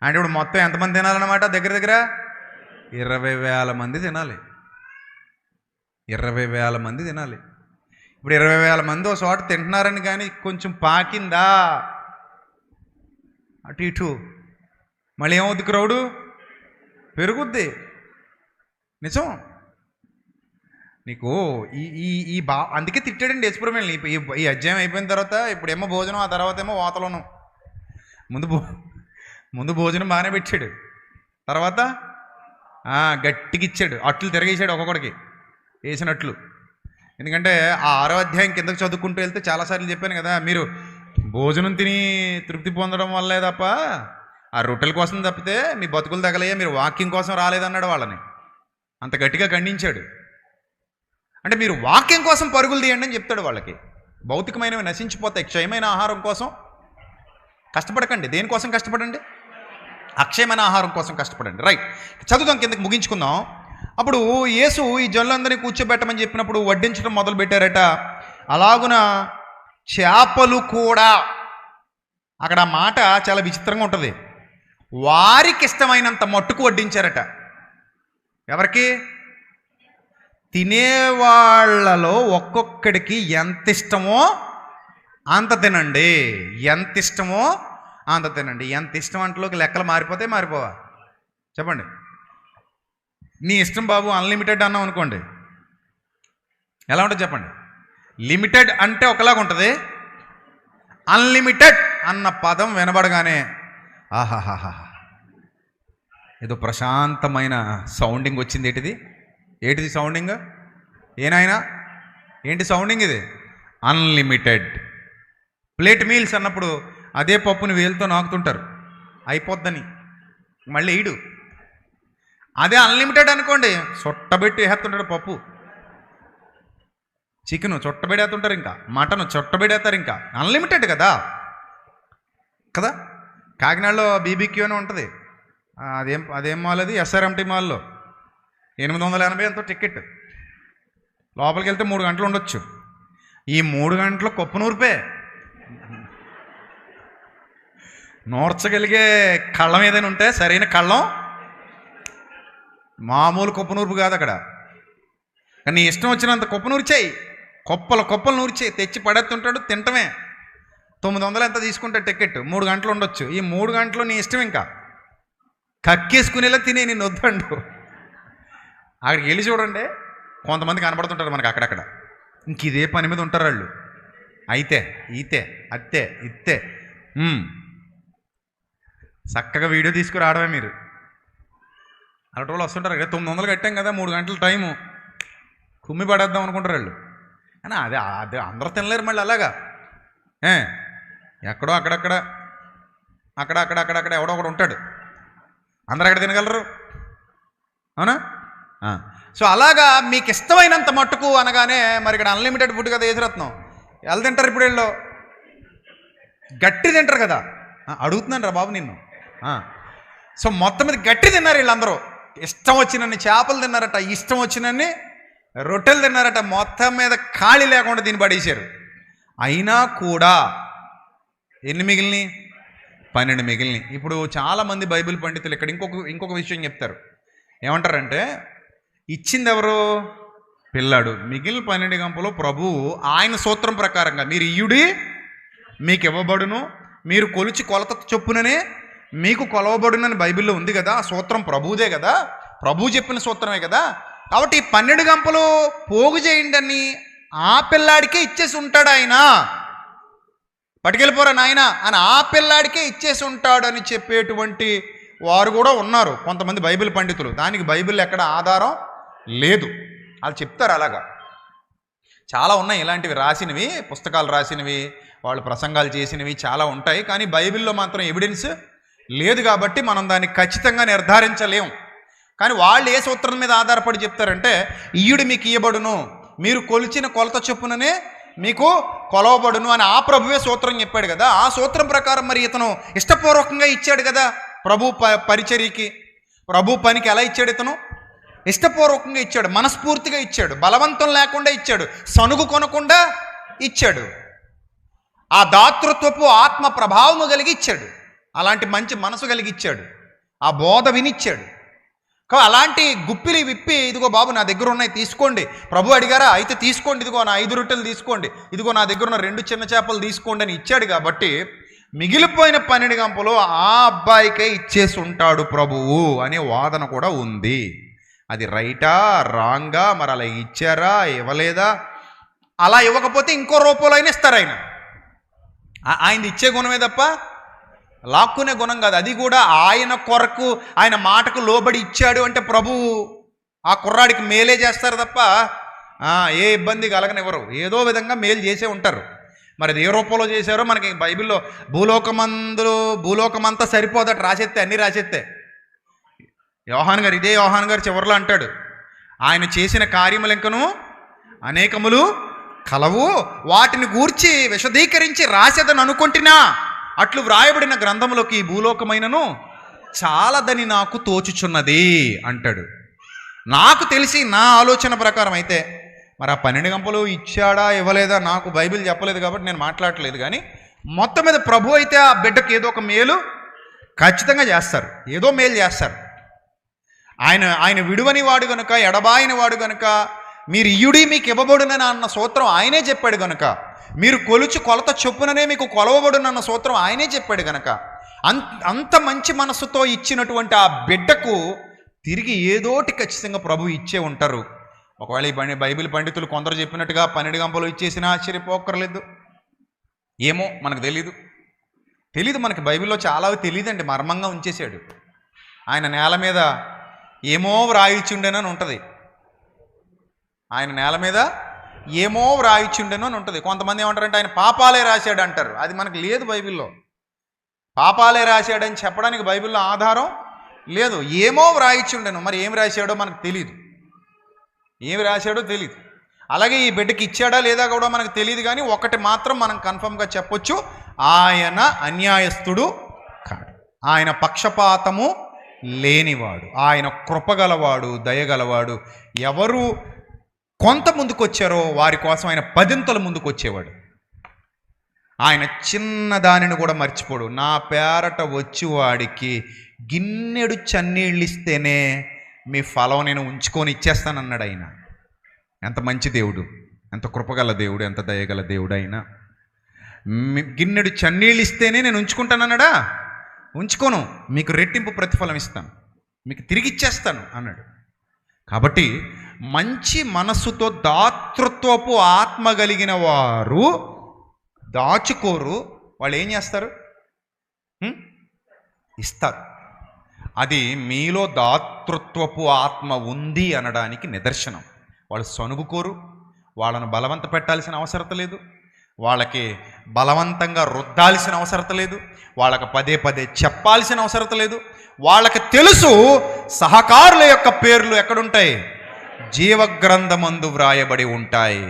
అంటే ఇప్పుడు మొత్తం ఎంతమంది తినాలన్నమాట? దగ్గర 20,000 మంది తినాలి. 20,000 మంది తినాలి. ఇప్పుడు 20,000 మంది ఒక చోట తింటున్నారని కానీ కొంచెం పాకిందా అటు ఇటు, మళ్ళీ ఏమవుద్ది? క్రౌడు పెరుగుద్ది. నిజం. నీకు ఈ అందుకే తిట్టాడండి యేసుప్రభుని. ఈ అధ్యాయం అయిపోయిన తర్వాత ఇప్పుడేమో భోజనం, ఆ తర్వాత ఏమో వాతలోను. ముందు భోజనం బాగానే పెట్టాడు, తర్వాత గట్టిగా ఇచ్చాడు, అట్లు తిరగేసాడు ఒక్కొక్కడికి వేసినట్లు. ఎందుకంటే ఆ 6వ అధ్యాయం కిందకు చదువుకుంటూ వెళ్తే చాలాసార్లు చెప్పాను కదా, మీరు భోజనం తిని తృప్తి పొందడం వల్లే తప్ప ఆ రొట్టెల కోసం తప్పితే మీ బతుకులు తగలయ్యా, మీరు వాక్యం కోసం రాలేదన్నాడు వాళ్ళని. అంత గట్టిగా ఖండించాడు. అంటే మీరు వాక్యం కోసం పరుగులు తీయండి అని చెప్తాడు వాళ్ళకి. భౌతికమైనవి నశించిపోతాయి, క్షయమైన ఆహారం కోసం కష్టపడకండి. దేనికోసం కష్టపడండి? అక్షయమైన ఆహారం కోసం కష్టపడండి. రైట్, చదువుదాం, కిందకి ముగించుకుందాం. అప్పుడు యేసు ఈ జనులందరినీ కూర్చోబెట్టమని చెప్పినప్పుడు వడ్డించడం మొదలు పెట్టారట. అలాగున చేపలు కూడా, అక్కడ మాట చాలా విచిత్రంగా ఉంటుంది, వారికి ఇష్టమైనంత మట్టుకు వడ్డించారట. ఎవరికి? తినేవాళ్లలో ఒక్కొక్కడికి ఎంత ఇష్టమో అంత తినండి, ఎంత ఇష్టమో అంత తినండి. ఎంత ఇష్టం అంటలోకి లెక్కలు మారిపోవా? చెప్పండి. నీ ఇష్టం బాబు, అన్లిమిటెడ్ అన్నాం అనుకోండి, ఎలా ఉంటుంది చెప్పండి? లిమిటెడ్ అంటే ఒకలాగా ఉంటుంది, అన్లిమిటెడ్ అన్న పదం వినబడగానే ఆహాహాహా, ఏదో ప్రశాంతమైన సౌండింగ్ వచ్చింది. ఏటిది సౌండింగ్? ఏనాయనా ఏంటి సౌండింగ్ ఇది? అన్లిమిటెడ్. ప్లేట్ మీల్స్ అన్నప్పుడు అదే పప్పుని వేలుతో నాకుతుంటారు అయిపోద్దని, మళ్ళీ ఈడు. అదే అన్లిమిటెడ్ అనుకోండి, చుట్టబెట్టి వేస్తుంటాడు పప్పు. చికెను చుట్టబెడేస్తుంటారు, ఇంకా మటన్ చుట్టబెడేస్తారు. ఇంకా అన్లిమిటెడ్ కదా. కాకినాడలో బీబీక్యూ అని ఉంటుంది. అదేం మాల్ అది? ఎస్ఆర్ఎంటీ మాల్లో 880 ఎంతో టికెట్. లోపలికి వెళ్తే 3 గంటలు ఉండొచ్చు. ఈ 3 గంటలు కొప్పు నూర్పే. నూర్చగలిగే కళ్ళం ఏదైనా ఉంటే, సరైన కళ్ళం, మామూలు కొప్పు నూర్పు కాదు అక్కడ. కానీ నీ ఇష్టం వచ్చినంత కొప్పు నూర్చేయి, కొప్పలు నూర్చేయి, తెచ్చి పడేస్తుంటాడు, తింటమే. 900 ఎంత తీసుకుంటే టికెట్, 3 గంటలు ఉండొచ్చు. ఈ 3 గంటలు నీ ఇష్టం, ఇంకా కక్కేసుకునేలా తినే, నేను వద్దండు. అక్కడికి వెళ్ళి చూడండి, కొంతమంది కనబడుతుంటారు మనకు అక్కడక్కడ. ఇంక ఇదే పని మీద ఉంటారు వాళ్ళు. అయితే ఈతే అత్తే ఇత్తే చక్కగా వీడియో తీసుకురావడమే మీరు. అలాంటి వాళ్ళు వస్తుంటారు కదా, 900 కట్టాం కదా, 3 గంటల టైము, కుమ్మి పడేద్దాం అనుకుంటారు వాళ్ళు. కానీ అదే అందరూ తినలేరు మళ్ళీ అలాగా. ఎక్కడో అక్కడక్కడ ఎవడో ఒకడు ఉంటాడు. అందరు ఎక్కడ తినగలరు? అవునా? సో అలాగా మీకు ఇష్టమైనంత మట్టుకు అనగానే, మరి ఇక్కడ అన్లిమిటెడ్ ఫుడ్ కదా ఏసురత్నం, ఎలా తింటారు ఇప్పుడు వీళ్ళు? గట్టి తింటారు కదా. అడుగుతున్నాను రా బాబు నిన్ను. సో మొత్తం మీద గట్టి తిన్నారు వీళ్ళందరూ. ఇష్టం వచ్చినన్ని చేపలు తిన్నారట, ఇష్టం వచ్చినన్ని రొట్టెలు తిన్నారట. మొత్తం మీద ఖాళీ లేకుండా దీన్ని పడేశారు. అయినా కూడా ఎన్ని మిగిలినాయి? 12 మిగిలినాయి. ఇప్పుడు చాలామంది బైబిల్ పండితులు ఇక్కడ ఇంకొక విషయం చెప్తారు. ఏమంటారంటే, ఇచ్చింది ఎవరు? పిల్లాడు. మిగిలిన 12 గంపలు ప్రభువు ఆయన సూత్రం ప్రకారంగా, మీరు ఇయ్యుడి మీకు ఇవ్వబడును, మీరు కొలిచి కొలత చొప్పుననే మీకు కొలవబడునని బైబిల్లో ఉంది కదా. ఆ సూత్రం ప్రభువుదే కదా, ప్రభువు చెప్పిన సూత్రమే కదా. కాబట్టి 12 గంపలు పోగు చేయండి అని ఆ పిల్లాడికే ఇచ్చేసి ఉంటాడు ఆయన. పట్టుకెళ్ళిపోరా నాయన అని ఆ పిల్లాడికే ఇచ్చేసి ఉంటాడని చెప్పేటువంటి వారు కూడా ఉన్నారు కొంతమంది బైబిల్ పండితులు. దానికి బైబిల్ ఎక్కడ ఆధారం లేదు, వాళ్ళు చెప్తారు. అలాగా చాలా ఉన్నాయి ఇలాంటివి రాసినవి, పుస్తకాలు రాసినవి, వాళ్ళు ప్రసంగాలు చేసినవి చాలా ఉంటాయి. కానీ బైబిల్లో మాత్రం ఎవిడెన్స్ లేదు కాబట్టి మనం దాన్ని ఖచ్చితంగా నిర్ధారించలేం. కానీ వాళ్ళు ఏ సూత్రం మీద ఆధారపడి చెప్తారంటే, ఇయ్యుడు మీకు ఇయ్యబడును, మీరు కొలిచిన కొలత చొప్పుననే మీకు కొలవబడును అని ఆ ప్రభువే సూత్రం చెప్పాడు కదా. ఆ సూత్రం ప్రకారం మరి ఇతను ఇష్టపూర్వకంగా ఇచ్చాడు కదా. ప్రభు పరిచర్యకి, ప్రభు పనికి ఎలా ఇచ్చాడు? ఇతను ఇష్టపూర్వకంగా ఇచ్చాడు, మనస్ఫూర్తిగా ఇచ్చాడు, బలవంతం లేకుండా ఇచ్చాడు, సనుగు కొనకుండా ఇచ్చాడు, ఆ దాతృత్వపు ఆత్మ ప్రభావము కలిగి ఇచ్చాడు, అలాంటి మంచి మనసు కలిగి ఇచ్చాడు, ఆ బోధ వినిచ్చాడు. అలాంటి గుప్పిలి విప్పి, ఇదిగో బాబు నా దగ్గర ఉన్నాయి తీసుకోండి. ప్రభు అడిగారా? అయితే తీసుకోండి, ఇదిగో నా 5 రొట్టెలు తీసుకోండి, ఇదిగో నా దగ్గర ఉన్న 2 చిన్న చేపలు తీసుకోండి అని ఇచ్చాడు. కాబట్టి మిగిలిపోయిన 12 గంపలు ఆ అబ్బాయికే ఇచ్చేసి ఉంటాడు ప్రభువు అనే వాదన కూడా ఉంది. అది రైటా రాంగా? మరి అలా ఇచ్చారా ఇవ్వలేదా? అలా ఇవ్వకపోతే ఇంకో రూపంలో అయినా ఇస్తారు. ఆయన ఇచ్చే గుణమే తప్ప లాక్కునే గుణం కాదు. అది కూడా ఆయన కొరకు, ఆయన మాటకు లోబడి ఇచ్చాడు అంటే ప్రభువు ఆ కుర్రాడికి మేలే చేస్తారు తప్ప ఏ ఇబ్బంది కలగనివ్వరు. ఏదో విధంగా మేలు చేసే ఉంటారు. మరి అది ఏ రూపంలో చేశారో మనకి బైబిల్లో భూలోకమంతా సరిపోదట రాసేస్తే, అన్నీ రాసేస్తే. ఇదే యోహాన్ గారు చివరిలో అంటాడు, ఆయన చేసిన కార్యములు ఇంకను అనేకములు కలవు, వాటిని గూర్చి విశదీకరించి రాసేదని అనుకుంటున్నా, అట్లు వ్రాయబడిన గ్రంథములోకి ఈ భూలోకమైనను చాలదని నాకు తోచుచున్నది అంటాడు. నాకు తెలిసి నా ఆలోచన ప్రకారం అయితే మరి ఆ 12 గంపలు ఇచ్చాడా ఇవ్వలేదా నాకు బైబిల్ చెప్పలేదు కాబట్టి నేను మాట్లాడట్లేదు. కానీ మొత్తం మీద ప్రభు అయితే ఆ బిడ్డకు ఏదో ఒక మేలు ఖచ్చితంగా చేస్తారు, ఏదో మేలు చేస్తారు. ఆయన విడువని వాడు గనుక, ఎడబాయని వాడు గనుక, మీరు ఇయుడి మీకు ఇవ్వబడునని అన్న సూత్రం ఆయనే చెప్పాడు గనుక, మీరు కొలుచు కొలత చొప్పుననే మీకు కొలవబడునన్న సూత్రం ఆయనే చెప్పాడు గనక, అంత మంచి మనసుతో ఇచ్చినటువంటి ఆ బిడ్డకు తిరిగి ఏదోటి ఖచ్చితంగా ప్రభు ఇచ్చే ఉంటారు. ఒకవేళ ఈ బైబిల్ పండితులు కొందరు చెప్పినట్టుగా 12 గంపలు ఇచ్చేసినా ఆశ్చర్యపోక్కర్లేదు. ఏమో మనకు తెలీదు మనకి బైబిల్లో చాలా తెలియదండి, మర్మంగా ఉంచేశాడు. ఆయన నేల మీద ఏమో వ్రాయిచుండెనని ఉంటుంది, ఆయన నేల మీద ఏమో వ్రాయిచుండెను అని ఉంటుంది. కొంతమంది ఏమంటారంటే ఆయన పాపాలే రాశాడు అంటారు. అది మనకు లేదు బైబిల్లో. పాపాలే రాశాడని చెప్పడానికి బైబిల్లో ఆధారం లేదు. ఏమో వ్రాయిచుండెను, మరి ఏమి రాశాడో మనకు తెలియదు, ఏమి రాశాడో తెలియదు. అలాగే ఈ బిడ్డకి ఇచ్చాడా లేదా కూడా మనకు తెలియదు. కానీ ఒకటి మాత్రం మనం కన్ఫర్మ్గా చెప్పొచ్చు, ఆయన అన్యాయస్తుడు కాడు, ఆయన పక్షపాతము లేనివాడు, ఆయన కృపగలవాడు, దయగలవాడు. ఎవరు కొంత ముందుకొచ్చారో వారి కోసం ఆయన 10 ముందుకు వచ్చేవాడు. ఆయన చిన్న దానిని కూడా మర్చిపోడు. నా పేరట వచ్చి వాడికి గిన్నెడు చన్నీళ్ళు ఇస్తేనే మీ ఫలం నేను ఉంచుకొని ఇచ్చేస్తానన్నాడు ఆయన. ఎంత మంచి దేవుడు, ఎంత కృపగల దేవుడు, ఎంత దయగల దేవుడు ఆయన. గిన్నెడు చన్నీళ్ళు ఇస్తేనే నేను ఉంచుకుంటానన్నాడా? ఉంచుకోను, మీకు రెట్టింపు ప్రతిఫలం ఇస్తాను, మీకు తిరిగి ఇచ్చేస్తాను అన్నాడు. కాబట్టి మంచి మనస్సుతో దాతృత్వపు ఆత్మ కలిగిన వారు దాచుకోరు. వాళ్ళు ఏం చేస్తారు? ఇస్తారు. అది మీలో దాతృత్వపు ఆత్మ ఉంది అనడానికి నిదర్శనం. వాళ్ళు సనుగుకోరు, వాళ్ళను బలవంత పెట్టాల్సిన అవసరం లేదు, వాళ్ళకి బలవంతంగా రుద్దాల్సిన అవసరం లేదు, వాళ్ళకి పదే చెప్పాల్సిన అవసరం లేదు. వాళ్ళకి తెలుసు సహకారుల యొక్క పేర్లు ఎక్కడుంటాయి? జీవగ్రంథమందు వ్రాయబడి ఉంటాయి.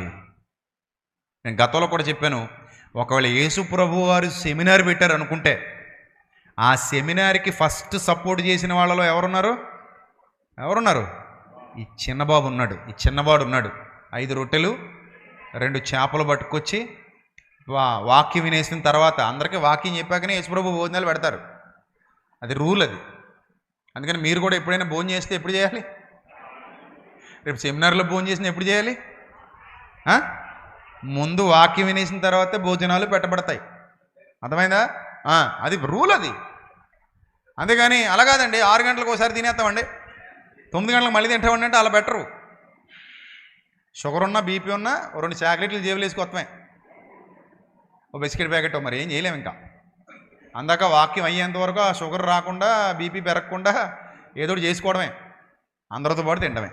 నేను గతంలో కూడా చెప్పాను, ఒకవేళ యేసు ప్రభు వారు సెమినార్ పెట్టారు అనుకుంటే ఆ సెమినార్కి ఫస్ట్ సపోర్ట్ చేసిన వాళ్ళలో ఎవరున్నారు? ఈ చిన్నబాబు ఉన్నాడు, ఈ చిన్నవాడు ఉన్నాడు. 5 రొట్టెలు 2 చేపలు పట్టుకొచ్చి వాక్యం వినేసిన తర్వాత అందరికీ వాక్యం చెప్పాకనే యేసుప్రభు భోజనాలు పెడతారు. అది రూల్ అది. అందుకని మీరు కూడా ఎప్పుడైనా భోజనం చేస్తే ఎప్పుడు చేయాలి? రేపు సెమినార్లో భోజనం చేసిన ఎప్పుడు చేయాలి? ముందు వాక్యం వినేసిన తర్వాతే భోజనాలు పెట్టబడతాయి. అర్థమైందా? అది రూల్ అది. అంతేగాని అలా కాదండి, 6 గంటలకు ఒకసారి తినేస్తామండి, 9 గంటలకు మళ్ళీ తింటామండి అంటే అలా బెటరు. షుగర్ ఉన్నా బీపీ ఉన్నా 2 చాక్లెట్లు జేబులు వేసుకొస్తామే, ఓ బిస్కెట్ ప్యాకెట్, మరి ఏం చేయలేము. ఇంకా అందాక వాక్యం అయ్యేంతవరకు ఆ షుగర్ రాకుండా బీపీ పెరగకుండా ఏదో చేసుకోవడమే, అందరితో పాటు తినడమే.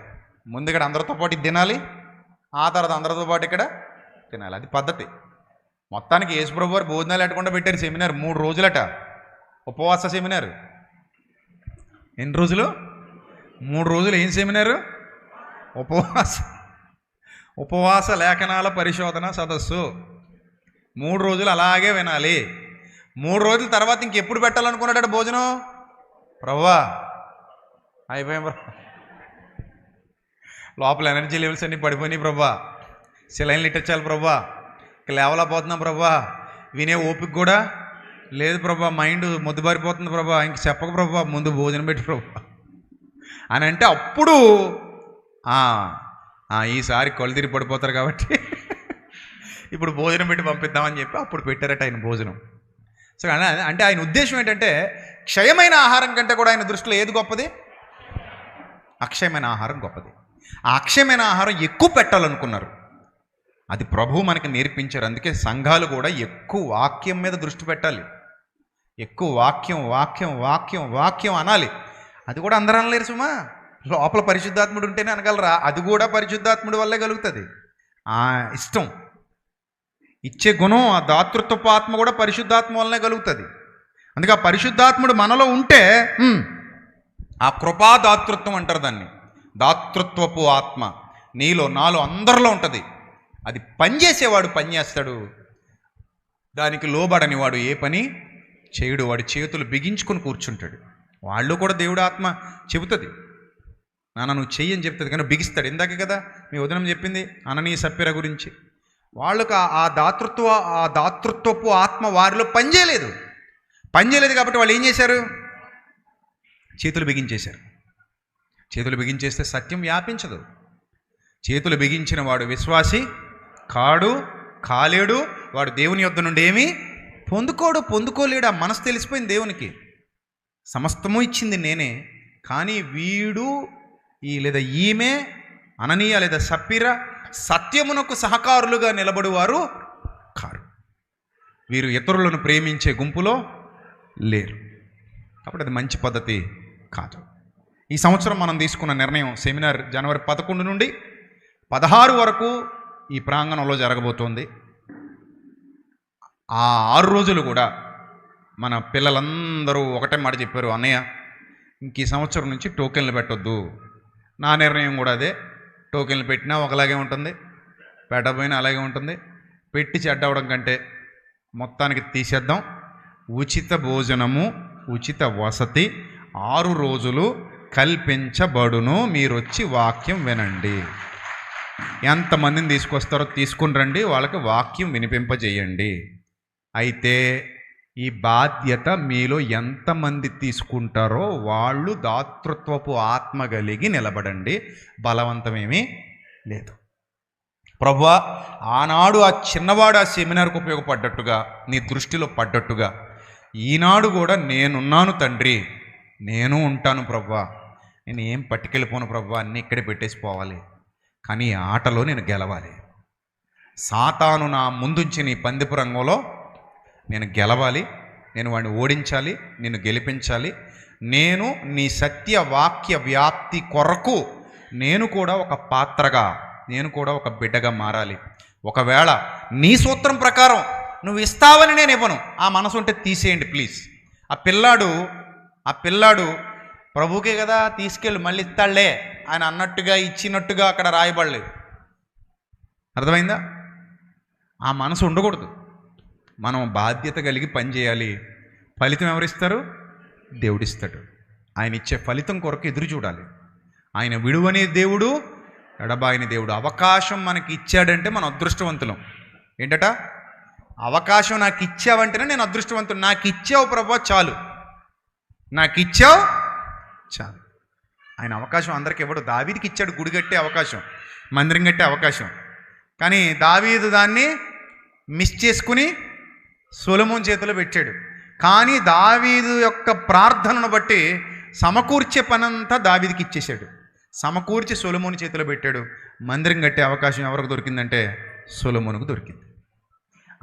ముందు ఇక్కడ అందరితో పాటు ఇది తినాలి, ఆ తర్వాత అందరితో పాటు ఇక్కడ తినాలి. అది పద్ధతి. మొత్తానికి యేసుప్రభు వారు భోజనాలు పెట్టకుండా పెట్టారు సెమినార్. 3 రోజులట ఉపవాస సెమినార్. ఎన్ని రోజులు? 3 రోజులు. ఏం సెమినారు? ఉపవాస లేఖనాల పరిశోధన సదస్సు. 3 రోజులు అలాగే వినాలి. 3 రోజుల తర్వాత ఇంకెప్పుడు పెట్టాలనుకున్నాడట భోజనం? ప్రభువా అయిపోయాం ప్రభా, లోపల ఎనర్జీ లెవెల్స్ అన్నీ పడిపోయినాయి ప్రభా, సెలైన్లు ఇట్టచ్చాలి ప్రభా, ఇక లేవలేకపోతున్నాం ప్రభా, వినే ఓపిక కూడా లేదు ప్రభా, మైండ్ ముద్దుబారిపోతుంది ప్రభా, ఇంక చెప్పక ప్రభా, ముందు భోజనం పెట్టి ప్రభా అని అంటే అప్పుడు ఈసారి కళ్ళు తిరిగి పడిపోతారు కాబట్టి ఇప్పుడు భోజనం పెట్టి పంపిద్దామని చెప్పి అప్పుడు పెట్టారట ఆయన భోజనం. సో అంటే ఆయన ఉద్దేశం ఏంటంటే క్షయమైన ఆహారం కంటే కూడా ఆయన దృష్టిలో ఏది గొప్పది? అక్షయమైన ఆహారం గొప్పది. ఆ అక్షయమైన ఆహారం ఎక్కువ పెట్టాలనుకున్నారు. అది ప్రభువు మనకి నేర్పించారు. అందుకే సంఘాలు కూడా ఎక్కువ వాక్యం మీద దృష్టి పెట్టాలి. ఎక్కువ వాక్యం వాక్యం వాక్యం వాక్యం అనాలి. అది కూడా అందరూ అనలేరు సుమా. లోపల పరిశుద్ధాత్ముడు ఉంటేనే అనగలరా? అది కూడా పరిశుద్ధాత్ముడి వల్లే కలుగుతుంది. ఇష్టం ఇచ్చే గుణం, ఆ దాతృత్వపు ఆత్మ కూడా పరిశుద్ధాత్మ వల్లనే కలుగుతుంది. అందుకే ఆ పరిశుద్ధాత్ముడు మనలో ఉంటే ఆ కృపా దాతృత్వం అంటారు దాన్ని. దాతృత్వపు ఆత్మ నీలో నాలో అందరిలో ఉంటుంది. అది పనిచేసేవాడు పనిచేస్తాడు, దానికి లోబడని వాడు ఏ పని చేయుడు. వాడి చేతులు బిగించుకొని కూర్చుంటాడు. వాళ్ళు కూడా దేవుడు ఆత్మ చెబుతుంది, నాన్న నువ్వు చెయ్యి అని చెప్తుంది, కానీ బిగిస్తాడు. ఇందాకే కదా మీ వదనం చెప్పింది అననీయ సప్పిర గురించి. వాళ్ళకు ఆ దాతృత్వపు ఆత్మ వారిలో పనిచేయలేదు కాబట్టి వాళ్ళు ఏం చేశారు? చేతులు బిగించేశారు. చేతులు బిగించేస్తే సత్యం వ్యాపించదు. చేతులు బిగించిన వాడు విశ్వాసి కాలేడు. వాడు దేవుని యొద్ద నుండి ఏమీ పొందుకోలేడు. ఆ మనసు తెలిసిపోయింది దేవునికి. సమస్తము ఇచ్చింది నేనే, కానీ వీడు లేదా ఈమె అననీయ లేదా సప్పీరా సత్యమునకు సహకారులుగా నిలబడువారు కారు. వీరు ఇతరులను ప్రేమించే గుంపులో లేరు. కాబట్టి అది మంచి పద్ధతి కాదు. ఈ సంవత్సరం మనం తీసుకున్న నిర్ణయం సెమినార్ జనవరి 11 నుండి 16 వరకు ఈ ప్రాంగణంలో జరగబోతోంది. ఆ 6 రోజులు కూడా మన పిల్లలందరూ ఒకటే మాట చెప్పారు, అన్నయ్య ఇంక ఈ సంవత్సరం నుంచి టోకెన్లు పెట్టొద్దు. నా నిర్ణయం కూడా అదే. టోకెన్లు పెట్టినా ఒకలాగే ఉంటుంది, పెట్టకపోయినా అలాగే ఉంటుంది. పెట్టి చెడ్డవడం కంటే మొత్తానికి తీసేద్దాం. ఉచిత భోజనము, ఉచిత వసతి 6 రోజులు కల్పించబడును. మీరు వచ్చి వాక్యం వినండి. ఎంతమందిని తీసుకొస్తారో తీసుకుని రండి, వాళ్ళకి వాక్యం వినిపింపజేయండి. అయితే ఈ బాధ్యత మీలో ఎంతమంది తీసుకుంటారో వాళ్ళు దాతృత్వపు ఆత్మ కలిగి నిలబడండి. బలవంతమేమీ లేదు. ప్రభువా, ఆనాడు ఆ చిన్నవాడు ఆ సెమినార్కు ఉపయోగపడ్డట్టుగా, నీ దృష్టిలో పడ్డట్టుగా ఈనాడు కూడా నేనున్నాను తండ్రి, నేను ఉంటాను ప్రభువా. నేను ఏం పట్టుకెళ్ళిపోను ప్రభువా, అన్నీ ఇక్కడే పెట్టేసి పోవాలి. కానీ ఈ ఆటలో నేను గెలవాలి. సాతాను నా ముందుంచిన ఈ పందెపు రంగంలో నేను గెలవాలి. నేను వాడిని ఓడించాలి, నిన్ను గెలిపించాలి. నేను నీ సత్య వాక్య వ్యాప్తి కొరకు నేను కూడా ఒక పాత్రగా, నేను కూడా ఒక బిడ్డగా మారాలి. ఒకవేళ నీ సూత్రం ప్రకారం నువ్వు ఇస్తావని నేను ఇవ్వను, ఆ మనసు ఉంటే తీసేయండి ప్లీజ్. ఆ పిల్లాడు ప్రభుకే కదా తీసుకెళ్ళి మళ్ళీ ఇస్తాళ్లే ఆయన అన్నట్టుగా ఇచ్చినట్టుగా అక్కడ రాయబడలేదు. అర్థమైందా? ఆ మనసు ఉండకూడదు. మనం బాధ్యత కలిగి పని చేయాలి. ఫలితం ఎవరిస్తారు? దేవుడిస్తాడు. ఆయన ఇచ్చే ఫలితం కొరకు ఎదురు చూడాలి. ఆయన విడువని దేవుడు, ఎడబాయని దేవుడు. అవకాశం మనకి ఇచ్చాడంటే మనం అదృష్టవంతులం. ఏంటట? అవకాశం నాకు ఇచ్చావంటేనే నేను అదృష్టవంతుడు. నాకు ఇచ్చావు ప్రభువా చాలు, నాకు ఇచ్చావు చాలు. ఆయన అవకాశం అందరికీ ఇవ్వడు. దావీదుకి ఇచ్చాడు గుడి కట్టే అవకాశం, మందిరం కట్టే అవకాశం. కానీ దావీదు దాన్ని మిస్ చేసుకుని సొలొమోను చేతిలో పెట్టాడు. కానీ దావీదు యొక్క ప్రార్థనను బట్టి సమకూర్చే పనంతా దావీదుకి ఇచ్చేశాడు. సమకూర్చి సొలొమోను చేతిలో పెట్టాడు. మందిరం కట్టే అవకాశం ఎవరికి దొరికిందంటే సొలొమోనుకు దొరికింది.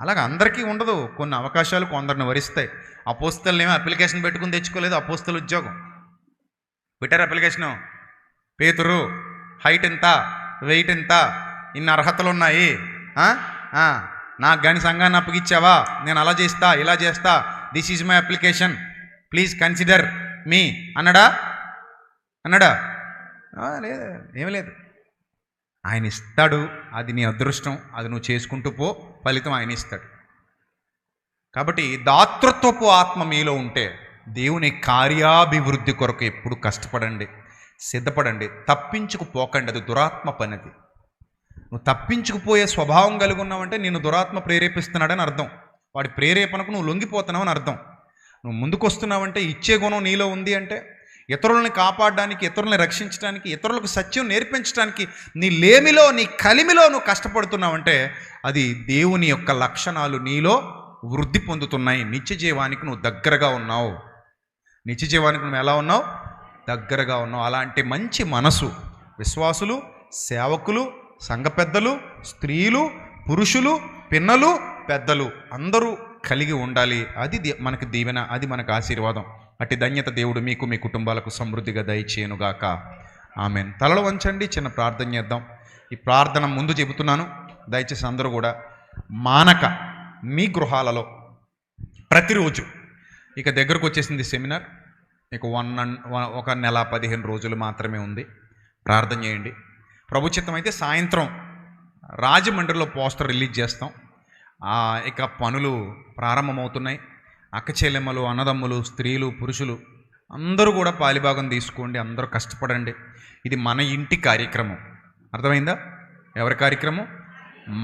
అలాగ అందరికీ ఉండదు. కొన్ని అవకాశాలు కొందరిని వరిస్తాయి. అపోస్తలునేమో అప్లికేషన్ పెట్టుకుని తెచ్చుకోలేదు. అపోస్తలు ఉద్యోగం పెట్టారు. అప్లికేషను, పేతురు హైట్ ఎంత, వెయిట్ ఎంత, ఇన్ని అర్హతలు ఉన్నాయి, నాకు కానీ సంఘాన్ని అప్పగిచ్చావా, నేను అలా చేస్తా ఇలా చేస్తా, this is my application, please consider me అన్నాడా? లేదు, ఏమి లేదు. ఆయన ఇస్తాడు. అది నీ అదృష్టం. అది నువ్వు చేసుకుంటూ పో, ఫలితం ఆయన ఇస్తాడు. కాబట్టి దాతృత్వపు ఆత్మ మీలో ఉంటే దేవుని కార్యాభివృద్ధి కొరకు ఎప్పుడు కష్టపడండి, సిద్ధపడండి. తప్పించుకుపోకండి. అది దురాత్మ పనిది. నువ్వు తప్పించుకుపోయే స్వభావం కలిగి ఉన్నావంటే నిన్ను దురాత్మ ప్రేరేపిస్తున్నాడని అర్థం. వాడి ప్రేరేపణకు నువ్వు లొంగిపోతున్నావని అర్థం. నువ్వు ముందుకు వస్తున్నావంటే ఇచ్చే గుణం నీలో ఉంది అంటే, ఇతరులని కాపాడడానికి, ఇతరులని రక్షించడానికి, ఇతరులకు సత్యం నేర్పించడానికి నీ లేమిలో, నీ కలిమిలో నువ్వు కష్టపడుతున్నావంటే అది దేవుని యొక్క లక్షణాలు నీలో వృద్ధి పొందుతున్నాయి. నిత్య జీవానికి నువ్వు దగ్గరగా ఉన్నావు. నిత్య జీవానికి నువ్వు ఎలా ఉన్నావు? దగ్గరగా ఉన్నావు. అలాంటి మంచి మనసు విశ్వాసులు, సేవకులు, సంఘ పెద్దలు, స్త్రీలు, పురుషులు, పిన్నలు, పెద్దలు అందరూ కలిగి ఉండాలి. అది మనకు దీవెన, అది మనకు ఆశీర్వాదం. అట్టి ధన్యత దేవుడు మీకు, మీ కుటుంబాలకు సమృద్ధిగా దయచేయునుగాక. ఆమేన్. తలలు వంచండి, చిన్న ప్రార్థన చేద్దాం. ఈ ప్రార్థన ముందు చెబుతున్నాను, దయచేసి అందరూ కూడా మానక మీ గృహాలలో ప్రతిరోజు, ఇక దగ్గరకు వచ్చేసింది సెమినార్, ఇక 1 నెల 15 రోజులు మాత్రమే ఉంది. ప్రార్థన చేయండి. ప్రభు చిత్తం అయితే సాయంత్రం రాజమండ్రిలో పోస్టర్ రిలీజ్ చేస్తాం. ఇక పనులు ప్రారంభమవుతున్నాయి. అక్క చెల్లెమ్మలు, అన్నదమ్ములు, స్త్రీలు, పురుషులు అందరూ కూడా పాలిభాగం తీసుకోండి. అందరూ కష్టపడండి. ఇది మన ఇంటి కార్యక్రమం. అర్థమైందా? ఎవరి కార్యక్రమం?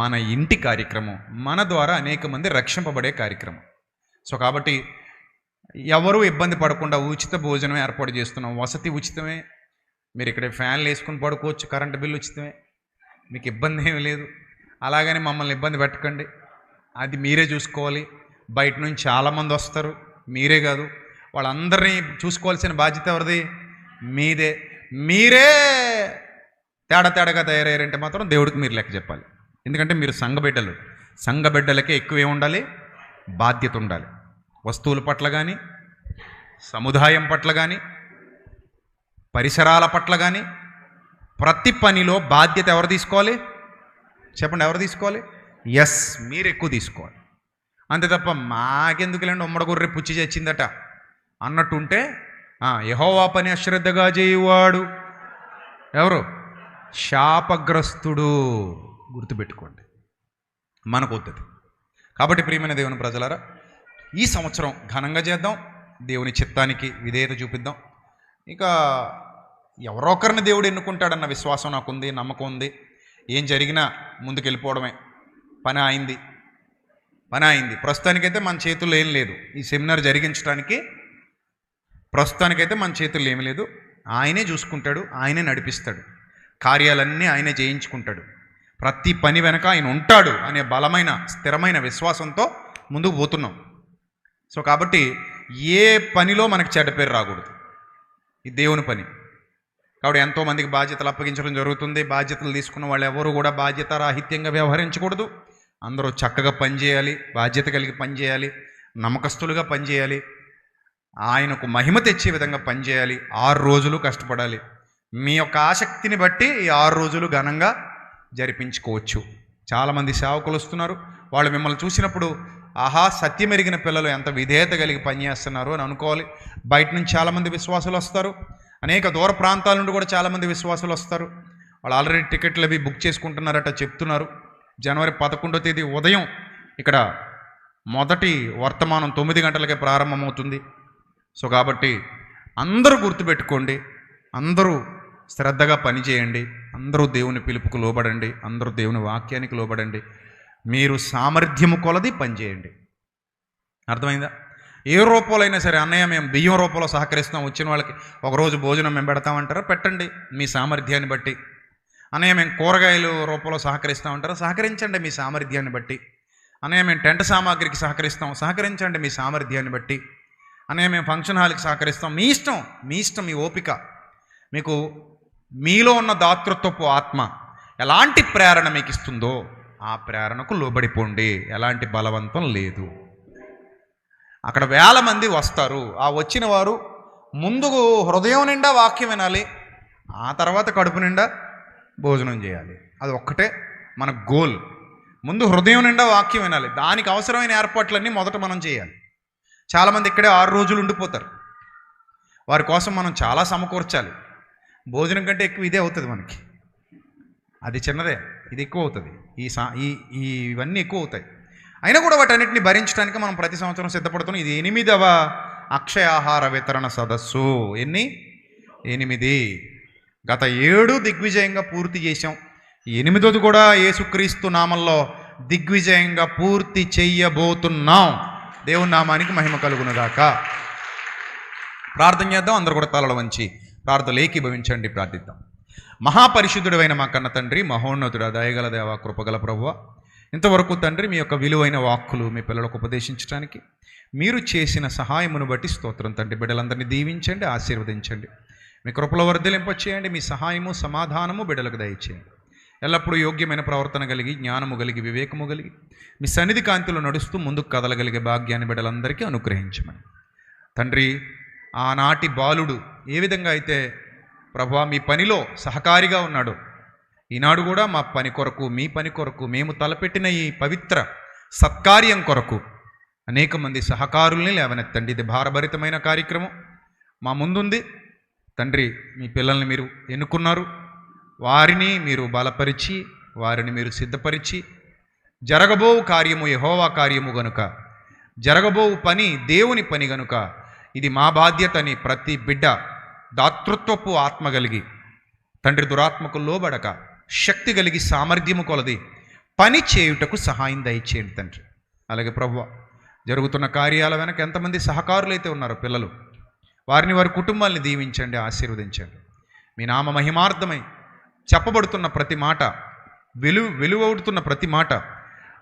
మన ఇంటి కార్యక్రమం. మన ద్వారా అనేక మంది రక్షింపబడే కార్యక్రమం. సో కాబట్టి ఎవరూ ఇబ్బంది పడకుండా ఉచిత భోజనం ఏర్పాటు చేస్తున్నాం. వసతి ఉచితమే. మీరు ఇక్కడ ఫ్యాన్లు వేసుకుని పడుకోవచ్చు. కరెంటు బిల్లు ఉచితమే. మీకు ఇబ్బంది ఏమీ లేదు. అలాగని మమ్మల్ని ఇబ్బంది పెట్టకండి. అది మీరే చూసుకోవాలి. బయట నుంచి చాలామంది వస్తారు, మీరే కాదు. వాళ్ళందరినీ చూసుకోవాల్సిన బాధ్యత ఎవరిది? మీదే. మీరే తేడాగా తయారయ్యారంటే మాత్రం దేవుడికి మీరు లెక్క చెప్పాలి. ఎందుకంటే మీరు సంఘబిడ్డలు. సంఘబిడ్డలకే ఎక్కువ ఏముండాలి? బాధ్యత ఉండాలి. వస్తువుల పట్ల కానీ, సముదాయం పట్ల కానీ, పరిసరాల పట్ల కానీ, ప్రతి పనిలో బాధ్యత ఎవరు తీసుకోవాలి? చెప్పండి, ఎవరు తీసుకోవాలి? ఎస్, మీరు ఎక్కువ తీసుకోవాలి. అంతే తప్ప మాకెందుకులేండి ఉమ్మడి గొర్రె పుచ్చి చచ్చిందట అన్నట్టుంటే యెహోవా పని అశ్రద్ధగా చేయువాడు ఎవరు? శాపగ్రస్తుడు. గుర్తుపెట్టుకోండి, మనకు వద్దది. కాబట్టి ప్రియమైన దేవుని ప్రజలారా, ఈ సంవత్సరం ఘనంగా చేద్దాం, దేవుని చిత్తానికి విధేయత చూపిద్దాం. ఇక ఎవరో ఒకరిని దేవుడు ఎన్నుకుంటాడన్న విశ్వాసం నాకుంది, నమ్మకం ఉంది. ఏం జరిగినా ముందుకు వెళ్ళిపోవడమే. పని అయింది. ప్రస్తుతానికైతే మన చేతుల్లో ఏం లేదు. ఈ సెమినార్ జరిగించడానికి ప్రస్తుతానికైతే మన చేతుల్లో ఏమీ లేదు. ఆయనే చూసుకుంటాడు, ఆయనే నడిపిస్తాడు, కార్యాలన్నీ ఆయనే చేయించుకుంటాడు. ప్రతి పని వెనక ఆయన ఉంటాడు అనే బలమైన స్థిరమైన విశ్వాసంతో ముందుకు పోతున్నాం. సో కాబట్టి ఏ పనిలో మనకు చెడ్డ పేరు రాకూడదు. ఇది దేవుని పని. కాబట్టి ఎంతోమందికి బాధ్యతలు అప్పగించడం జరుగుతుంది. బాధ్యతలు తీసుకున్న వాళ్ళు ఎవరు కూడా బాధ్యత రాహిత్యంగా వ్యవహరించకూడదు. అందరూ చక్కగా పనిచేయాలి, బాధ్యత కలిగి పనిచేయాలి, నమ్మకస్తులుగా పనిచేయాలి, ఆయనకు మహిమ తెచ్చే విధంగా పనిచేయాలి. 6 రోజులు కష్టపడాలి. మీ యొక్క ఆసక్తిని బట్టి ఈ 6 రోజులు ఘనంగా జరిపించుకోవచ్చు. చాలామంది సేవకులు వస్తున్నారు. వాళ్ళు మిమ్మల్ని చూసినప్పుడు ఆహా, సత్యమెరిగిన పిల్లలు ఎంత విధేయత కలిగి పనిచేస్తున్నారు అని అనుకోవాలి. బయట నుంచి చాలామంది విశ్వాసులు వస్తారు. అనేక దూర ప్రాంతాల నుండి కూడా చాలామంది విశ్వాసులు వస్తారు. వాళ్ళు ఆల్రెడీ టికెట్లు అవి బుక్ చేసుకుంటున్నారట చెప్తున్నారు. జనవరి 11వ తేదీ ఉదయం ఇక్కడ మొదటి వర్తమానం 9 గంటలకే ప్రారంభమవుతుంది. సో కాబట్టి అందరూ గుర్తుపెట్టుకోండి, అందరూ శ్రద్ధగా పనిచేయండి, అందరూ దేవుని పిలుపుకు లోబడండి, అందరూ దేవుని వాక్యానికి లోబడండి. మీరు సామర్థ్యము కొలది పనిచేయండి. అర్థమైందా? ఏ రూపంలో అయినా సరే, అన్నయ్య మేము బియ్యం రూపంలో సహకరిస్తాం, వచ్చిన వాళ్ళకి ఒకరోజు భోజనం మేము పెడతామంటారా, పెట్టండి మీ సామర్థ్యాన్ని బట్టి. అన్నయ్య మేము కూరగాయలు రూపంలో సహకరిస్తామంటారా, సహకరించండి మీ సామర్థ్యాన్ని బట్టి. అన్నయ్య మేము టెంట్ సామాగ్రికి సహకరిస్తాం, సహకరించండి మీ సామర్థ్యాన్ని బట్టి. అన్నయ్య మేము ఫంక్షన్ హాల్కి సహకరిస్తాం, మీ ఇష్టం, మీ ఓపిక. మీకు మీలో ఉన్న దాతృత్వపు ఆత్మ ఎలాంటి ప్రేరణ మీకు ఇస్తుందో ఆ ప్రేరణకు లోబడిపోండి. ఎలాంటి బలవంతం లేదు. అక్కడ వేల మంది వస్తారు. ఆ వచ్చిన వారు ముందుకు హృదయం నిండా వాక్యం వినాలి, ఆ తర్వాత కడుపు నిండా భోజనం చేయాలి. అది ఒక్కటే మన గోల్. ముందు హృదయం నిండా వాక్యం వినాలి, దానికి అవసరమైన ఏర్పాట్లన్నీ మొదట మనం చేయాలి. చాలామంది ఇక్కడే 6 రోజులు ఉండిపోతారు. వారి కోసం మనం చాలా సమకూర్చాలి. భోజనం కంటే ఎక్కువ ఇదే అవుతుంది మనకి. అది చిన్నదే, ఇది ఎక్కువ అవుతుంది. ఇవన్నీ ఎక్కువ అవుతాయి. అయినా కూడా వాటన్నిటిని భరించడానికి మనం ప్రతి సంవత్సరం సిద్ధపడుతున్నాం. ఇది 8వ అక్షయ ఆహార వితరణ సదస్సు. 8 గత 7 దిగ్విజయంగా పూర్తి చేశాం. 8వది కూడా యేసుక్రీస్తు నామంలో దిగ్విజయంగా పూర్తి చెయ్యబోతున్నాం. దేవుని నామానికి మహిమ కలుగునుగాక. ప్రార్థన చేద్దాం. అందరూ కూడా తలలు వంచి ప్రార్థనలు ఏకీభవించండి, ప్రార్థిద్దాం. మహాపరిశుద్ధుడైన మా కన్న తండ్రి, మహోన్నతుడ, దయగల దేవ, కృపగల ప్రభువా, ఇంతవరకు తండ్రి మీ యొక్క విలువైన వాక్కులు మీ పిల్లలకు ఉపదేశించడానికి మీరు చేసిన సహాయమును బట్టి స్తోత్రం తండ్రి. బిడ్డలందరినీ దీవించండి, ఆశీర్వదించండి, మీ కృపలో వర్ధలింపచేయండి. మీ సహాయము సమాధానము బిడ్డలకు దయచేయండి. ఎల్లప్పుడూ యోగ్యమైన ప్రవర్తన కలిగి, జ్ఞానము కలిగి, వివేకము కలిగి, మీ సన్నిధి కాంతిలో నడుస్తూ ముందుకు కదలగలిగే భాగ్యాన్ని బిడ్డలందరికీ అనుగ్రహించమని తండ్రి. ఆనాటి బాలుడు ఏ విధంగా అయితే ప్రభువా మీ పనిలో సహకారిగా ఉన్నాడు, ఈనాడు కూడా మా పని కొరకు, మీ పని కొరకు, మేము తలపెట్టిన ఈ పవిత్ర సత్కార్యం కొరకు అనేక మంది సహకారుల్ని లేవనెత్తండి. ఇది భారభరితమైన కార్యక్రమం మా ముందుంది తండ్రి. మీ పిల్లల్ని మీరు ఎన్నుకున్నారు, వారిని మీరు బలపరిచి, వారిని మీరు సిద్ధపరిచి, జరగబోవు కార్యము యెహోవా కార్యము గనుక, జరగబోవు పని దేవుని పని గనుక ఇది మా బాధ్యతని ప్రతి బిడ్డ దాతృత్వపు ఆత్మ కలిగి తండ్రి, దురాత్మకు లోబడక శక్తి కలిగి సామర్థ్యము కొలది పని చేయుటకు సహాయం దయచేయండి తండ్రి. అలాగే ప్రభువా, జరుగుతున్న కార్యాల వెనక ఎంతమంది సహకారులు అయితే ఉన్నారో పిల్లలు, వారిని వారి కుటుంబాన్ని దీవించండి, ఆశీర్వదించండి. మీ నామ మహిమార్థమై చెప్పబడుతున్న ప్రతి మాట, వెలువడుతున్న ప్రతి మాట,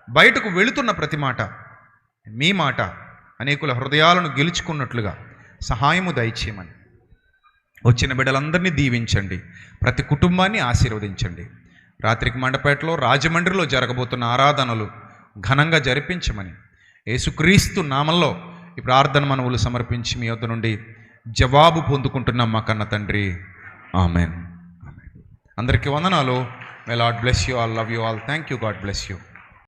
బయటకు వెళుతున్న ప్రతి మాట మీ మాట అనేకుల హృదయాలను గెలుచుకున్నట్లుగా సహాయము దయచేయమని వచ్చిన బిడ్డలందరినీ దీవించండి, ప్రతి కుటుంబాన్ని ఆశీర్వదించండి. రాత్రికి మండపేటలో, రాజమండ్రిలో జరగబోతున్న ఆరాధనలు ఘనంగా జరిపించమని యేసుక్రీస్తు నామంలో ఈ ప్రార్థన మనవులు సమర్పించి మీ వద్ద నుండి జవాబు పొందుకుంటున్నాం మా కన్న తండ్రి. ఆమెన్. అందరికీ వందనాలు. May Lord bless you all, love you all, thank you, God bless you.